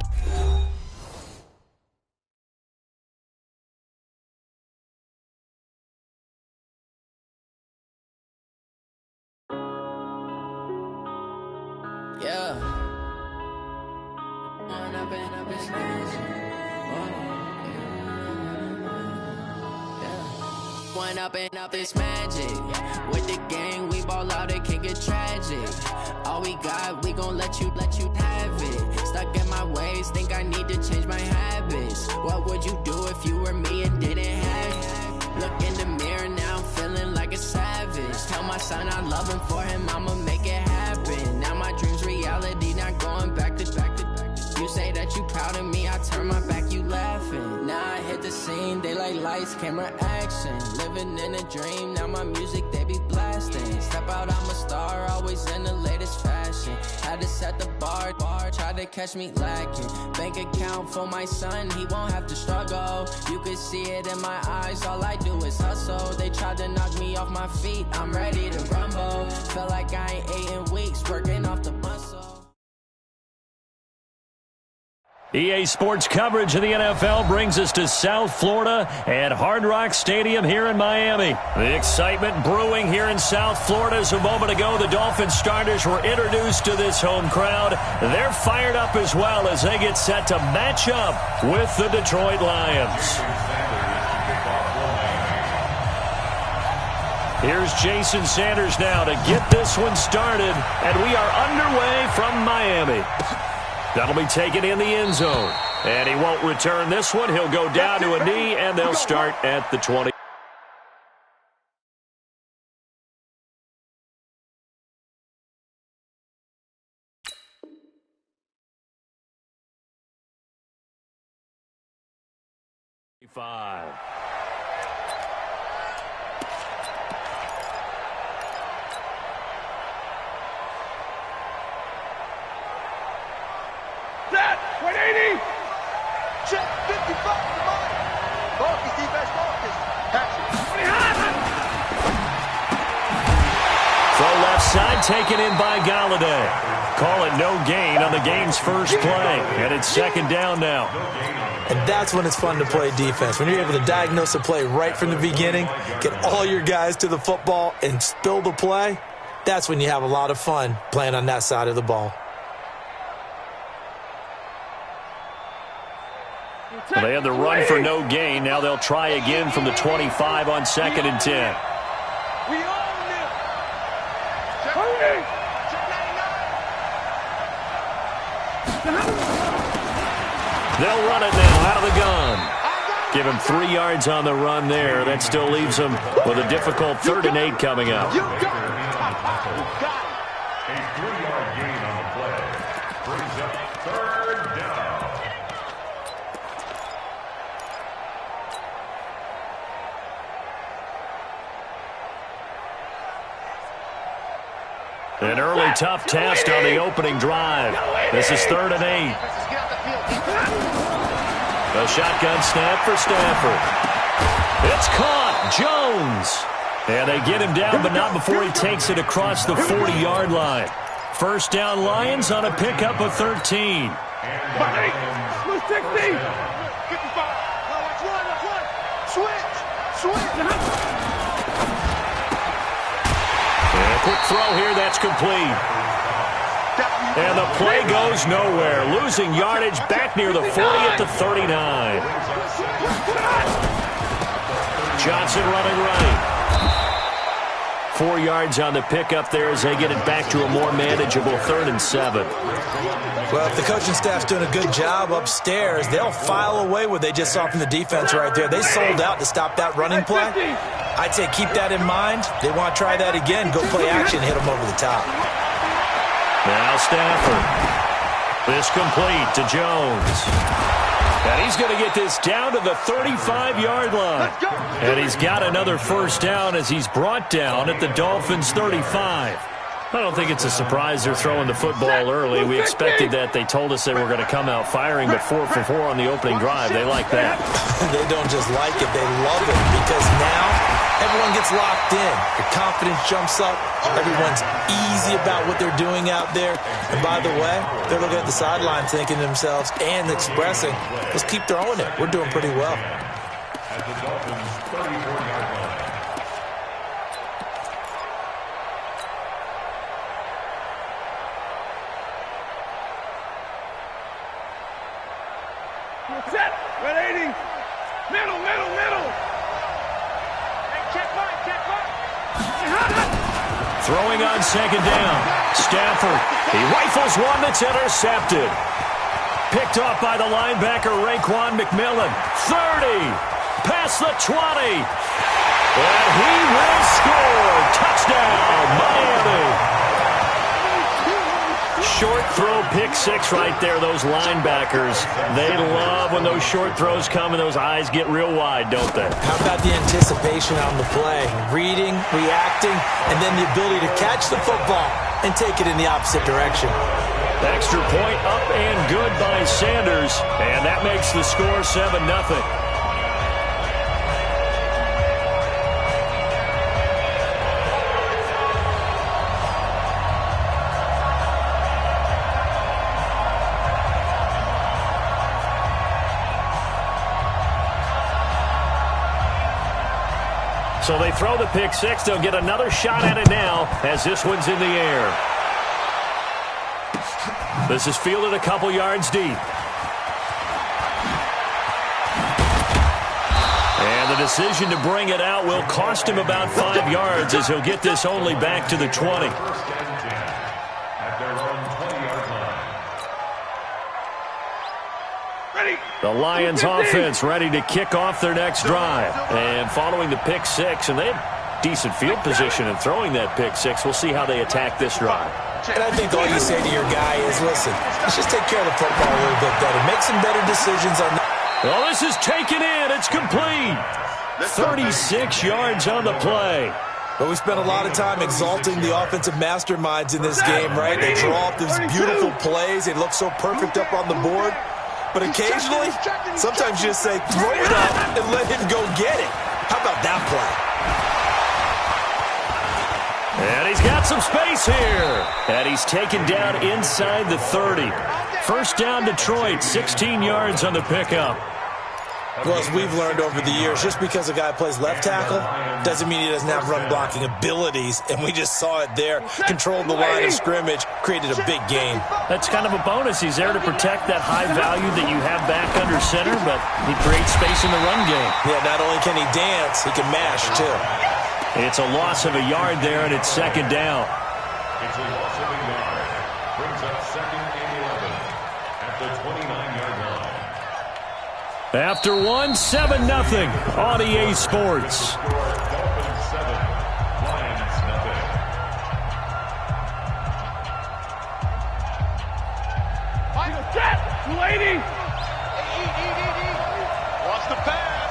Up this magic with the gang, we ball out, it can get tragic. All we got, we gon' let you have it. Stuck in my ways, think I need to change my habits. What would you do if you were me and didn't have it? Look in the mirror, now I'm feeling like a savage. Tell my son I love him, for him I'ma make it happen. Now my dreams reality, not going back to. You say that you proud of me, I turn my back, you laughing. Now I hit the scene, they like lights, camera, action. Living in a dream, now my music, they be blasting. Step out, I'm a star, always in the latest fashion. Had to set the bar, try to catch me lacking. Bank account for my son, he won't have to struggle. You could see it in my eyes, all I do is hustle. They tried to knock me off my feet, I'm ready to rumble. Felt like I ain't ate in weeks, working off the muscle. EA Sports coverage of the NFL brings us to South Florida at Hard Rock Stadium here in Miami. The excitement brewing here in South Florida as a moment ago the Dolphins starters were introduced to this home crowd. They're fired up as well as they get set to match up with the Detroit Lions. Here's Jason Sanders now to get this one started, and we are underway from Miami. That'll be taken in the end zone. And he won't return this one. He'll go down to a knee, and they'll start at the 20. Five. Set! 180! Check 55 to mine. Marcus, defense, Marcus. Catch it. Throw left side, taken in by Galladay. Call it no gain on the game's first play. And it's second down now. And that's when it's fun to play defense. When you're able to diagnose a play right from the beginning, get all your guys to the football, and spill the play, that's when you have a lot of fun playing on that side of the ball. Well, they had the run for no gain. Now they'll try again from the 25 on 2nd and 10. We own them. Check 99. They'll run it now out of the gun. Give him 3 yards on the run there. That still leaves him with a difficult 3rd and 8 coming up. You got it. A 3-yard gain on the play brings up 3rd down. An early tough test on the opening drive. This is 3rd and 8. A shotgun snap for Stafford. It's caught. Jones. And they get him down, but not before he takes it across the 40-yard line. First down Lions on a pickup of 13. 60. 55. Watch one. Switch. And a quick throw here, that's complete. And the play goes nowhere. Losing yardage back near the 40 at the 39. Johnson running right. 4 yards on the pickup there as they get it back to a more manageable 3rd and 7. Well, if the coaching staff's doing a good job upstairs, they'll file away what they just saw from the defense right there. They sold out to stop that running play. I'd say keep that in mind. They want to try that again. Go play action, hit them over the top. Now Stafford. This complete to Jones. And he's going to get this down to the 35-yard line. And he's got another first down as he's brought down at the Dolphins' 35. I don't think it's a surprise they're throwing the football early. We expected that. They told us they were going to come out firing, but 4 for 4 on the opening drive. They like that. They don't just like it. They love it because now everyone gets locked in. The confidence jumps up. Everyone's easy about what they're doing out there. And by the way, they're looking at the sideline thinking to themselves and expressing, let's keep throwing it. We're doing pretty well. At the Dolphins' 34-yard line. Set. 180. Middle. Hey, check mark. Throwing on 2nd down. Stafford. He rifles one that's intercepted. Picked off by the linebacker, Raekwon McMillan. 30. Past the 20. And he will score. Touchdown, Miami. Short throw, pick 6 right there. Those linebackers, they love when those short throws come and those eyes get real wide, don't they? How about the anticipation on the play? Reading, reacting, and then the ability to catch the football and take it in the opposite direction. Extra point up and good by Sanders, and that makes the score 7-0. So they throw the pick six. They'll get another shot at it now as this one's in the air. This is fielded a couple yards deep. And the decision to bring it out will cost him about 5 yards as he'll get this only back to the 20. The Lions offense ready to kick off their next drive. And following the pick six, and they have decent field position in throwing that pick six. We'll see how they attack this drive. And I think all you say to your guy is, listen, let's just take care of the football a little bit better. Make some better decisions on that. Well, this is taken in. It's complete. 36 yards on the play. But we spent a lot of time exalting the offensive masterminds in this game, right? They draw up these beautiful plays. They look so perfect up on the board. But occasionally, sometimes you just say, throw it up and let him go get it. How about that play? And he's got some space here. And he's taken down inside the 30. First down, Detroit, 16 yards on the pickup. Well, as we've learned over the years, just because a guy plays left tackle doesn't mean he doesn't have run-blocking abilities, and we just saw it there. Controlled the line of scrimmage, created a big gain. That's kind of a bonus. He's there to protect that high value that you have back under center, but he creates space in the run game. Yeah, not only can he dance, he can mash, too. It's a loss of a yard there, and it's second down. It's a loss of a yard. Brings up second and 11 at the 29-yard line. After 7-0 on EA Sports. Dolphins 7, Lions nothing. Lady! Watch the pass.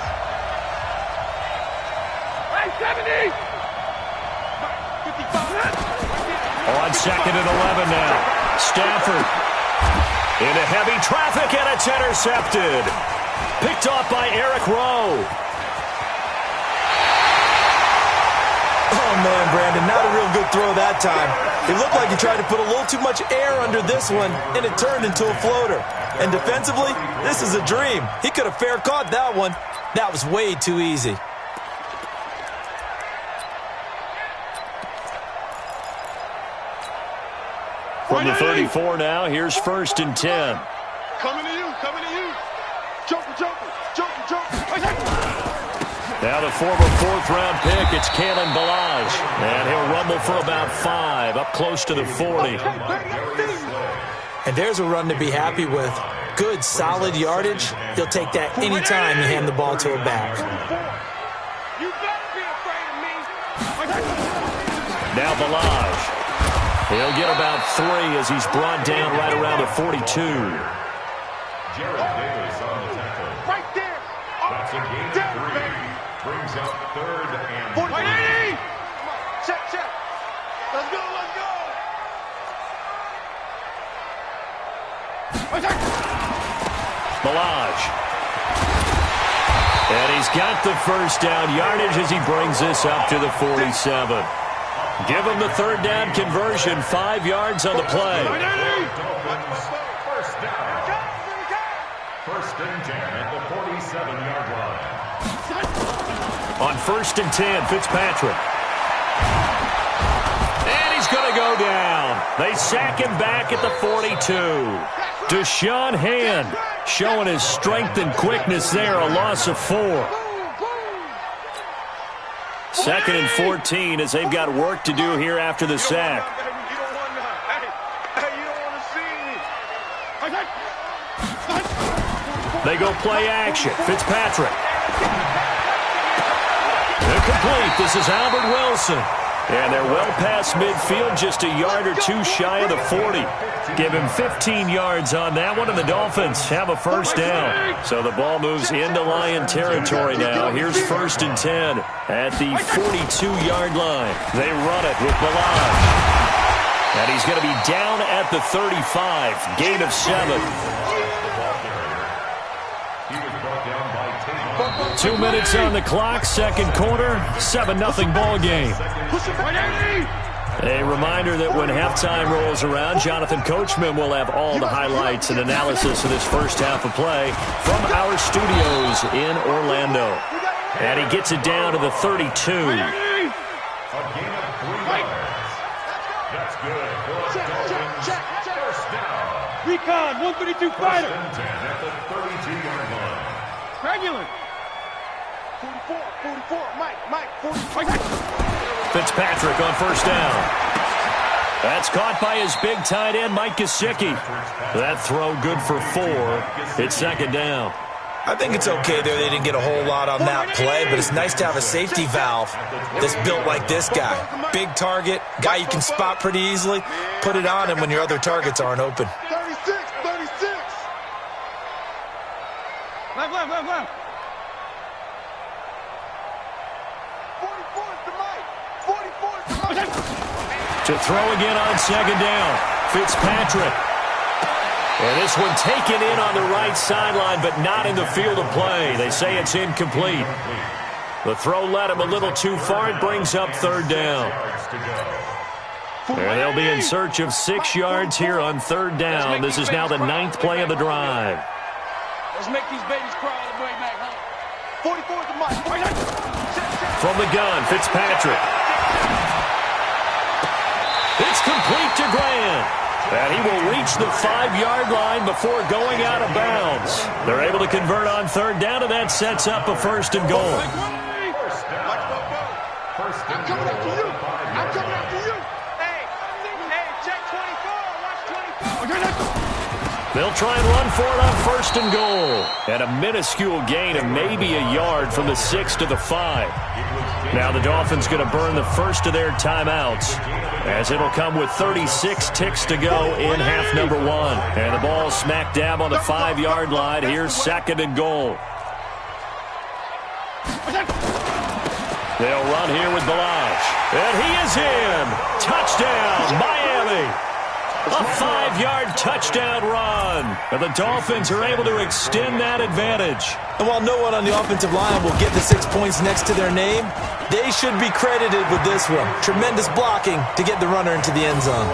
Hey, 70! 55. On second and 11 now. Stafford into heavy traffic, and it's intercepted. Picked off by Eric Rowe. Oh, man, Brandon, not a real good throw that time. It looked like he tried to put a little too much air under this one, and it turned into a floater. And defensively, this is a dream. He could have fair caught that one. That was way too easy. From the 34 now, here's first and 10. Coming to you, coming to you. Joker. Now the former fourth-round pick, it's Kalen Ballage. And he'll rumble for about 5, up close to the 40. And there's a run to be happy with. Good, solid yardage. He'll take that anytime you hand the ball to a back. You better be afraid of me. Now Ballage. He'll get about 3 as he's brought down right around the 42. Jared Davis on the tackle. Right there. That's a gain of 3. Brings up third and 40. Check. Let's go. Ballage. And he's got the first down yardage as he brings this up to the 47. Give him the third down conversion, 5 yards on the play. First down. First and 10 at the 47-yard line. On first and 10, Fitzpatrick. And he's going to go down. They sack him back at the 42. Deshaun Hand showing his strength and quickness there, a loss of 4. Second and 14 as they've got work to do here after the sack. They go play action. Fitzpatrick. Incomplete. This is Albert Wilson. And they're well past midfield, just a yard or 2 shy of the 40. Give him 15 yards on that one, and the Dolphins have a first down. So the ball moves into Lion territory now. Here's first and 10 at the 42-yard line. They run it with Ballage. And he's going to be down at the 35. Gain of 7. 2 minutes on the clock, second quarter, 7-0 ball game. A reminder that when halftime rolls around, Jonathan Coachman will have all the highlights and analysis of this first half of play from our studios in Orlando. And he gets it down to the 32. A gain of 3 yards. That's good for a check. first down. Recon, 132 fighter. First and 10 at the 32-yard line. Regular. 44, Mike, 44. Fitzpatrick on first down. That's caught by his big tight end, Mike Gesicki. That throw good for 4. It's second down. I think it's okay there. They didn't get a whole lot on that play, but it's nice to have a safety valve that's built like this guy. Big target, guy you can spot pretty easily. Put it on him when your other targets aren't open. 36. Left. 44 to Mike. 44 to Mike. To throw again on second down. Fitzpatrick. And this one taken in on the right sideline, but not in the field of play. They say it's incomplete. The throw led him a little too far. It brings up third down. And they'll be in search of 6 yards here on third down. This is now the 9th play of the drive. Let's make these babies cry all the way back home. 44 to Mike. From the gun, Fitzpatrick. It's complete to Grant. And he will reach the 5-yard line before going out of bounds. They're able to convert on third down, and that sets up a first and goal. I'm coming after you. Hey, check 24. Watch 24. They'll try and run for it on first and goal. And a minuscule gain of maybe a yard from the 6 to the 5. Now the Dolphins going to burn the first of their timeouts, as it'll come with 36 ticks to go in half number 1. And the ball smack dab on the 5-yard line. Here's second and goal. They'll run here with Balazs. And he is in. Touchdown, Miami. A 5-yard touchdown run. And the Dolphins are able to extend that advantage. And while no one on the offensive line will get the 6 points next to their name, they should be credited with this one. Tremendous blocking to get the runner into the end zone.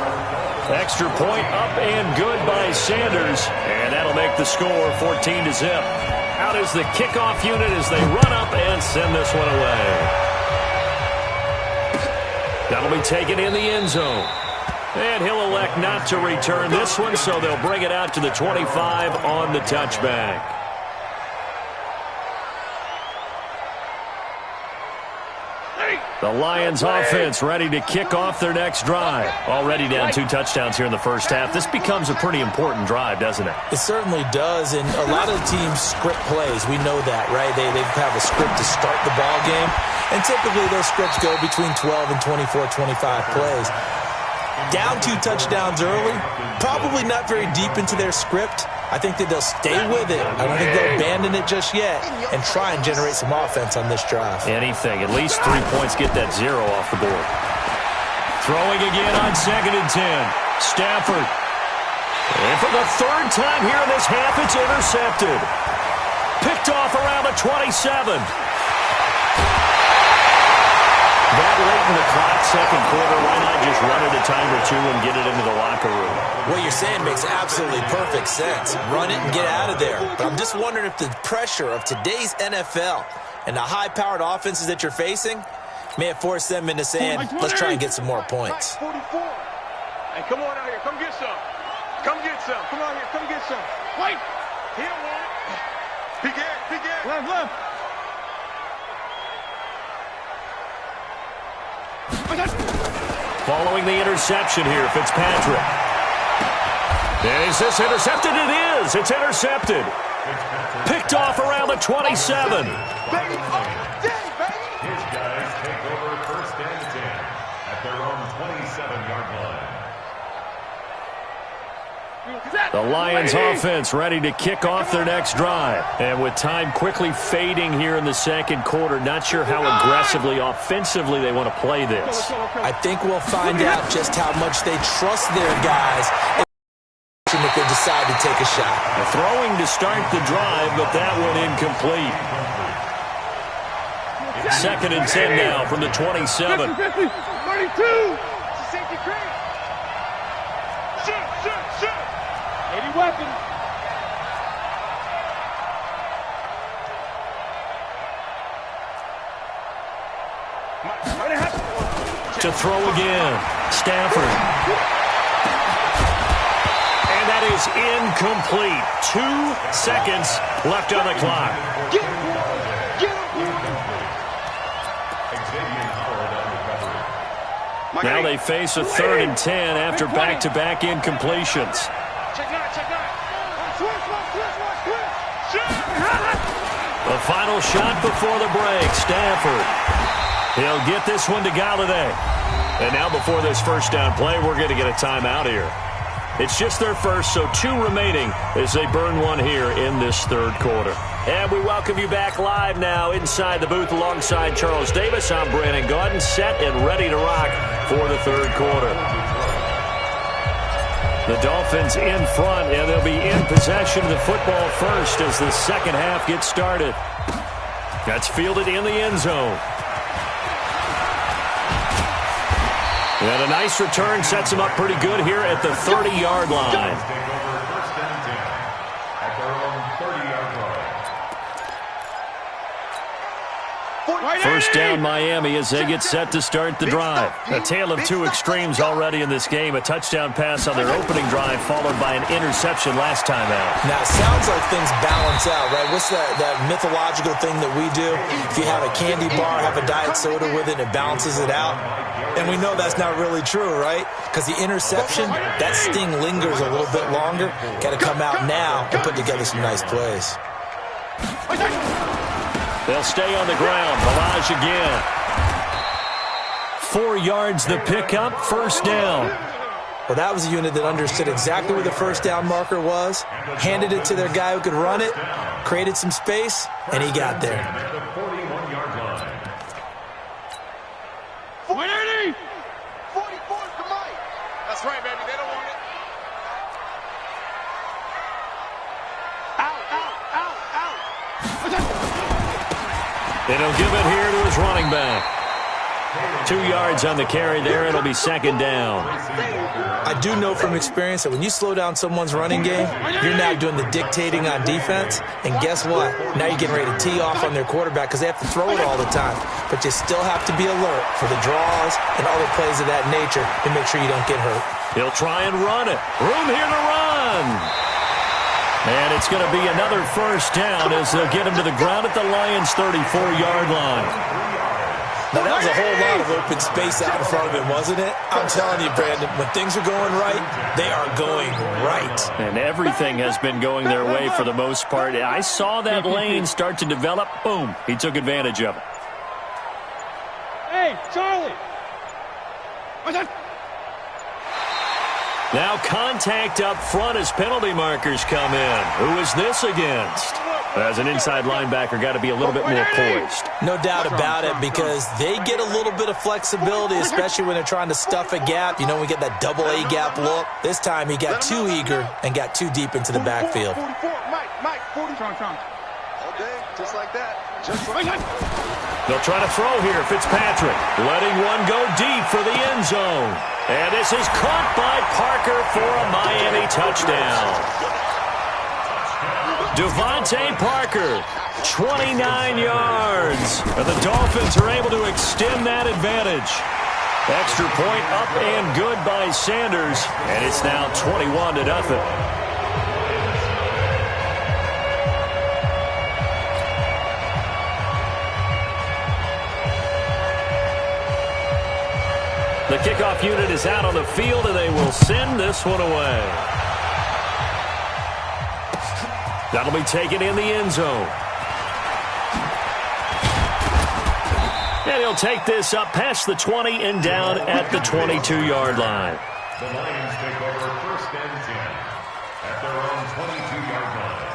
Extra point up and good by Sanders. And that'll make the score 14-0. Out is the kickoff unit as they run up and send this one away. That'll be taken in the end zone. And he'll elect not to return this one, so they'll bring it out to the 25 on the touchback. The Lions offense ready to kick off their next drive. Already down 2 touchdowns here in the first half. This becomes a pretty important drive, doesn't it? It certainly does, and a lot of teams script plays. We know that, right? They have a script to start the ball game, and typically those scripts go between 12 and 24, 25 plays. Down 2 touchdowns early, probably not very deep into their script. I think that they'll stay with it. I don't think they'll abandon it just yet and try and generate some offense on this drive. Anything. At least 3 points, get that 0 off the board. Throwing again on second and 10. Stafford. And for the 3rd time here in this half, it's intercepted. Picked off around the 27. That late in the clock, second quarter, why not just run it a time or 2 and get it into the locker room? What you're saying makes absolutely perfect sense. Run it and get out of there. But I'm just wondering if the pressure of today's NFL and the high-powered offenses that you're facing may have forced them into saying, let's try and get some more points. 44. Hey, come on out here. Come get some. Come get some. Come on here. Come get some. Wait. He don't want it. Big air. Left. Following the interception here, Fitzpatrick. Is this intercepted? It is. It's intercepted. Picked off around the 27. His guys take over first and 10 at their own 27-yard line. The Lions offense ready to kick off their next drive. And with time quickly fading here in the second quarter, not sure how aggressively, offensively they want to play this. I think we'll find out just how much they trust their guys if they decide to take a shot. Throwing to start the drive, but that one incomplete. Second and 10 now from the 27. 32. Shoot. 80 weapons. throw again. Stafford. And that is incomplete. 2 seconds left on the clock. Now they face a 3rd and 10 after back-to-back incompletions. The final shot before the break. Stafford. He'll get this one to Galladay. And now before this first down play, we're going to get a timeout here. It's just their first, so 2 remaining as they burn one here in this 3rd quarter. And we welcome you back live now inside the booth alongside Charles Davis. I'm Brandon Gaudin, set and ready to rock for the 3rd quarter. The Dolphins in front, and they'll be in possession of the football first as the second half gets started. That's fielded in the end zone. And a nice return sets him up pretty good here at the 30-yard line. First down Miami as they get set to start the drive. A tale of 2 extremes already in this game. A touchdown pass on their opening drive followed by an interception last time out. Now, it sounds like things balance out, right? What's that mythological thing that we do? If you have a candy bar, have a diet soda with it, it balances it out. And we know that's not really true, right? Because the interception, that sting lingers a little bit longer. Got to come out now and put together some nice plays. They'll stay on the ground. Balaj again. 4 yards the pickup. First down. Well, that was a unit that understood exactly where the first down marker was, handed it to their guy who could run it, created some space, and he got there. 180! 44 to Mike. That's right, baby. They don't want it. Out. And he'll give it here to his running back. 2 yards on the carry there. It'll be second down. I do know from experience that when you slow down someone's running game, you're now doing the dictating on defense. And guess what? Now you're getting ready to tee off on their quarterback because they have to throw it all the time. But you still have to be alert for the draws and other plays of that nature to make sure you don't get hurt. He'll try and run it. Room here to run. And it's going to be another first down as they'll get him to the ground at the Lions' 34-yard line. Now, that was a whole lot of open space out in front of him, wasn't it? I'm telling you, Brandon, when things are going right, they are going right. And everything has been going their way for the most part. I saw that lane start to develop. Boom. He took advantage of it. Hey, Charlie. Now contact up front as penalty markers come in. Who is this against? As an inside linebacker, got to be a little bit more poised. No doubt about it, because they get a little bit of flexibility, especially when they're trying to stuff a gap. You know, we get that double A gap look. This time he got too eager and got too deep into the backfield. 44, Mike, 40. All day, just like that. They'll try to throw here. Fitzpatrick letting one go deep for the end zone. And this is caught by Parker for a Miami touchdown. Devontae Parker, 29 yards. And the Dolphins are able to extend that advantage. Extra point up and good by Sanders. And it's now 21-0. The kickoff unit is out on the field, and they will send this one away. That'll be taken in the end zone. And he'll take this up past the 20 and down at the 22-yard line. The Lions take over first and 10 at their own 22-yard line.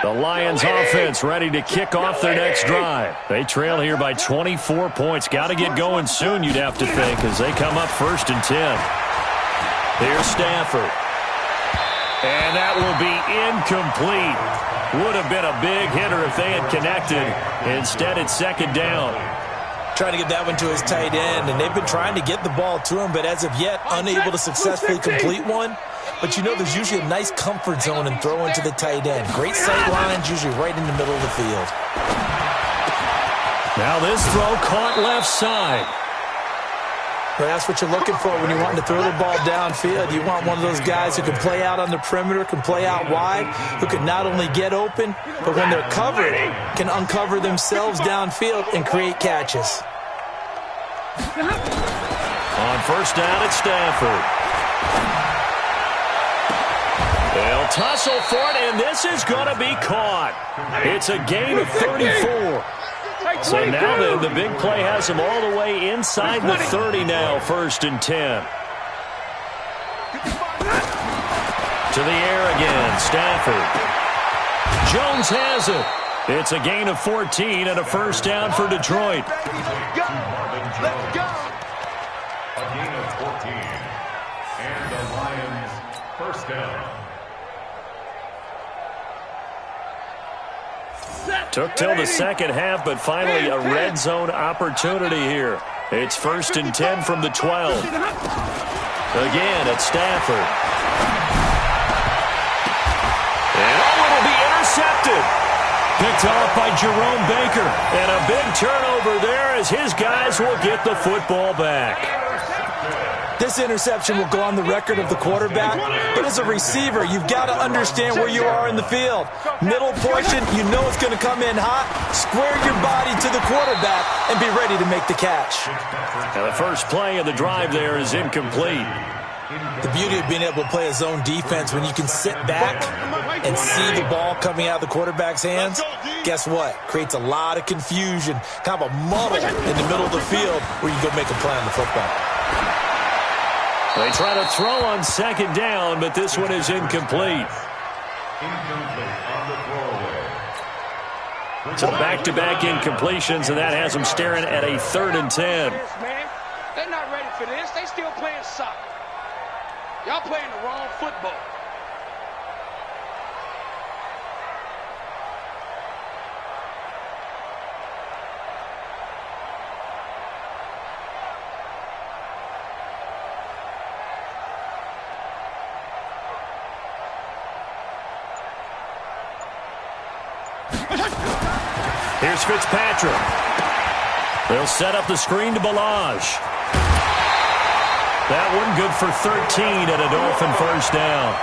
The Lions offense ready to kick off their next drive. They trail here by 24 points. Got to get going soon, you'd have to think, as they come up first and 10. Here's Stafford. And that will be incomplete. Would have been a big hitter if they had connected. Instead, it's second down. Trying to get that one to his tight end, and they've been trying to get the ball to him, but as of yet, unable to successfully complete one. But you know there's usually a nice comfort zone in throwing to the tight end. Great sight lines, usually right in the middle of the field. Now this throw caught left side. Well, that's what you're looking for when you're wanting to throw the ball downfield. You want one of those guys who can play out on the perimeter, can play out wide, who can not only get open, but when they're covered, can uncover themselves downfield and create catches. On first down at Stafford. They'll tussle for it, and this is going to be caught. It's a gain of 34. So now then, the big play has him all the way inside the 30 now, 1st and 10. To the air again, Stafford. Jones has it. It's a gain of 14 and a first down for Detroit. Let's go. A gain of 14. And the Lions first down. Took till the second half, but finally a red zone opportunity here. It's 1st and 10 from the 12. Again at Stafford. And it'll be intercepted. Picked off by Jerome Baker. And a big turnover there as his guys will get the football back. This interception will go on the record of the quarterback, but as a receiver, you've got to understand where you are in the field. Middle portion, you know it's going to come in hot. Square your body to the quarterback and be ready to make the catch. Now the first play of the drive there is incomplete. The beauty of being able to play a zone defense when you can sit back and see the ball coming out of the quarterback's hands, guess what? Creates a lot of confusion, kind of a muddle in the middle of the field where you go make a play on the football. They try to throw on second down, but this one is incomplete. Incomplete on the throwaway. So back-to-back incompletions, and that has them staring at a 3rd and 10. They're not ready for this. They still playing soccer. Y'all playing the wrong football. Here's Fitzpatrick. They'll set up the screen to Balaj. That one good for 13 and a Dolphin first down.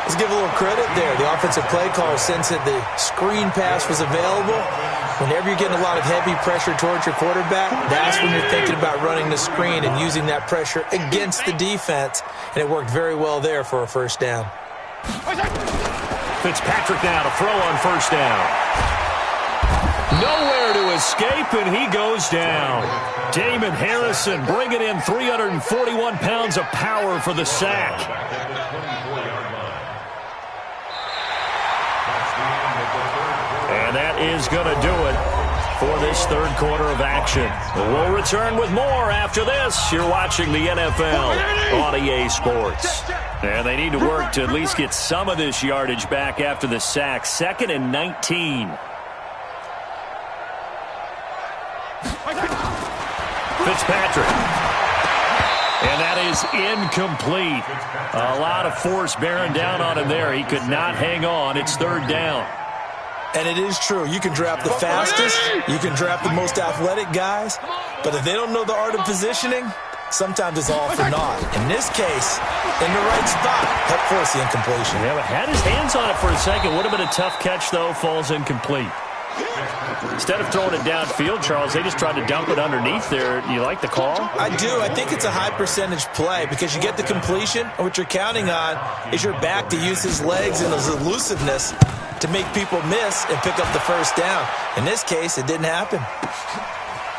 Let's give a little credit there. The offensive play caller sensed that the screen pass was available. Whenever you're getting a lot of heavy pressure towards your quarterback, that's when you're thinking about running the screen and using that pressure against the defense. And it worked very well there for a first down. Fitzpatrick now to throw on first down. Nowhere to escape, and he goes down. Damon Harrison bringing in 341 pounds of power for the sack. And that is going to do it for this third quarter of action. We'll return with more after this. You're watching the NFL on EA Sports. And they need to work to at least get some of this yardage back after the sack. 2nd and 19. Fitzpatrick. And that is incomplete. A lot of force bearing down on him there. He could not hang on. It's 3rd down. And it is true. You can draft the fastest. You can draft the most athletic guys. But if they don't know the art of positioning, sometimes it's all for naught. In this case, in the right spot, helped force the incompletion. Yeah, but had his hands on it for a second. Would have been a tough catch, though. Falls incomplete. Instead of throwing it downfield, Charles, they just tried to dump it underneath there. You like the call? I do. I think it's a high percentage play because you get the completion, and what you're counting on is your back to use his legs and his elusiveness to make people miss and pick up the first down. In this case, it didn't happen.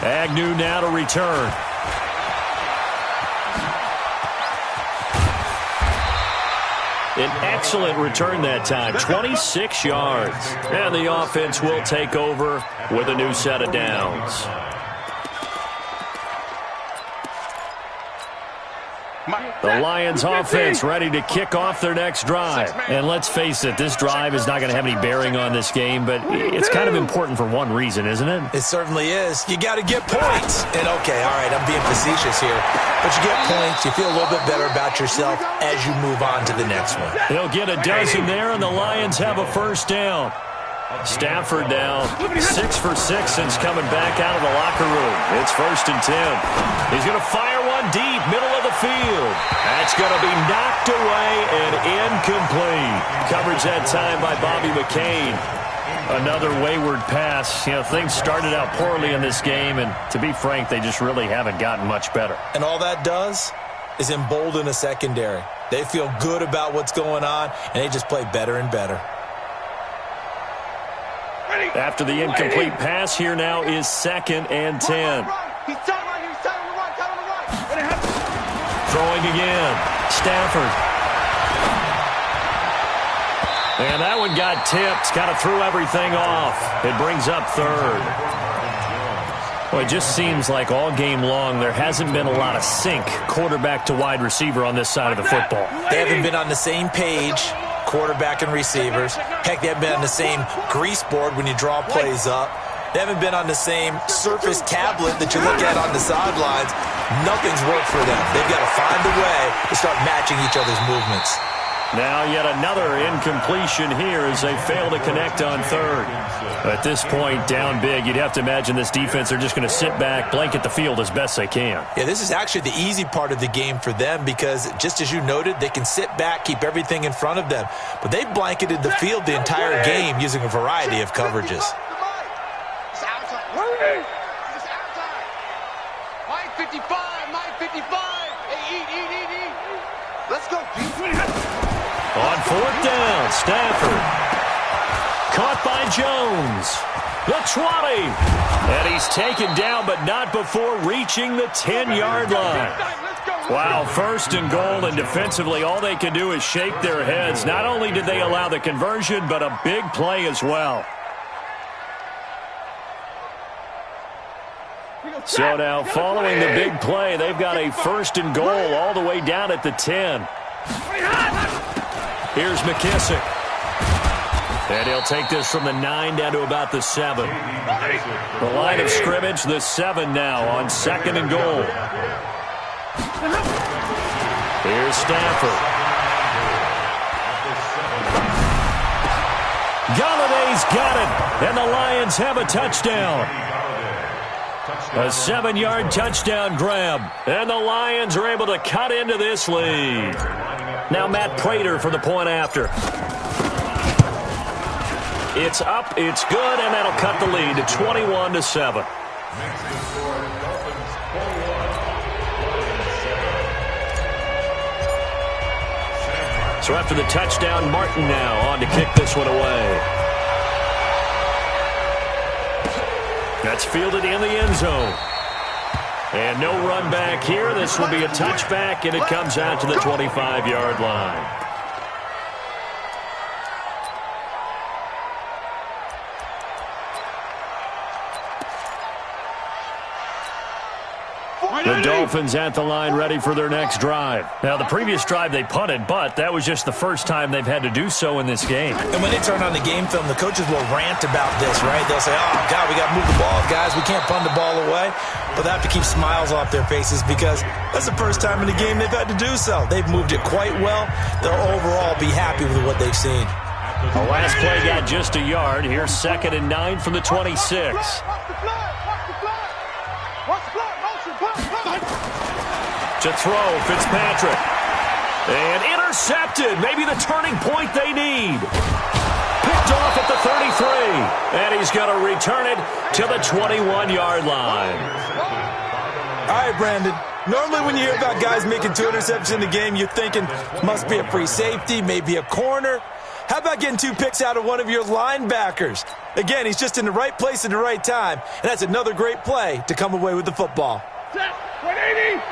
Agnew now to return. An excellent return that time, 26 yards. And the offense will take over with a new set of downs. The Lions offense ready to kick off their next drive. And let's face it, this drive is not going to have any bearing on this game, but it's kind of important for one reason, isn't it? It certainly is. You got to get points. And okay, all right, I'm being facetious here. But you get points, you feel a little bit better about yourself as you move on to the next one. They'll get a dozen there, and the Lions have a first down. Stafford now 6 for 6 since coming back out of the locker room. It's 1st and 10. He's going to fire one deep, middle of the field. That's going to be knocked away and incomplete. Coverage that time by Bobby McCain. Another wayward pass. You know, things started out poorly in this game, and to be frank, they just really haven't gotten much better. And all that does is embolden a secondary. They feel good about what's going on, and they just play better and better. After the incomplete pass, here now is 2nd and 10. He's tight right here. He's tight on the right. Tight on the right. Throwing again. Stafford. And that one got tipped. Kind of threw everything off. It brings up 3rd. Well, it just seems like all game long there hasn't been a lot of sync quarterback to wide receiver on this side of the football. They haven't been on the same page, quarterback and receivers. Heck, they haven't been on the same grease board when you draw plays up. They haven't been on the same surface tablet that you look at on the sidelines. Nothing's worked for them. They've got to find a way to start matching each other's movements. Now yet another incompletion here as they fail to connect on 3rd. At this point, down big, you'd have to imagine this defense are just going to sit back, blanket the field as best they can. Yeah, this is actually the easy part of the game for them because, just as you noted, they can sit back, keep everything in front of them. But they blanketed the field the entire game using a variety of coverages. It's outside. It's outside. Mike 55. Mike 55. Hey, eat. Let's go, Pete. On 4th down, Stafford. Caught by Jones. The 20. And he's taken down, but not before reaching the 10-yard line. Wow, 1st and goal, and defensively all they can do is shake their heads. Not only did they allow the conversion, but a big play as well. So now, following the big play, they've got a 1st and goal all the way down at the 10. Here's McKissick. And he'll take this from the 9 down to about the 7. The line of scrimmage, the 7 now on 2nd and goal. Here's Stafford. Galladay's got it, and the Lions have a touchdown. A 7-yard touchdown grab, and the Lions are able to cut into this lead. Now Matt Prater for the point after. It's up, it's good, and that'll cut the lead to 21-7. So after the touchdown, Martin now on to kick this one away. That's fielded in the end zone. And no run back here. This will be a touchback, and it comes out to the 25-yard line. The Dolphins at the line ready for their next drive. Now, the previous drive they punted, but that was just the first time they've had to do so in this game. And when they turn on the game film, the coaches will rant about this, right? They'll say, oh, God, we got to move the ball, guys. We can't punt the ball away. But they have to keep smiles off their faces because that's the first time in the game they've had to do so. They've moved it quite well. They'll overall be happy with what they've seen. The last play got just a yard. Here's 2nd and 9 from the 26. To throw, Fitzpatrick. And intercepted. Maybe the turning point they need. Picked off at the 33. And he's going to return it to the 21-yard line. All right, Brandon. Normally when you hear about guys making 2 interceptions in the game, you're thinking must be a free safety, maybe a corner. How about getting 2 picks out of one of your linebackers? Again, he's just in the right place at the right time. And that's another great play to come away with the football. 180.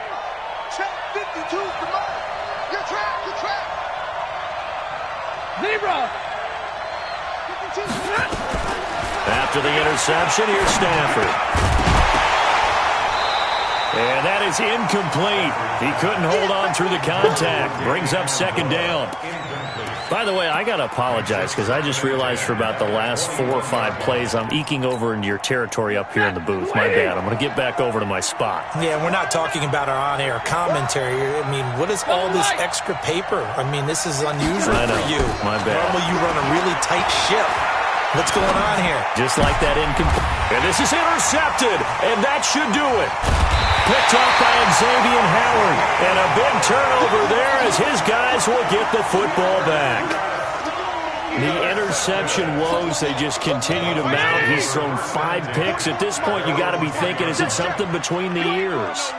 Check 52's the mark. Your track. Zebra. 52's the mark. After the interception, here's Stafford. And that is incomplete. He couldn't hold on through the contact. Brings up 2nd down. By the way, I got to apologize because I just realized for about the last 4 or 5 plays, I'm eking over into your territory up here in the booth. My bad. I'm going to get back over to my spot. Yeah, we're not talking about our on-air commentary. I mean, what is all this extra paper? I mean, this is unusual for you. My bad. Normally you run a really tight ship. What's going on here? Just like that incomplete. And this is intercepted, and that should do it. Picked off by Xavier Howard. And a big turnover there as his guys will get the football back. The interception woes, they just continue to mount. He's thrown 5 picks. At this point, you got to be thinking, is it something between the ears?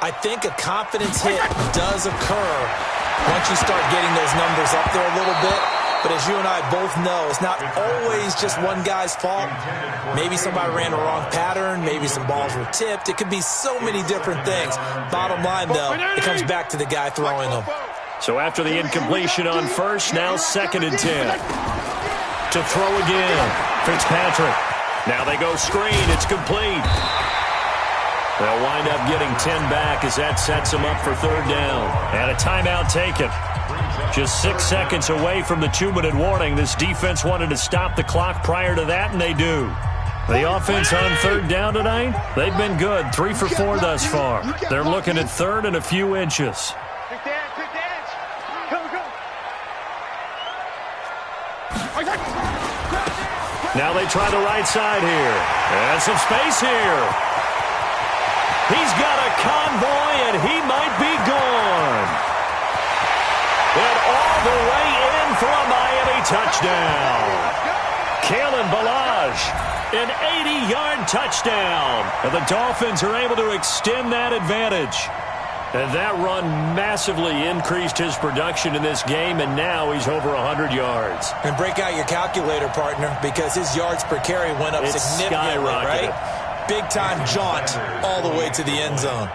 I think a confidence hit does occur once you start getting those numbers up there a little bit. But as you and I both know, it's not always just one guy's fault. Maybe somebody ran the wrong pattern. Maybe some balls were tipped. It could be so many different things. Bottom line, though, it comes back to the guy throwing them. So after the incompletion on first, now 2nd and 10. To throw again, Fitzpatrick. Now they go screen. It's complete. They'll wind up getting 10 back as that sets them up for 3rd down. And a timeout taken. Just 6 seconds away from the 2-minute warning. This defense wanted to stop the clock prior to that, and they do. The offense on 3rd down tonight, they've been good. 3 for 4 thus far. They're looking at 3rd and a few inches. Now they try the right side here. And some space here. He's got a convoy, and he might be gone. And all the way in for a Miami touchdown. Kalen Ballage, an 80-yard touchdown. And the Dolphins are able to extend that advantage. And that run massively increased his production in this game, and now he's over 100 yards. And break out your calculator, partner, because his yards per carry went up significantly, right? Big-time jaunt all the way to the end zone.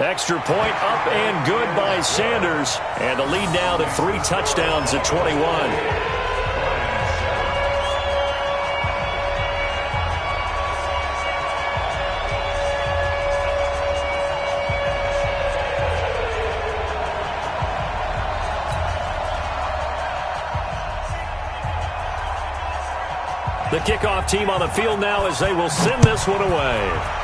Extra point up and good by Sanders. And the lead now to 3 touchdowns at 21. The kickoff team on the field now as they will send this one away.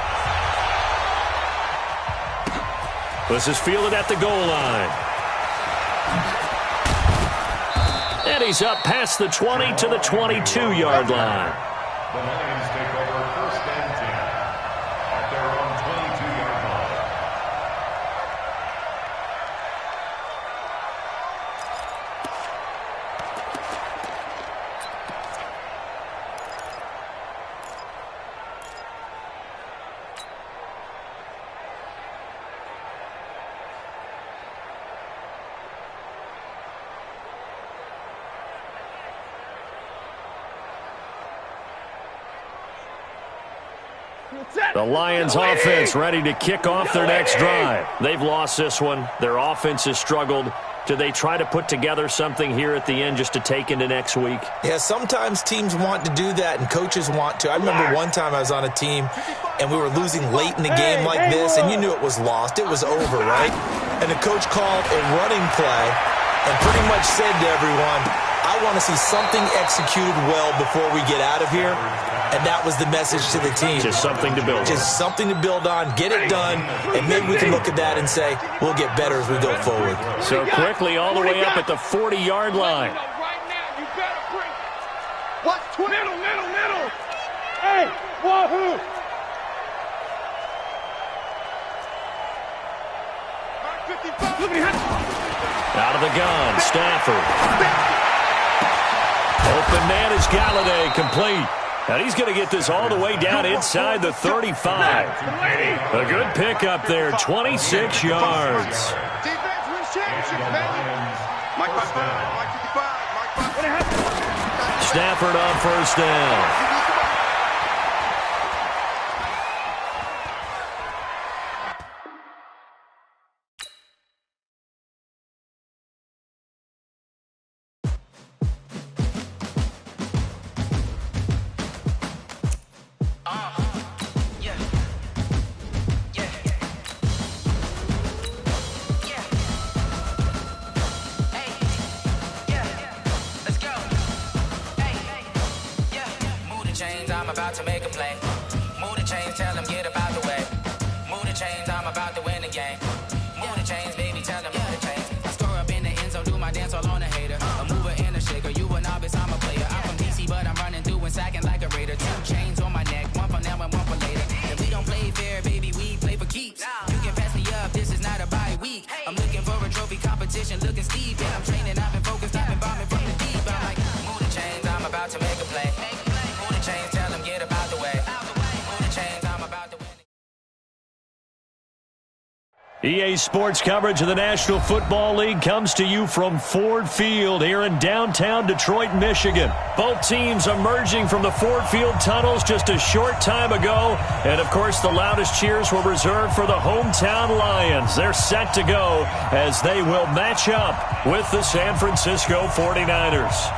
This is fielded at the goal line. And he's up past the 20 to the 22-yard line. The Lions take over 1st and 10 at their own 22-yard line. The Lions offense ready to kick off their next drive. They've lost this one. Their offense has struggled. Do they try to put together something here at the end just to take into next week? Yeah, sometimes teams want to do that and coaches want to. I remember one time I was on a team and we were losing late in the game like this, and you knew it was lost. It was over, right? And the coach called a running play and pretty much said to everyone, I want to see something executed well before we get out of here. And that was the message to the team. Just something to build on. Just something to build on, get it done, and maybe we can look at that and say, we'll get better as we go forward. So quickly all the way up at the 40-yard line. Right now, you better bring. What? Middle. Hey, wahoo! Out of the gun, Stafford. Open man is Galladay, complete. And he's going to get this all the way down inside the 35. A good pick up there, 26 yards. Stafford on 1st down. I'm about to make a play. Move the chains, tell them get about the way. Move the chains, I'm about to win the game. Move the chains, baby, tell them move the chains. I score up in the end zone, do my dance all on a hater. A mover and a shaker, you a novice, I'm a player. I'm from DC, but I'm running through and sacking like a raider. 2 chains on my neck, one for now and one for later. If we don't play fair, baby, we play for keeps. You can pass me up, this is not a bye week. I'm looking for a trophy competition, looking steep. And I'm training, I've been focused, I've been bombing from the deep. I'm like, move the chains, I'm about to make a play. Move the chains, tell them get about the way. Move the chains, I'm about to win. EA Sports coverage of the National Football League comes to you from Ford Field here in downtown Detroit, Michigan. Both teams emerging from the Ford Field tunnels just a short time ago. And, of course, the loudest cheers were reserved for the hometown Lions. They're set to go as they will match up with the San Francisco 49ers.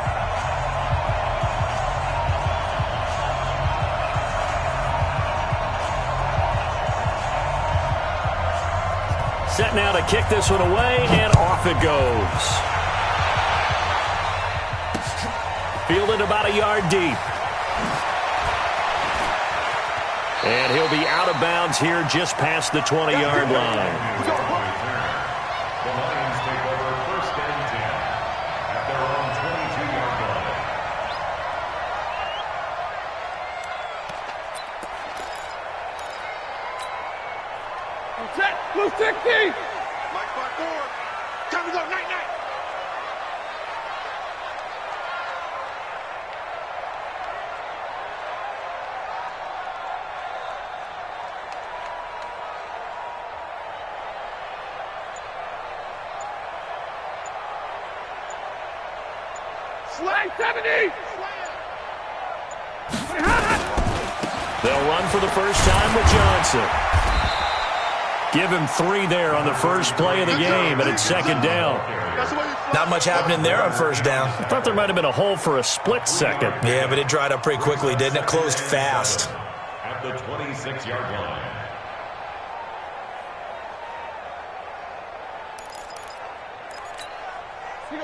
Set now to kick this one away, and off it goes. Fielded about a yard deep. And he'll be out of bounds here just past the 20-yard line. The Lions take over 1st and 10 at their own 22-yard line. Check, blue 60. Mike 5-4. Time to go, night-night. Slide 70. They'll run for the first time with Johnson. Give him 3 there on the first play of the game, and it's 2nd down. Not much happening there on 1st down. I thought there might have been a hole for a split second. Yeah, but it dried up pretty quickly, didn't it? Closed fast. At the 26-yard line.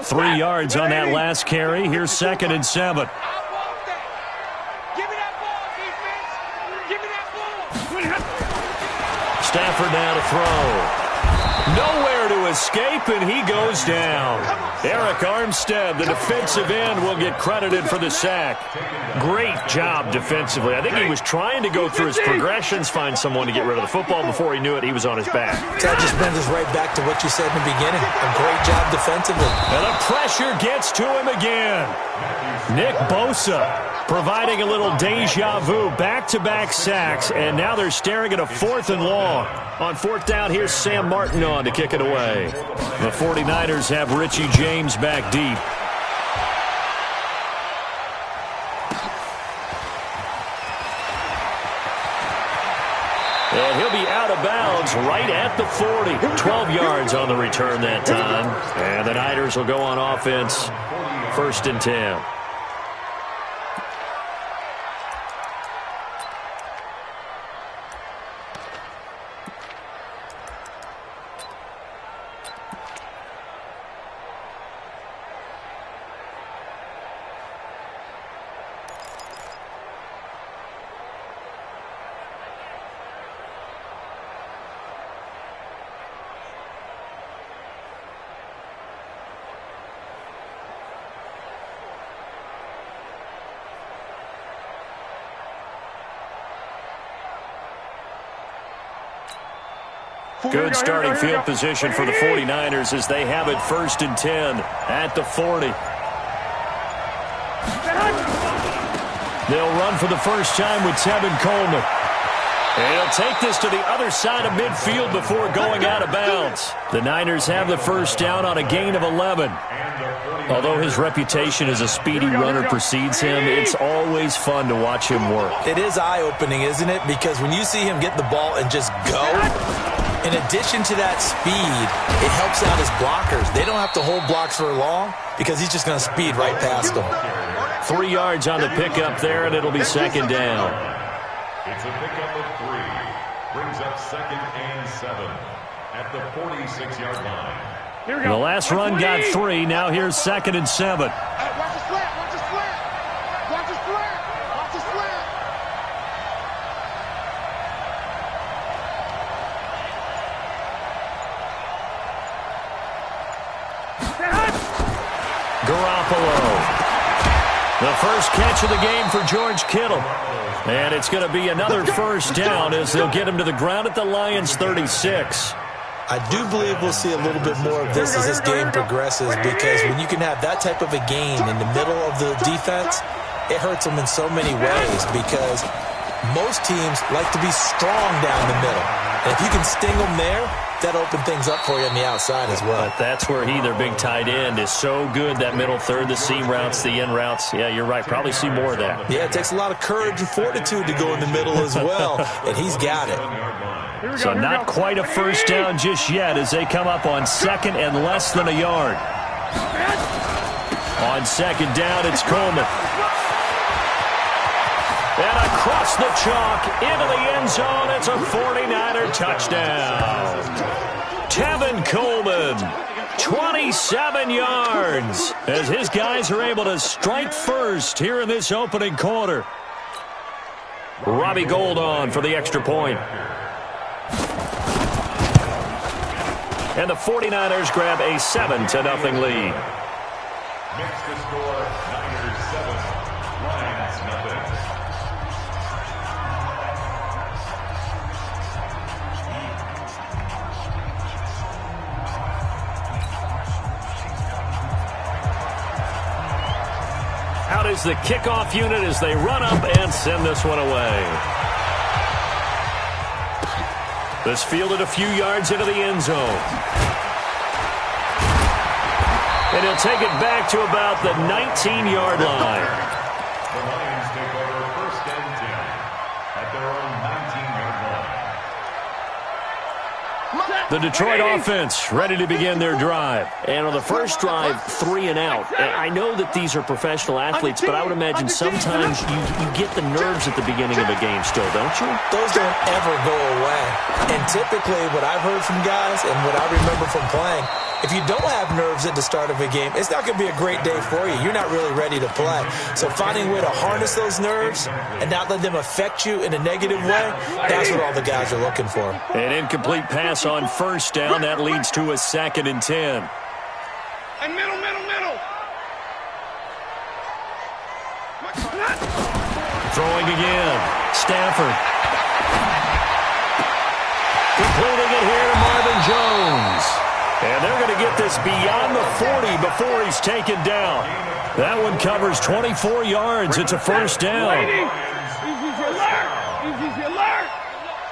Three yards on that last carry. Here's 2nd and 7. Stafford now to throw. Nowhere to escape, and he goes down. Eric Armstead, the defensive end, will get credited for the sack. Great job defensively. I think he was trying to go through his progressions, find someone to get rid of the football. Before he knew it, he was on his back. That just brings us right back to what you said in the beginning. A great job defensively. And the pressure gets to him again. Nick Bosa providing a little deja vu, back-to-back sacks, and now they're staring at a 4th and long. On 4th down, here's Sam Martin on to kick it away. The 49ers have Richie James back deep. And he'll be out of bounds right at the 40. 12 yards on the return that time. And the Niners will go on offense, 1st and 10. Good starting field position for the 49ers as they have it 1st and 10 at the 40. They'll run for the first time with Tevin Coleman. And he'll take this to the other side of midfield before going out of bounds. The Niners have the first down on a gain of 11. Although his reputation as a speedy runner precedes him, it's always fun to watch him work. It is eye-opening, isn't it? Because when you see him get the ball and just go, in addition to that speed, it helps out his blockers. They don't have to hold blocks for long because he's just going to speed right past them. 3 yards on the pickup there, and it'll be 2nd down. It's a pickup of 3. Brings up 2nd and 7 at the 46-yard line. The last run got 3. Now here's 2nd and 7. Watch the slant. Watch the slant. Watch the slant. Watch the slant. Garoppolo. The first catch of the game for George Kittle. And it's going to be another first down as they'll get him to the ground at the Lions' 36. I do believe we'll see a little bit more of this as this game progresses, because when you can have that type of a gain in the middle of the defense, it hurts them in so many ways, because most teams like to be strong down the middle. And if you can sting them there, that opens things up for you on the outside as well. But that's where their big tight end, is so good, that middle third, the seam routes, the in routes. Yeah, you're right. Probably see more of that. Yeah, it takes a lot of courage and fortitude to go in the middle as well, and he's got it. So not quite a first down just yet as they come up on second and less than a yard. On second down, it's Coleman. And across the chalk, into the end zone, it's a 49er touchdown. Tevin Coleman, 27 yards, as his guys are able to strike first here in this opening quarter. Robbie Gould on for the extra point. And the 49ers grab a 7-0 lead. Next to score, Niners 7, Lions nothing. Out is the kickoff unit as they run up and send this one away. This fielded a few yards into the end zone. And he'll take it back to about the 19-yard line. The Lions take over first and 10 at their own 19-yard line. The Detroit offense ready to begin their drive. And on the first drive, 3 and out. And I know that these are professional athletes, but I would imagine sometimes you get the nerves at the beginning of a game still, don't you? Those don't ever go away. And typically what I've heard from guys and what I remember from playing, if you don't have nerves at the start of a game, it's not going to be a great day for you. You're not really ready to play. So finding a way to harness those nerves and not let them affect you in a negative way, that's what all the guys are looking for. An incomplete pass on first down. That leads to a 2nd and 10. And middle. Throwing again. Stafford. Completing it here to Marvin Jones. And they're going to get this beyond the 40 before he's taken down. That one covers 24 yards. It's a first down. Easy alert.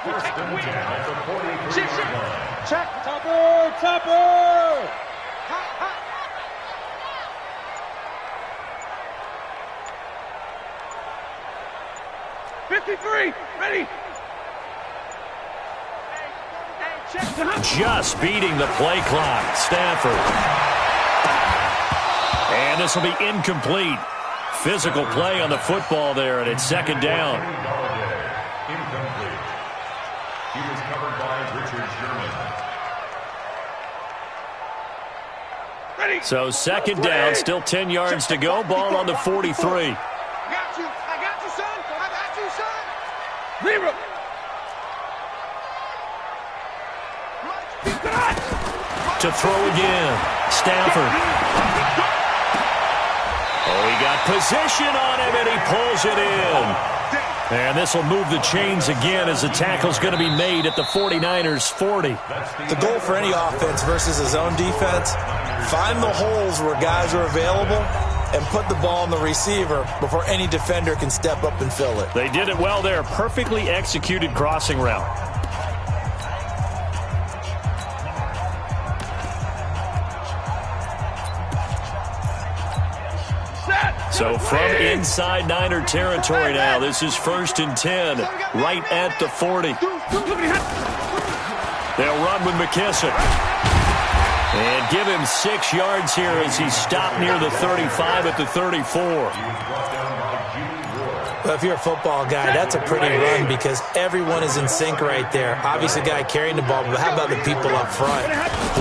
First and 10 at the 43-yard line. Check. Topper. 53. Ready. Just beating the play clock. Stafford. And this will be incomplete. Physical play on the football there, and it's 2nd down. Incomplete. He was covered by Richard Sherman. So 2nd down, still 10 yards to go. Ball on the 43. I got you, son. Zero. To throw again. Stafford. Oh, he got position on him, and he pulls it in. And this will move the chains again as the tackle's going to be made at the 49ers' 40. The goal for any offense versus a zone defense, find the holes where guys are available and put the ball on the receiver before any defender can step up and fill it. They did it well there. Perfectly executed crossing route. So from inside Niner territory now, this is 1st and 10, right at the 40. They'll run with McKissick. And give him 6 yards here as he's stopped near the 35 at the 34. Well, if you're a football guy, that's a pretty run because everyone is in sync right there. Obviously, the guy carrying the ball, but how about the people up front?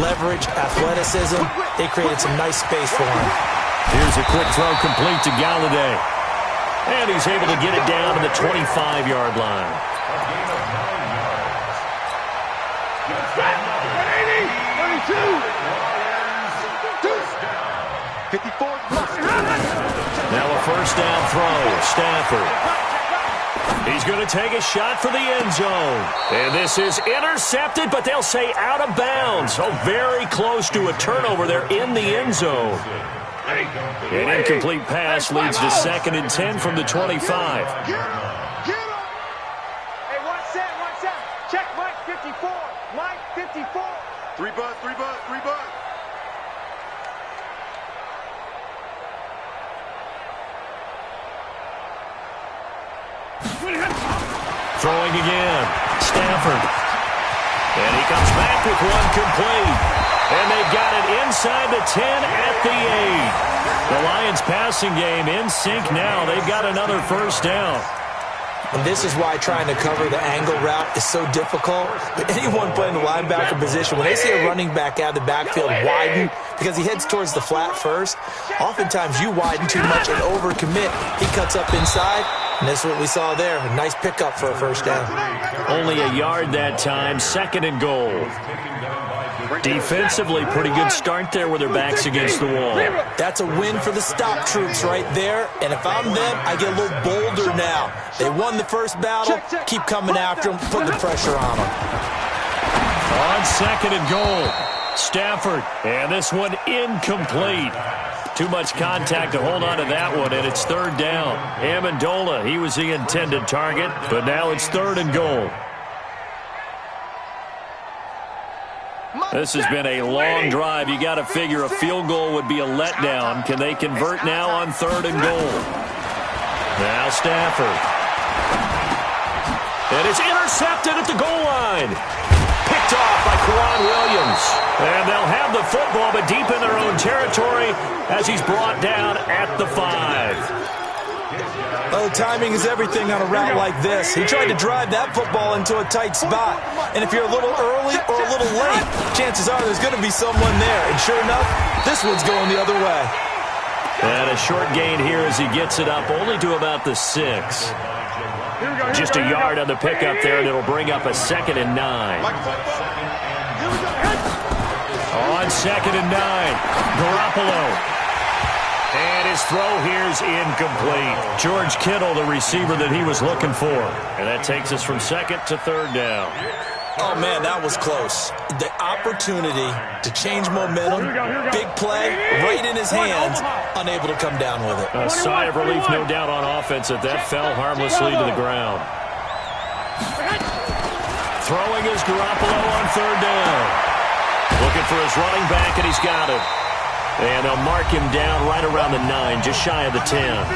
Leverage, athleticism, they created some nice space for him. Here's a quick throw complete to Galladay. And he's able to get it down to the 25-yard line. 54. Now a first down throw. Stafford. He's going to take a shot for the end zone. And this is intercepted, but they'll say out of bounds. So very close to a turnover there in the end zone. An incomplete pass leads to 2nd and 10 from the 25. Hey, one set. Check Mike 54. Mike 54. 3 buzz. Throwing again. Stafford. And he comes back with one complete. And they've got it inside the 10 at the 8. The Lions passing game in sync now. They've got another first down. And this is why trying to cover the angle route is so difficult. But anyone playing the linebacker position, when they see a running back out of the backfield widen because he heads towards the flat first, oftentimes you widen too much and overcommit. He cuts up inside, and that's what we saw there. A nice pickup for a first down. Only a yard that time, 2nd and goal. Defensively, pretty good start there with their backs against the wall. That's a win for the stop troops right there. And if I'm them, I get a little bolder now. They won the first battle. Keep coming after them. Put the pressure on them. On 2nd and goal, Stafford. And this one incomplete. Too much contact to hold on to that one, and it's 3rd down. Amendola, he was the intended target, but now it's 3rd and goal. This has been a long drive. You got to figure a field goal would be a letdown. Can they convert now on 3rd and goal? Now Stafford. And it's intercepted at the goal line. Picked off by Kwan Williams. And they'll have the football, but deep in their own territory as he's brought down at the 5. Oh, timing is everything on a route like this. He tried to drive that football into a tight spot. And if you're a little early or a little late, chances are there's going to be someone there. And sure enough, this one's going the other way. And a short gain here as he gets it up only to about the 6. Just a yard on the pickup there, and it'll bring up a 2nd and 9. On 2nd and 9, Garoppolo. And his throw here's incomplete. George Kittle, the receiver that he was looking for. And that takes us from 2nd to 3rd down. Oh, man, that was close. The opportunity to change momentum, big play, right in his hands, unable to come down with it. A sigh of relief, no doubt, on offense that fell harmlessly to the ground. Throwing is Garoppolo on 3rd down. Looking for his running back, and he's got it. And they'll mark him down right around the 9, just shy of the 10.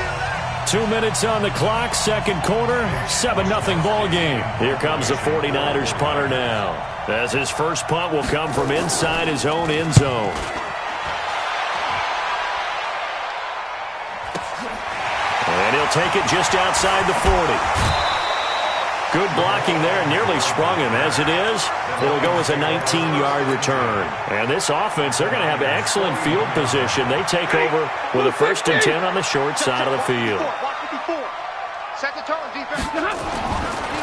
2 minutes on the clock, 2nd quarter, 7-0 ball game. Here comes the 49ers punter now, as his first punt will come from inside his own end zone. And he'll take it just outside the 40. Good blocking there, nearly sprung him. As it is, it'll go as a 19-yard return. And this offense, they're going to have excellent field position. They take over with a 1st and 10 on the short side of the field.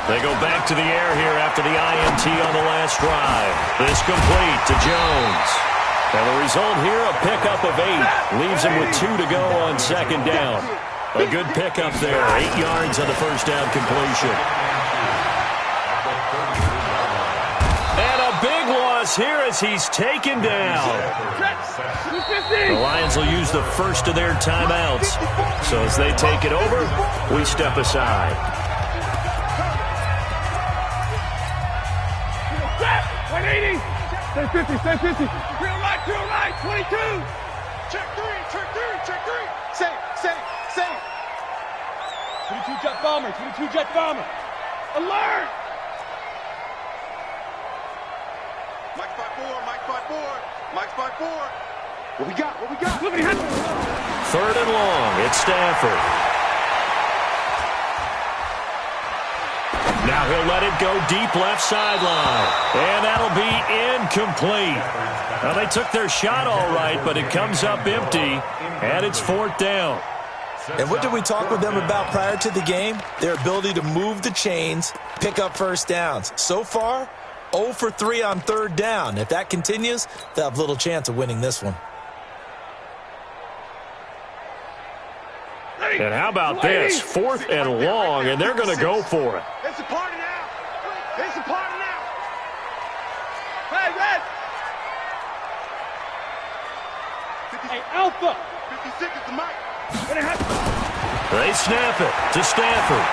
They go back to the air here after the INT on the last drive. This complete to Jones. And the result here, a pickup of 8. Leaves him with 2 to go on 2nd down. A good pickup there, 8 yards on the first down completion. Here as he's taken down. The Lions will use the first of their timeouts. So as they take it over, we step aside. 180. Stay 50. Real right, 22. Check 3. Same. 22 jet bomber. Alert! Mike's 5-4. What we got? 3rd and long. It's Stafford. Now he'll let it go deep left sideline. And that'll be incomplete. Well, they took their shot all right, but it comes up empty. And it's 4th down. And what did we talk with them about prior to the game? Their ability to move the chains, pick up first downs. So far, 0 for 3 on 3rd down. If that continues, they'll have little chance of winning this one. And how about this? 4th and long, and they're going to go for it. It's a party now. It's a party now. Hey, Red. Hey, Alpha. 56 is the mic. They snap it to Stafford.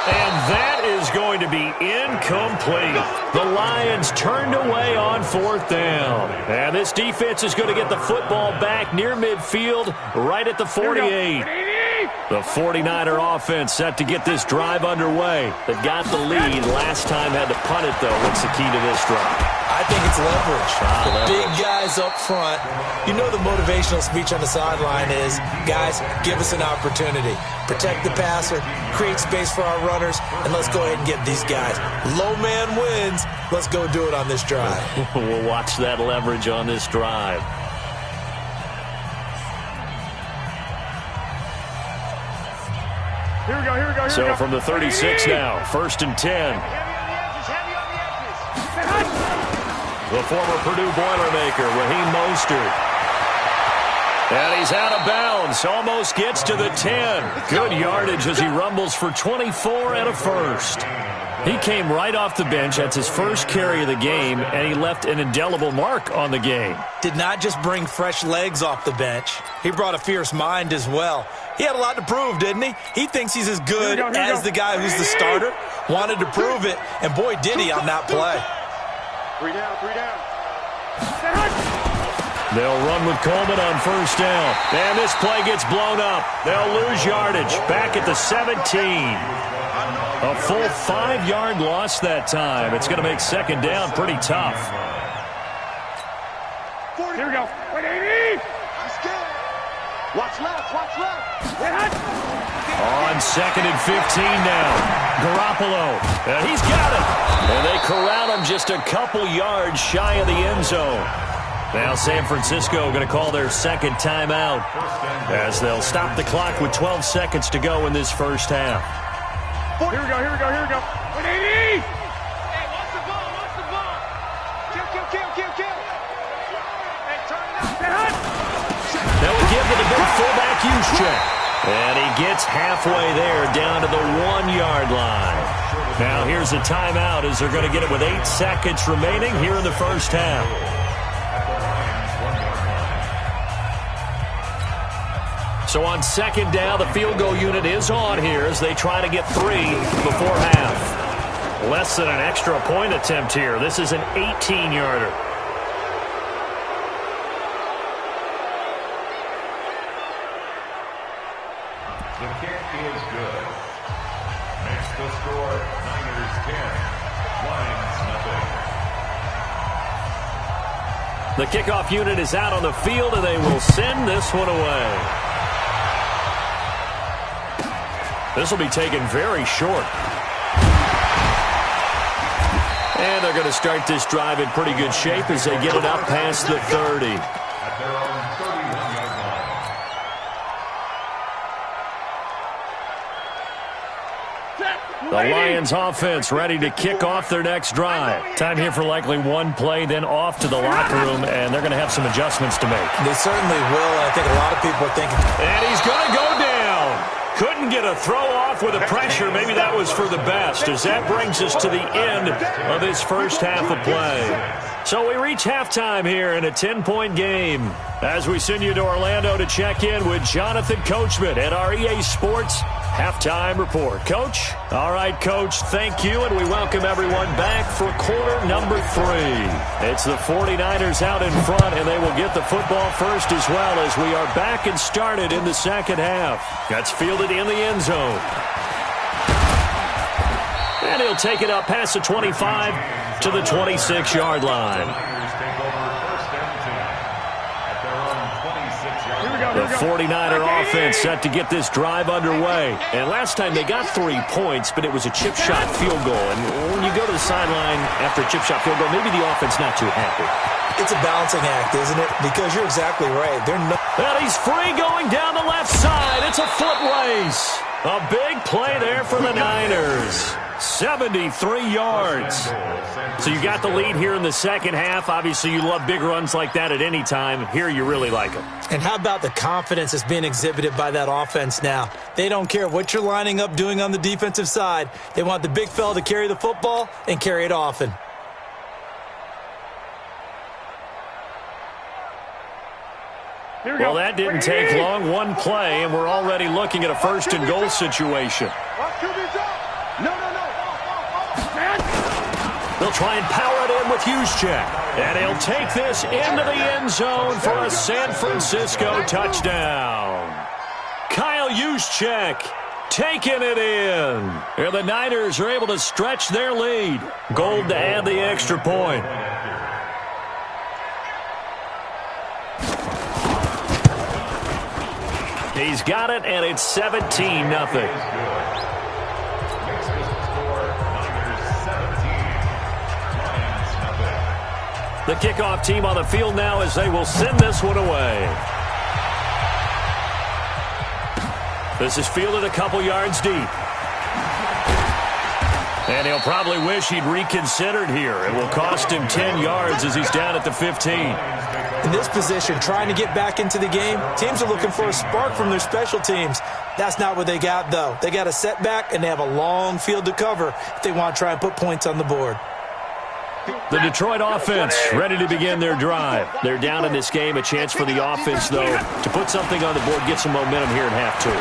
And that is going to be incomplete. The Lions turned away on 4th down. And this defense is going to get the football back near midfield, right at the 48. The 49er offense set to get this drive underway. They got the lead. Last time had to punt it, though. What's the key to this drive? I think it's leverage. The big guys up front. You know the motivational speech on the sideline is, guys, give us an opportunity. Protect the passer, create space for our runners, and let's go ahead and get these guys. Low man wins. Let's go do it on this drive. We'll watch that leverage on this drive. Here we go, here we go, here so we go. From the 36 now, 1st and 10. The former Purdue Boilermaker, Raheem Mostert. And he's out of bounds. Almost gets to the 10. Good yardage as he rumbles for 24 and a first. He came right off the bench. That's his first carry of the game, and he left an indelible mark on the game. Did not just bring fresh legs off the bench. He brought a fierce mind as well. He had a lot to prove, didn't he? He thinks he's as good as the guy who's the starter. Wanted to prove it, and boy, did he on that play. 3 down, 3 down. They'll run with Coleman on 1st down. And this play gets blown up. They'll lose yardage back at the 17. A full 5-yard loss that time. It's going to make 2nd down pretty tough. Here we go. 180. Watch left, watch left. On 2nd and 15 now. Garoppolo. And he's got it. And they corral him just a couple yards shy of the end zone. Now San Francisco going to call their 2nd timeout as they'll stop the clock with 12 seconds to go in this first half. Here we go, here we go, here we go. 180! Hey, watch the ball, watch the ball. Kill. Hey, turn it up. That will give to the big fullback Juszczyk. And he gets halfway there down to the 1-yard line. Now here's a timeout as they're going to get it with 8 seconds remaining here in the first half. So on 2nd down, the field goal unit is on here as they try to get 3 before half. Less than an extra point attempt here. This is an 18-yarder. The kick is good. Makes the score Niners 10, Lions nothing. The kickoff unit is out on the field, and they will send this one away. This will be taken very short. And they're going to start this drive in pretty good shape as they get it up past the 30. At their own 31-yard line. The Lions offense ready to kick off their next drive. Time here for likely one play, then off to the locker room, and they're going to have some adjustments to make. They certainly will. I think a lot of people are thinking. And he's going to go down. Couldn't get a throw off with the pressure. Maybe that was for the best, as that brings us to the end of this first half of play. So we reach halftime here in a 10-point game as we send you to Orlando to check in with Jonathan Coachman at our EA Sports Halftime Report. Coach? All right, Coach, thank you, and we welcome everyone back for quarter number 3. It's the 49ers out in front, and they will get the football first as well as we are back and started in the second half. That's fielded in the end zone. And he'll take it up past the 25 to the 26-yard line. The 49er offense set to get this drive underway. And last time they got 3 points, but it was a chip shot field goal. And when you go to the sideline after a chip shot field goal, maybe the offense not too happy. It's a balancing act, isn't it? Because you're exactly right. And he's free going down the left side. It's a foot race. A big play there for the Niners. 73 yards. So you got the lead here in the second half. Obviously, you love big runs like that at any time. Here, you really like them. And how about the confidence that's being exhibited by that offense now? They don't care what you're lining up doing on the defensive side. They want the big fella to carry the football and carry it often. Well, that didn't take long. One play, and we're already looking at a first and goal situation. They'll try and power it in with Juszczyk. And he'll take this into the end zone for a San Francisco touchdown. Kyle Juszczyk taking it in. And the Niners are able to stretch their lead. Gold to add the extra point. He's got it, and it's 17-0. The kickoff team on the field now as they will send this one away. This is fielded a couple yards deep. And he'll probably wish he'd reconsidered here. It will cost him 10 yards as he's down at the 15. In this position, trying to get back into the game, teams are looking for a spark from their special teams. That's not what they got, though. They got a setback, and they have a long field to cover if they want to try and put points on the board. The Detroit offense ready to begin their drive. They're down in this game. A chance for the offense, though, to put something on the board, get some momentum here in half two.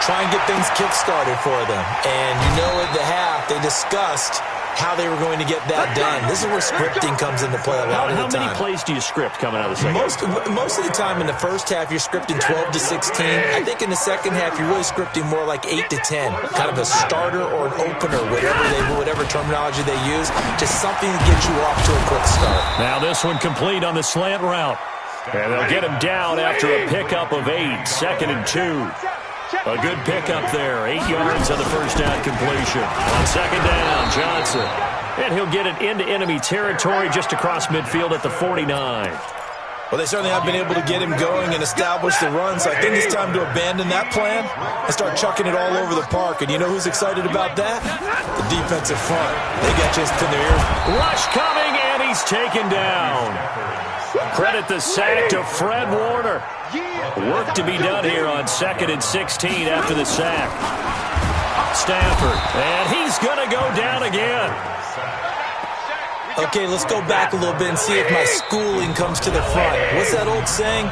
Try and get things kick-started for them. And you know at the half, they discussed how they were going to get that done. This is where scripting comes into play a lot of the time. How many plays do you script coming out of the second? Most of the time in the first half, you're scripting 12 to 16. I think in the second half, you're really scripting more like 8 to 10. Kind of a starter or an opener, whatever terminology they use. Just something to get you off to a quick start. Now this one complete on the slant route. And they'll get him down after a pickup of 8. 2nd and 2. A good pickup there. 8 yards on the first down completion. On second down, Johnson. And he'll get it into enemy territory just across midfield at the 49. Well, they certainly have been able to get him going and establish the run, so I think it's time to abandon that plan and start chucking it all over the park. And you know who's excited about that? The defensive front. They got just in their ears. Rush coming, and he's taken down. Credit the sack to Fred Warner. Work to be done here on 2nd and 16 after the sack. Stafford, and he's going to go down again. Okay, let's go back a little bit and see if my schooling comes to the front. What's that old saying?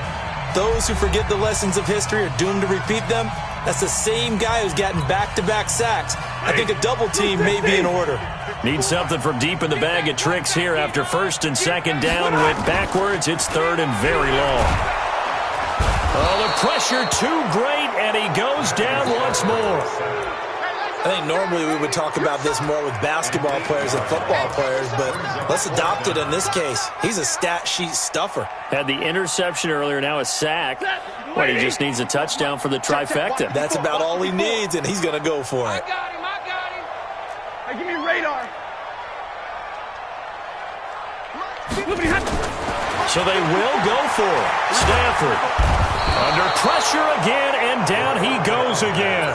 Those who forget the lessons of history are doomed to repeat them. That's the same guy who's gotten back-to-back sacks. I think a double team may be in order. Need something from deep in the bag of tricks here after 1st and 2nd down. Went backwards. It's 3rd and very long. Oh, the pressure too great, and he goes down once more. I think normally we would talk about this more with basketball players and football players, but let's adopt it in this case. He's a stat sheet stuffer. Had the interception earlier, now a sack. But he just needs a touchdown for the trifecta. That's about all he needs, and he's going to go for it. I got him. Hey, give me radar. So they will go for it. Stafford under pressure again, and down he goes again.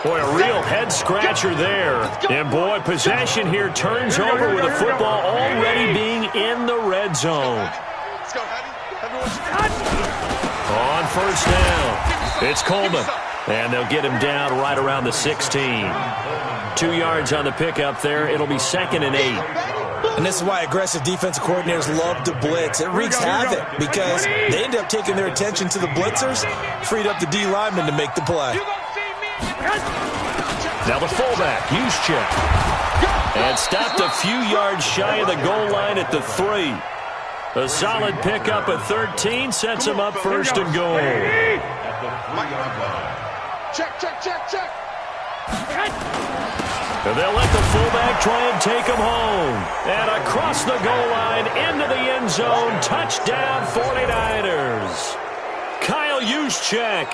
Boy, a real head-scratcher there. And, boy, possession here turns over with the football already being in the red zone. On first down, it's Coleman. And they'll get him down right around the 16. 2 yards on the pickup there. It'll be 2nd and 8. And this is why aggressive defensive coordinators love to blitz. It wreaks havoc because they end up taking their attention to the blitzers, freed up the D lineman to make the play. Now the fullback, Juszczyk. And stopped a few yards shy of the goal line at the 3. A solid pickup at 13 sets him up 1st and goal. Check. And they'll let the fullback try and take him home. And across the goal line into the end zone. Touchdown 49ers. Kyle Juszczyk.